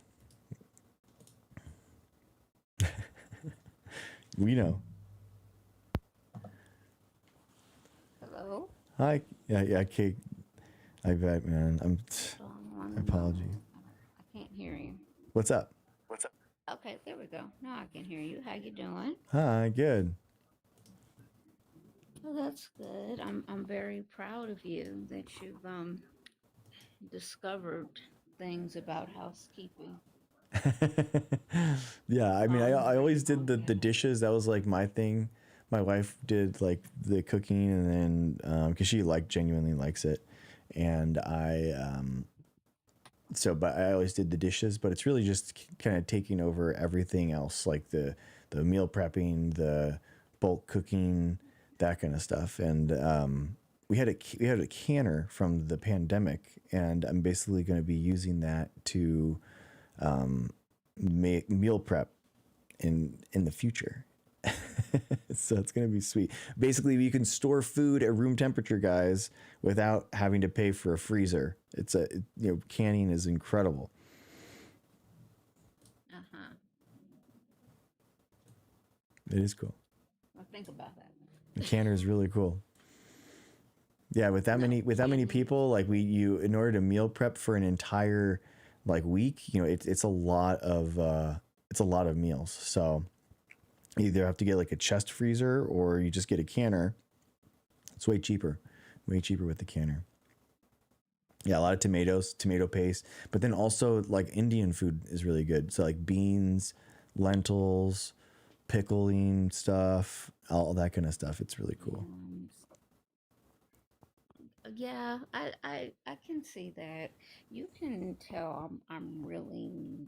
We know. Hello? Hi. Yeah, Kate. I bet, man. Hold on one Apology. moment. I can't hear you. What's up? Okay, there we go. Now I can hear you. How you doing? Hi, good. Well, that's good. I'm very proud of you that you've discovered things about housekeeping. Yeah, I mean, I always did the Yeah. dishes. That was like my thing. My wife did like the cooking, and then because she genuinely likes it, and but I always did the dishes. But it's really just kind of taking over everything else, like the meal prepping, the bulk cooking, that kind of stuff. And we had a canner from the pandemic, and I'm basically going to be using that to make meal prep in the future. So it's gonna be sweet. Basically, you can store food at room temperature, guys, without having to pay for a freezer. Canning is incredible. Uh-huh. It is cool. I'll think about that. The canner is really cool. Yeah, with that many people, like in order to meal prep for an entire week, it's a lot of meals. So you either have to get like a chest freezer or you just get a canner. It's way cheaper with the canner. Yeah, a lot of tomatoes, tomato paste, but then also like Indian food is really good. So like beans, lentils, pickling stuff, all that kind of stuff. It's really cool. Yeah, I can see that. You can tell I'm really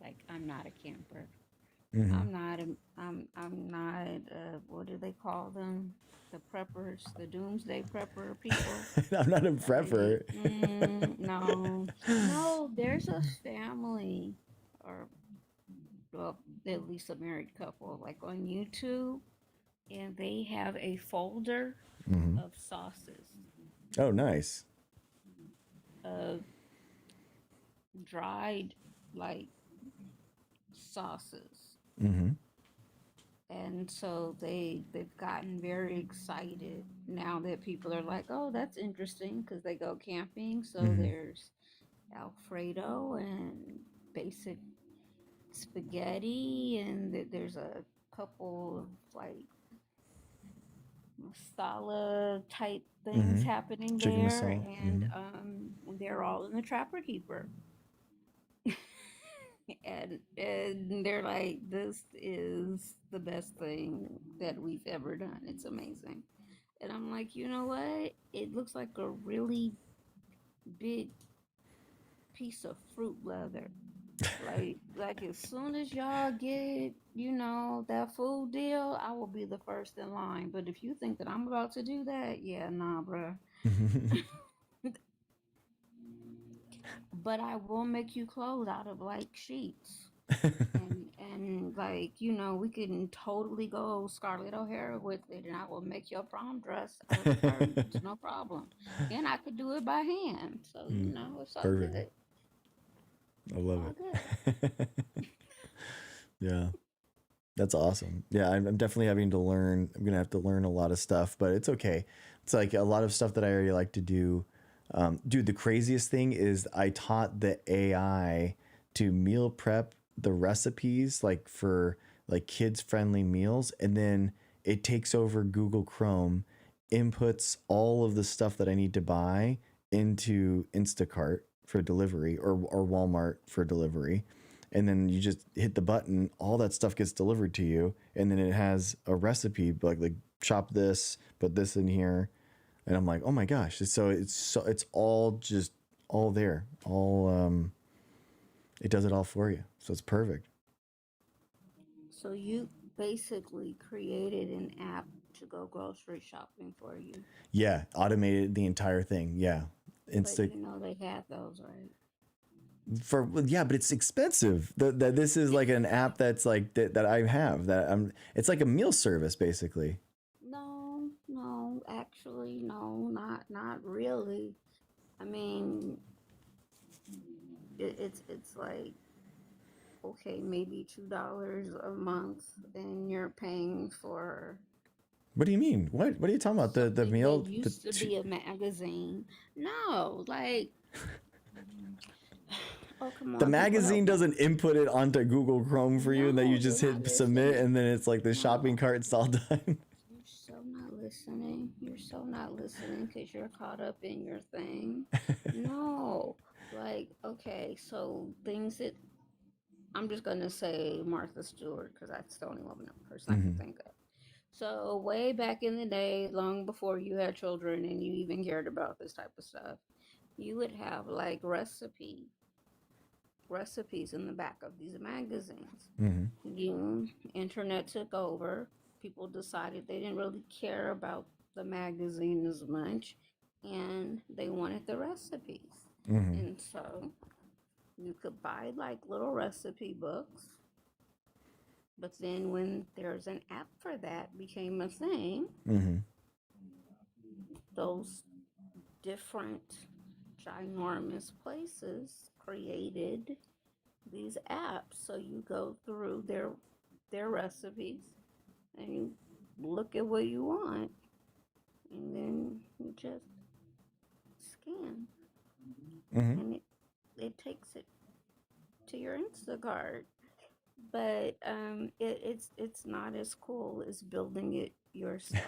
like I'm not a camper. Mm-hmm. I'm not what do they call them? The preppers, the doomsday prepper people. I'm not a prepper. No. No, there's a family or well, at least a married couple like on YouTube and they have a folder Mm-hmm. of sauces, Oh, nice. of dried like sauces. Mm-hmm. And so they've gotten very excited now that people are like, "Oh, that's interesting," because they go camping. So Mm-hmm. there's Alfredo and basic spaghetti, and there's a couple of like masala type things Mm-hmm. happening Chicken there, masala. and Mm-hmm. they're all in the Trapper Keeper. And they're like, this is the best thing that we've ever done. It's amazing. And I'm like, you know what? It looks like a really big piece of fruit leather. Like as soon as y'all get, that food deal, I will be the first in line. But if you think that I'm about to do that, yeah, nah, bruh. But I will make you clothes out of like sheets. And like we can totally go Scarlett O'Hara with it, and I will make your prom dress out of the curtains, no problem. And I could do it by hand, so it's all Perfect. good. I love All good. it. Yeah, that's awesome. Yeah, I'm definitely having to learn. I'm gonna have to learn a lot of stuff, but it's okay. It's like a lot of stuff that I already like to do. Dude, the craziest thing is I taught the AI to meal prep the recipes like for like kids friendly meals, and then it takes over Google Chrome, inputs all of the stuff that I need to buy into Instacart for delivery or Walmart for delivery. And then you just hit the button, all that stuff gets delivered to you, and then it has a recipe like chop this, put this in here, and I'm like, oh my gosh! It's all just all there, all it does it all for you, so it's perfect. So you basically created an app to go grocery shopping for you, Yeah, automated the entire thing. Yeah, but Insta they have those, right? yeah, but it's expensive. That this is like an app that's like that I have that I'm. It's like a meal service basically. No, no, actually, no, not really. I mean, it's like okay, maybe $2 a month, and you're paying for What do you mean? What are you talking about? The something that meal used to be a magazine. No, like, oh, come the on, people help magazine me. doesn't input it onto Google Chrome for you, and then you No, you're just not hit submit, listening. and then it's like the shopping No, cart's all done. you're so not listening. You're so not listening because you're caught up in your thing. No, like, okay, so things that I'm just gonna say Martha Stewart because that's the only woman person I can Hmm. think of. So way back in the day, long before you had children and you even cared about this type of stuff, you would have like recipes in the back of these magazines. Hmm. You internet took over. People decided they didn't really care about the magazine as much, and they wanted the recipes. Hmm. And so you could buy like little recipe books, but then when there's an app for that became a thing, Hmm. those different ginormous places created these apps. So you go through their recipes and you look at what you want, and then you just scan, Hmm. and it takes it to your Instacart. But it's not as cool as building it yourself.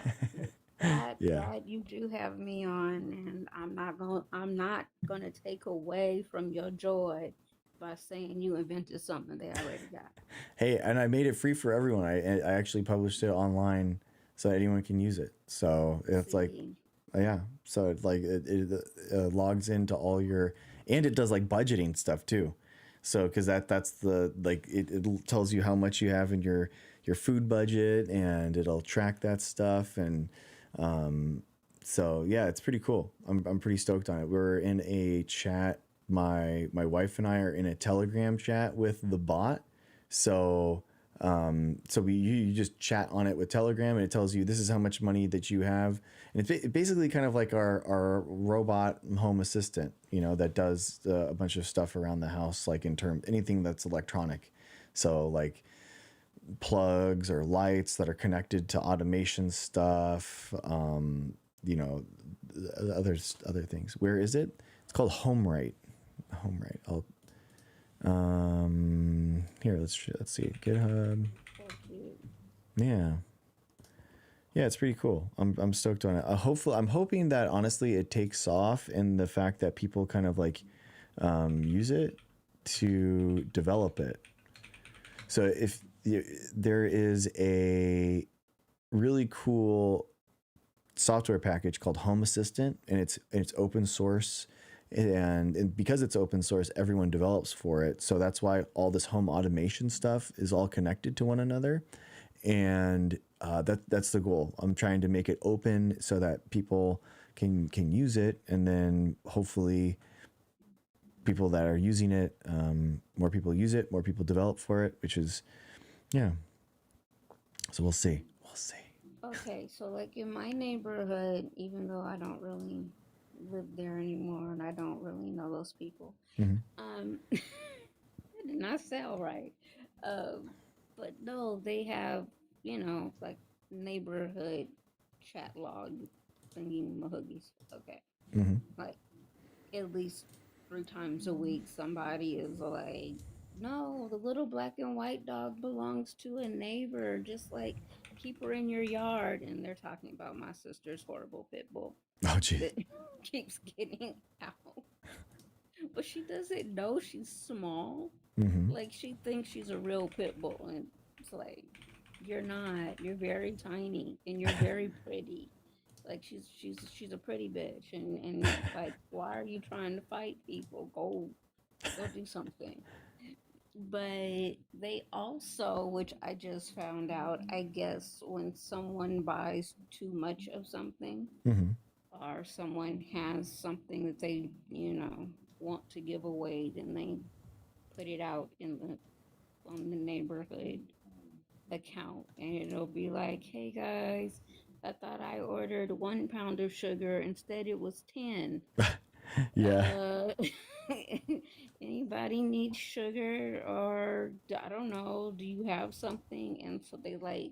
But Yeah. that you do have me on, and I'm not gonna take away from your joy by saying you invented something they already got. Hey, and I made it free for everyone. I actually published it online so anyone can use it. So it's like, See, yeah. So it's like it logs into all your, and it does like budgeting stuff too. So because that's the like it tells you how much you have in your food budget, and it'll track that stuff. And um, so yeah, it's pretty cool. I'm pretty stoked on it. We're in a chat. My wife and I are in a Telegram chat with the bot. So so you just chat on it with Telegram, and it tells you this is how much money that you have, and it's basically kind of like our robot home assistant, that does a bunch of stuff around the house, like in term anything that's electronic. So like plugs or lights that are connected to automation stuff, you know, other things. Where is it? It's called HomeRite. HomeRite. Here, let's see it. GitHub. so cute. Yeah. Yeah, it's pretty cool. I'm stoked on it. Hopefully, I'm hoping that honestly it takes off, in the fact that people kind of like use it to develop it. So if there is a really cool software package called Home Assistant, and it's open source, and because it's open source, everyone develops for it. So that's why all this home automation stuff is all connected to one another, and that's the goal. I'm trying to make it open so that people can use it, and then hopefully people that are using it, more people use it, more people develop for it, which is, yeah. So we'll see. We'll see. Okay, so like in my neighborhood, even though I don't really live there anymore and I don't really know those people, Mm-hmm. it did not sell right. Um, but no, they have, like neighborhood chat log thingy mahoogies. Okay. Mm-hmm. Like at least 3 times a week, somebody is like, no, the little black and white dog belongs to a neighbor. Just like keep her in your yard. And they're talking about my sister's horrible pit bull Oh, geez. that keeps getting out. But she doesn't know she's small. Mm-hmm. Like she thinks she's a real pit bull. And it's like, you're not. You're very tiny and you're very pretty. Like she's a pretty bitch, and like, why are you trying to fight people? Go do something. But they also, which I just found out, I guess when someone buys too much of something, Mm-hmm. or someone has something that they want to give away, then they put it out in the on the neighborhood account, and it'll be like, hey guys, I thought I ordered 1 pound of sugar, instead it was 10. Yeah. Uh, anybody need sugar or I don't know, do you have something? And so they like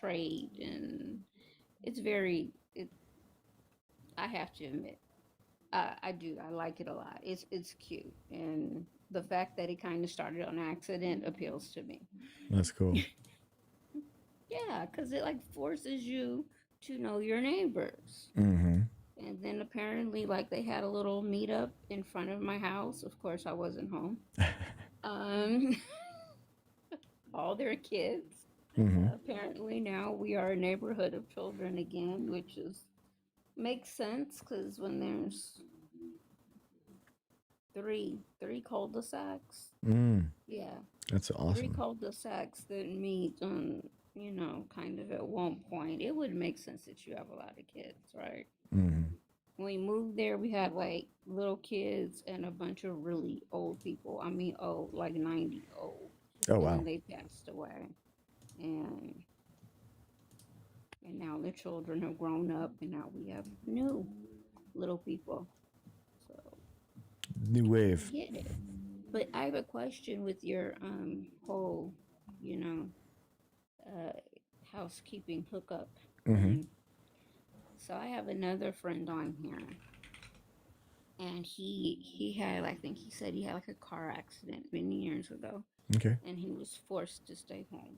trade, and it's very it I have to admit, I do. I like it a lot. It's cute, and the fact that it kind of started on accident appeals to me. That's cool. Yeah, because it like forces you to know your neighbors. Mm-hmm. And then apparently, like they had a little meetup in front of my house. Of course, I wasn't home. Um, all their kids. Mm-hmm. Apparently, now we are a neighborhood of children again, which is makes sense because when there's three cul-de-sacs, Mm. yeah, That's three awesome. cul-de-sacs that meet on, kind of at one point, it would make sense that you have a lot of kids, right? Mm-hmm. When we moved there, we had like little kids and a bunch of really old people. I mean, old, like 90 old. Oh And then wow. they passed away. And and now the children have grown up, and now we have new little people. So New I wave. get it. But I have a question with your whole, you know, uh housekeeping hookup Mm-hmm. thing. So I have another friend on here, and he had, I think he said he had like a car accident many years ago, Okay. and he was forced to stay home.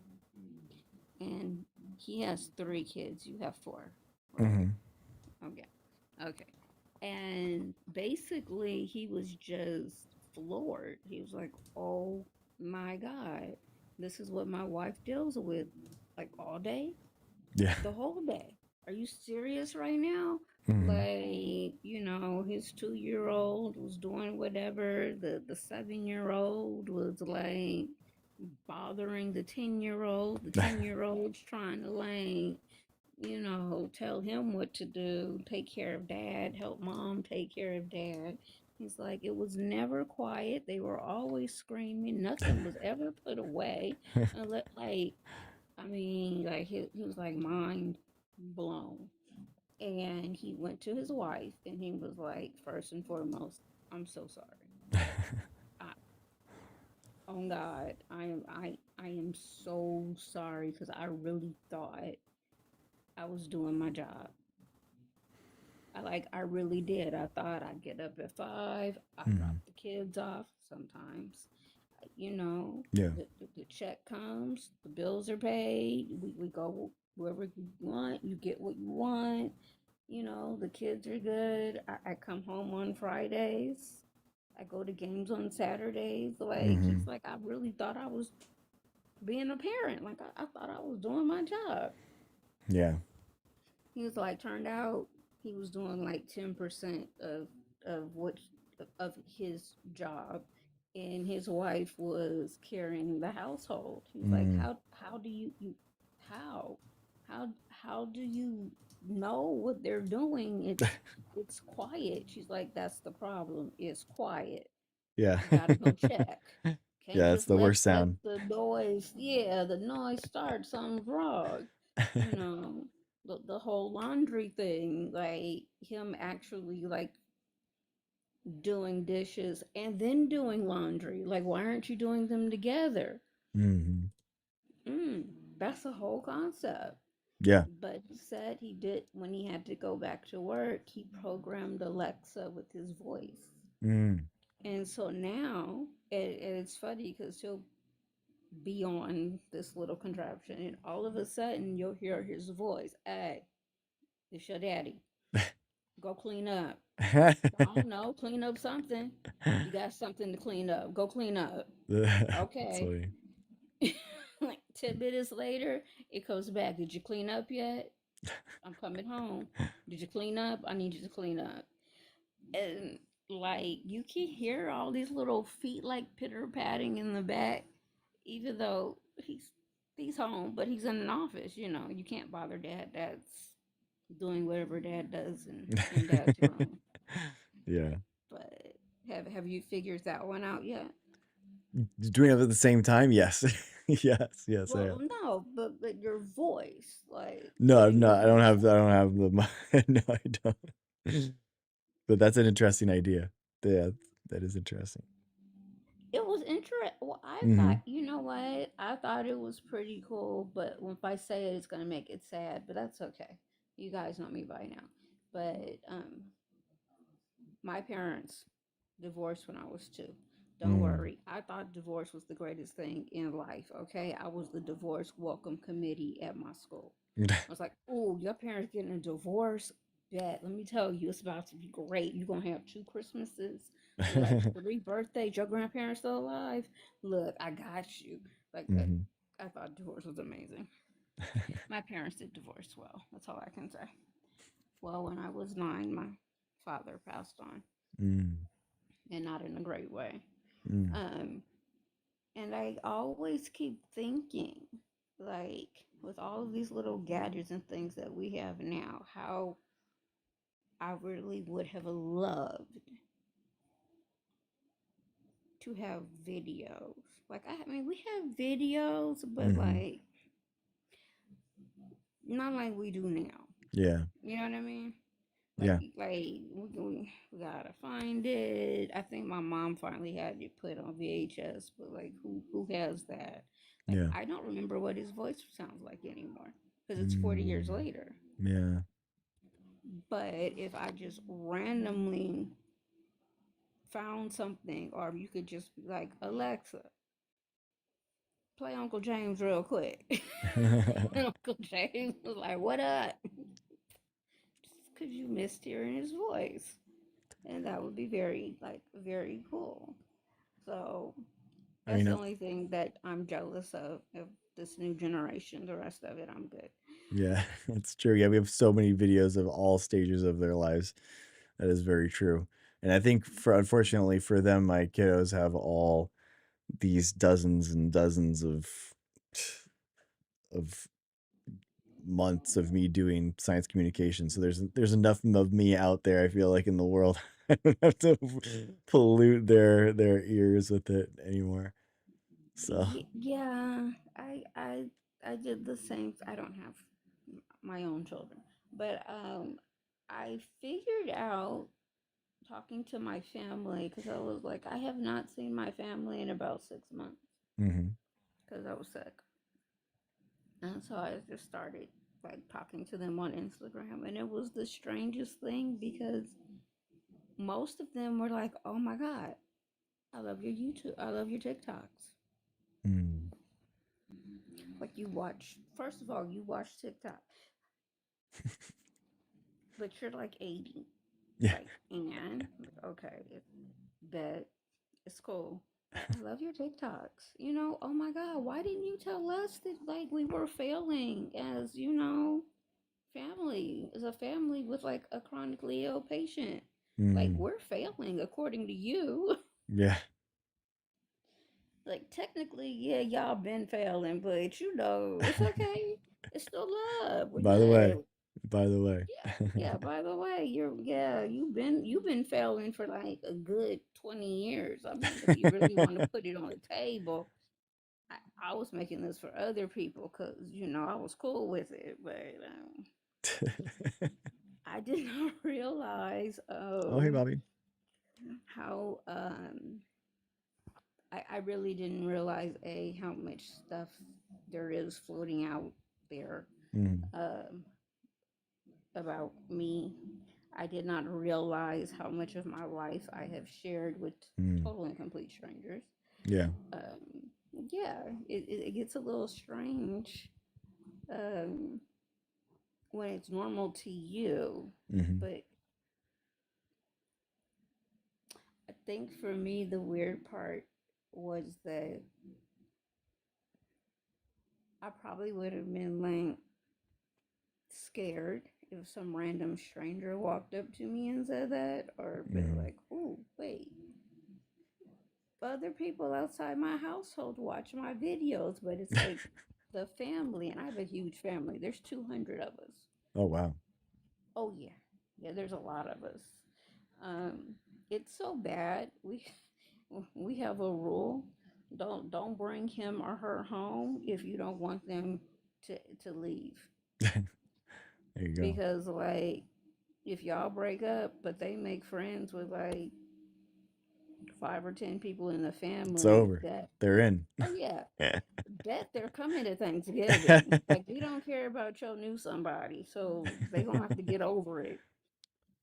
And he has three kids. You have four, right? Mm-hmm. Okay. Okay. And basically, he was just floored. He was like, "Oh my God, this is what my wife deals with like all day, Yeah. the whole day. Are you serious right now?" Mm-hmm. Like, his 2 year old was doing whatever. The 7 year old was like bothering the 10 year old. The 10 year old's trying to like, tell him what to do, take care of dad, help mom take care of dad. He's like, it was never quiet. They were always screaming. Nothing was ever put away. And like, I mean, like he was like mind blown. And he went to his wife and he was like, first and foremost, I'm so sorry. I, oh God, I am so sorry because I really thought I was doing my job. I really did. I thought I'd get up at 5. I drop Mm-hmm. the kids off sometimes. You know, Yeah. the check comes, the bills are paid. We go wherever you want. You get what you want. The kids are good. I come home on Fridays. I go to games on Saturdays. Like, Mm-hmm. he's like, I really thought I was being a parent. Like, I thought I was doing my job. Yeah. He was like, turned out he was doing like 10% of what of his job, and his wife was carrying the household. He was like, Mm. how do you how how do you know what they're doing? It's quiet. She's like, that's the problem. It's quiet. Yeah. You gotta go check. Can't Yeah, it's just the let worst let sound. the noise, yeah, the noise start. Something's wrong. You know, the whole laundry thing, like him actually like doing dishes and then doing laundry. Like, why aren't you doing them together? Mm-hmm. Mm, that's a whole concept. Yeah. But he said he did when he had to go back to work, he programmed Alexa with his voice. Mm. And so now it's funny because he'll be on this little contraption, and all of a sudden you'll hear his voice. Hey, it's your daddy. Go clean up. I don't know, clean up something. You got something to clean up. Go clean up. That's Okay. funny. Like 10 minutes later, it comes back. Did you clean up yet? I'm coming home. Did you clean up? I need you to clean up. And like you can hear all these little feet like pitter patting in the back, even though he's home, but he's in an office. You can't bother dad. Dad's doing whatever dad does in dad's room. Yeah. But have you figured that one out yet? Doing it at the same time? Yes. Yes, I Well, have. no, but your voice, like No, putting no, your voice I don't have the no, I don't. But that's an interesting idea. Yeah, that is interesting. It was interesting. Well, I Mm-hmm. thought, you know what? I thought it was pretty cool, but if I say it, it's gonna make it sad. But that's okay. You guys know me by now. But my parents divorced when I was 2. Don't Mm. worry. I thought divorce was the greatest thing in life. Okay, I was the divorce welcome committee at my school. I was like, "Oh, your parents getting a divorce? Bet. Let me tell you, it's about to be great. You're gonna have 2 Christmases, like 3 birthdays. Your grandparents still alive. Look, I got you." Like, Mm-hmm. I thought divorce was amazing. My parents did divorce well. That's all I can say. Well, when I was 9, my father passed on, Mm. and not in a great way. Mm. Um, and I always keep thinking, like, with all of these little gadgets and things that we have now, how I really would have loved to have videos. Like, I mean, we have videos, but Mm-hmm. like, not like we do now. Yeah. You know what I mean? Yeah. We gotta find it. I think my mom finally had it put on VHS, but like, who has that? Like, Yeah. I don't remember what his voice sounds like anymore because it's 40 years Mm. later. Yeah. But if I just randomly found something, or you could just be like, Alexa, play Uncle James real quick. Uncle James was like, "What up?" Just because you missed hearing his voice, and that would be very, like, very cool. So I that's mean, the only thing that I'm jealous of this new generation. The rest of it, I'm good. yeah, it's true. Yeah, we have so many videos of all stages of their lives. That is very true. And I think unfortunately for them, my kiddos have all these dozens and dozens of months of me doing science communication. So there's enough of me out there, I feel like, in the world. I don't have to pollute their ears with it anymore. So Yeah, I did the same. I don't have my own children, but I figured out talking to my family because I was like, I have not seen my family in about 6 months mhm. because I was sick, and so I just started like talking to them on Instagram, and it was the strangest thing because most of them were like, "Oh my god, I love your YouTube, I love your TikToks." Mm. Like, you watch, first of all, you watch TikTok, but you're like 80. Yeah. Like, and okay, bet it's cool. Like, I love your TikToks. Oh my God, why didn't you tell us that, like, we were failing as, family, as a family with like a chronically ill patient? Like, Mm. we're failing according to you. Yeah. Like, technically, yeah, y'all been failing, but it's okay. It's still love. We're By the way, good. by the way. Yeah, yeah. By the way, you've been failing for like a good 20 years. I mean, if you really want to put it on the table, I was making this for other people because I was cool with it, but I did not realize Oh, hey, Bobby. how I really didn't realize how much stuff there is floating out there Mm. um, about me. I did not realize how much of my life I have shared with Mm. total and complete strangers. Yeah. Um, yeah, it gets a little strange um, when it's normal to you. Hmm. But I think for me, the weird part was that I probably would have been like scared if some random stranger walked up to me and said that, or been Hmm. like, "Oh, wait, other people outside my household watch my videos," but it's like the family, and I have a huge family. There's 200 of us. Oh, wow. Oh yeah, yeah. There's a lot of us. Um, it's so bad. We have a rule: don't bring him or her home if you don't want them to leave, There you go. because like if y'all break up, but they make friends with like 5 or 10 people in the It's family over. that, They're in. oh yeah, that they're coming to Thanksgiving. Like they don't care about your new somebody, so they gonna have to get over it.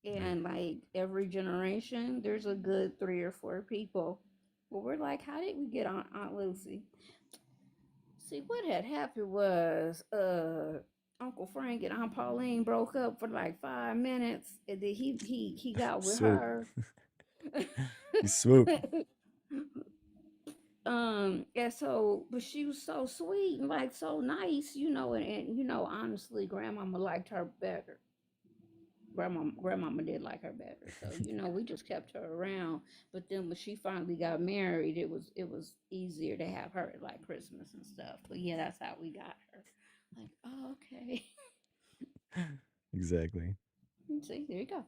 Right. And like every generation, there's a good 3 or 4 people. Well, we're like, how did we get on Aunt Lucy? See, what had happened was Uncle Frank and Aunt Pauline broke up for like 5 minutes, and then he got with Swoop. her. You swoop. And so, but she was so sweet and like so nice, and honestly, grandmama liked her better. Grandmama did like her better, so we just kept her around. But then when she finally got married, it was easier to have her at like Christmas and stuff. But yeah, that's how we got her. Like, oh, okay. Exactly. See, there you go.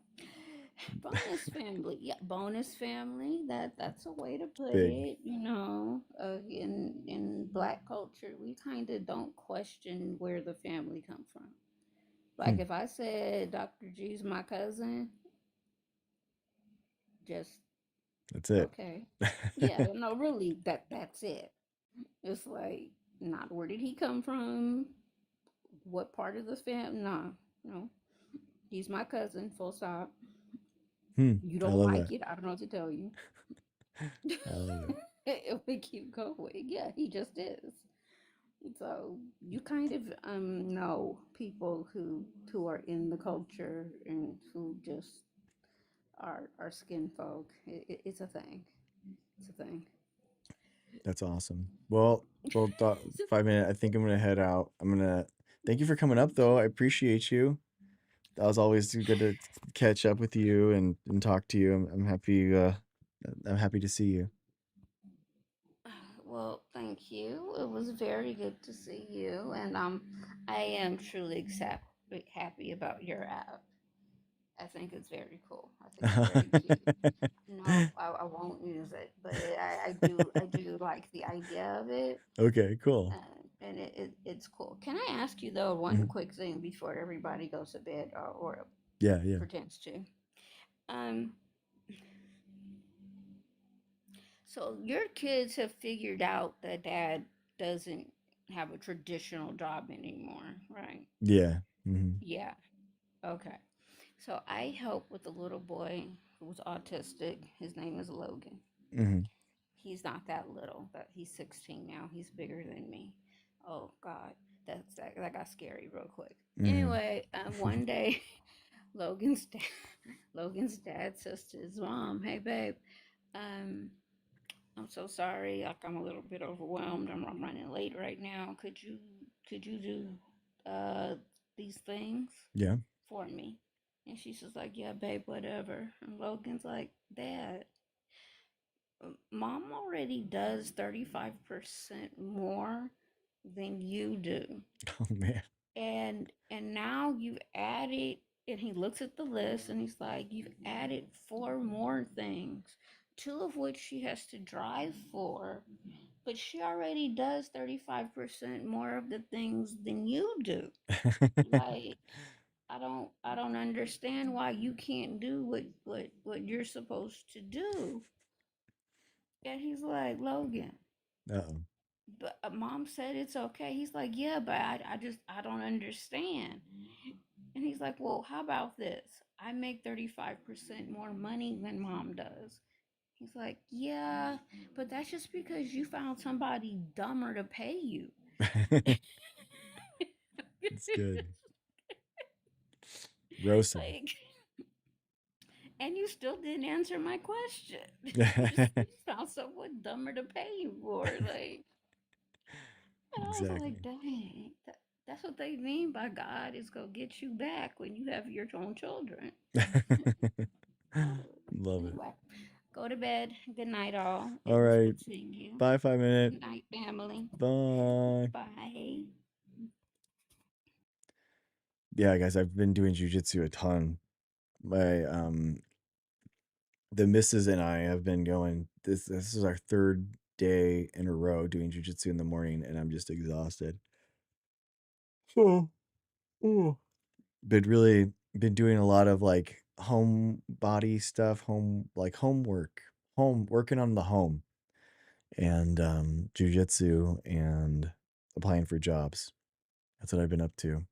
Bonus family, yeah, bonus family. That's a way to put Big. it. In Black culture, we kind of don't question where the family come from. Like Hmm. if I said Dr. G's my cousin, just That's it. okay. Yeah, no, really, that's it. It's like, not where did he come from? What part of the family? Nah, no, he's my cousin. Full stop. You I don't love like that. it? I don't know what to tell you. I love it. If we keep going, yeah, he just is. So you kind of know people who are in the culture and who just are skin folk. It's a thing. It's a thing. That's awesome. Well, 5 minutes. I think I'm gonna head out. Thank you for coming up though. I appreciate you. That was always good to catch up with you and talk to you. I'm happy. I'm happy to see you. Well, thank you. It was very good to see you, and I am truly happy about your app. I think it's very cool. I think it's very cute. No, I won't use it, but I do like the idea of it, Okay, cool. and it's cool. Can I ask you though one Mhm. quick thing before everybody goes to bed or Yeah, yeah. pretends to? Um, so your kids have figured out that dad doesn't have a traditional job anymore, right? Yeah. Hmm. Yeah. Okay. So I help with a little boy who's autistic. His name is Logan. Hmm. He's not that little. That he's 16 now. He's bigger than me. Oh God, that got scary real quick. Hmm. Anyway, one day, Logan's dad, Logan's dad says to his mom, "Hey babe, um, I'm so sorry. Like I'm a little bit overwhelmed. I'm running late right now. Could you do these things Yeah. for me?" And she's just like, "Yeah, babe, whatever." And Logan's like, "Dad, mom already does 35% more than you do. Oh man. And now you've added," and he looks at the list and he's like, "You've added 4 more things, two of which she has to drive for, but she already does 35% more of the things than you do. Like, I don't understand why you can't do what you're supposed to do." And he's like, "Logan, Uh-oh. but mom said it's okay." He's like, "Yeah, but I don't understand." And he's like, "Well, how about this? I make 35% more money than mom does." He's like, "Yeah, but that's just because you found somebody dumber to pay you." It's good. Roasted. Like, and you still didn't answer my question. You found someone dumber to pay you for. Like, and I was Exactly. like, dang, that's what they mean by God is going to get you back when you have your own children. Love it. Anyway, go to bed. Good night, all. It All was right. good seeing you. Bye, 5 minutes. Good night, family. Bye. Bye. Yeah, guys, I've been doing jujitsu a ton. My the missus and I have been going. This is our third day in a row doing jujitsu in the morning, and I'm just exhausted. So, oh. But really, been doing a lot of like home body stuff, homework, working on the home, and jujitsu and applying for jobs. That's what I've been up to.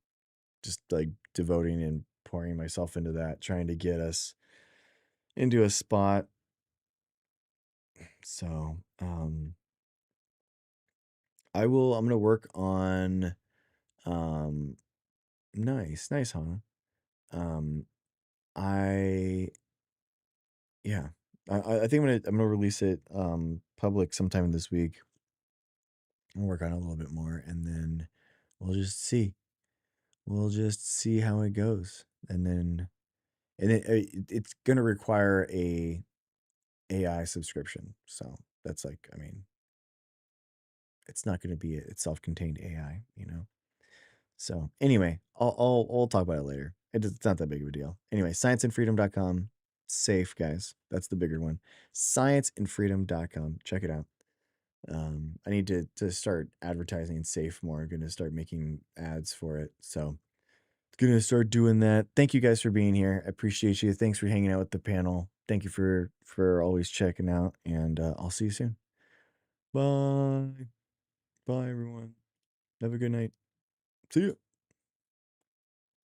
Just like devoting and pouring myself into that, trying to get us into a spot. So, I'm gonna work on, um, nice, huh? Um, I, yeah, I think I'm gonna release it, public sometime this week. I'll work on it a little bit more, and then we'll just see. We'll just see how it goes, and then it's gonna require a AI subscription. So that's like, I mean, it's not gonna be a self-contained AI, you know. So anyway, I'll talk about it later. It's not that big of a deal. Anyway, scienceandfreedom.com. Safe, guys. That's the bigger one. Scienceandfreedom.com. Check it out. I need to start advertising Safe more. I'm gonna start making ads for it. So gonna start doing that. Thank you guys for being here. I appreciate you. Thanks for hanging out with the panel. Thank you for always checking out, and I'll see you soon. Bye. Bye everyone. Have a good night. See you.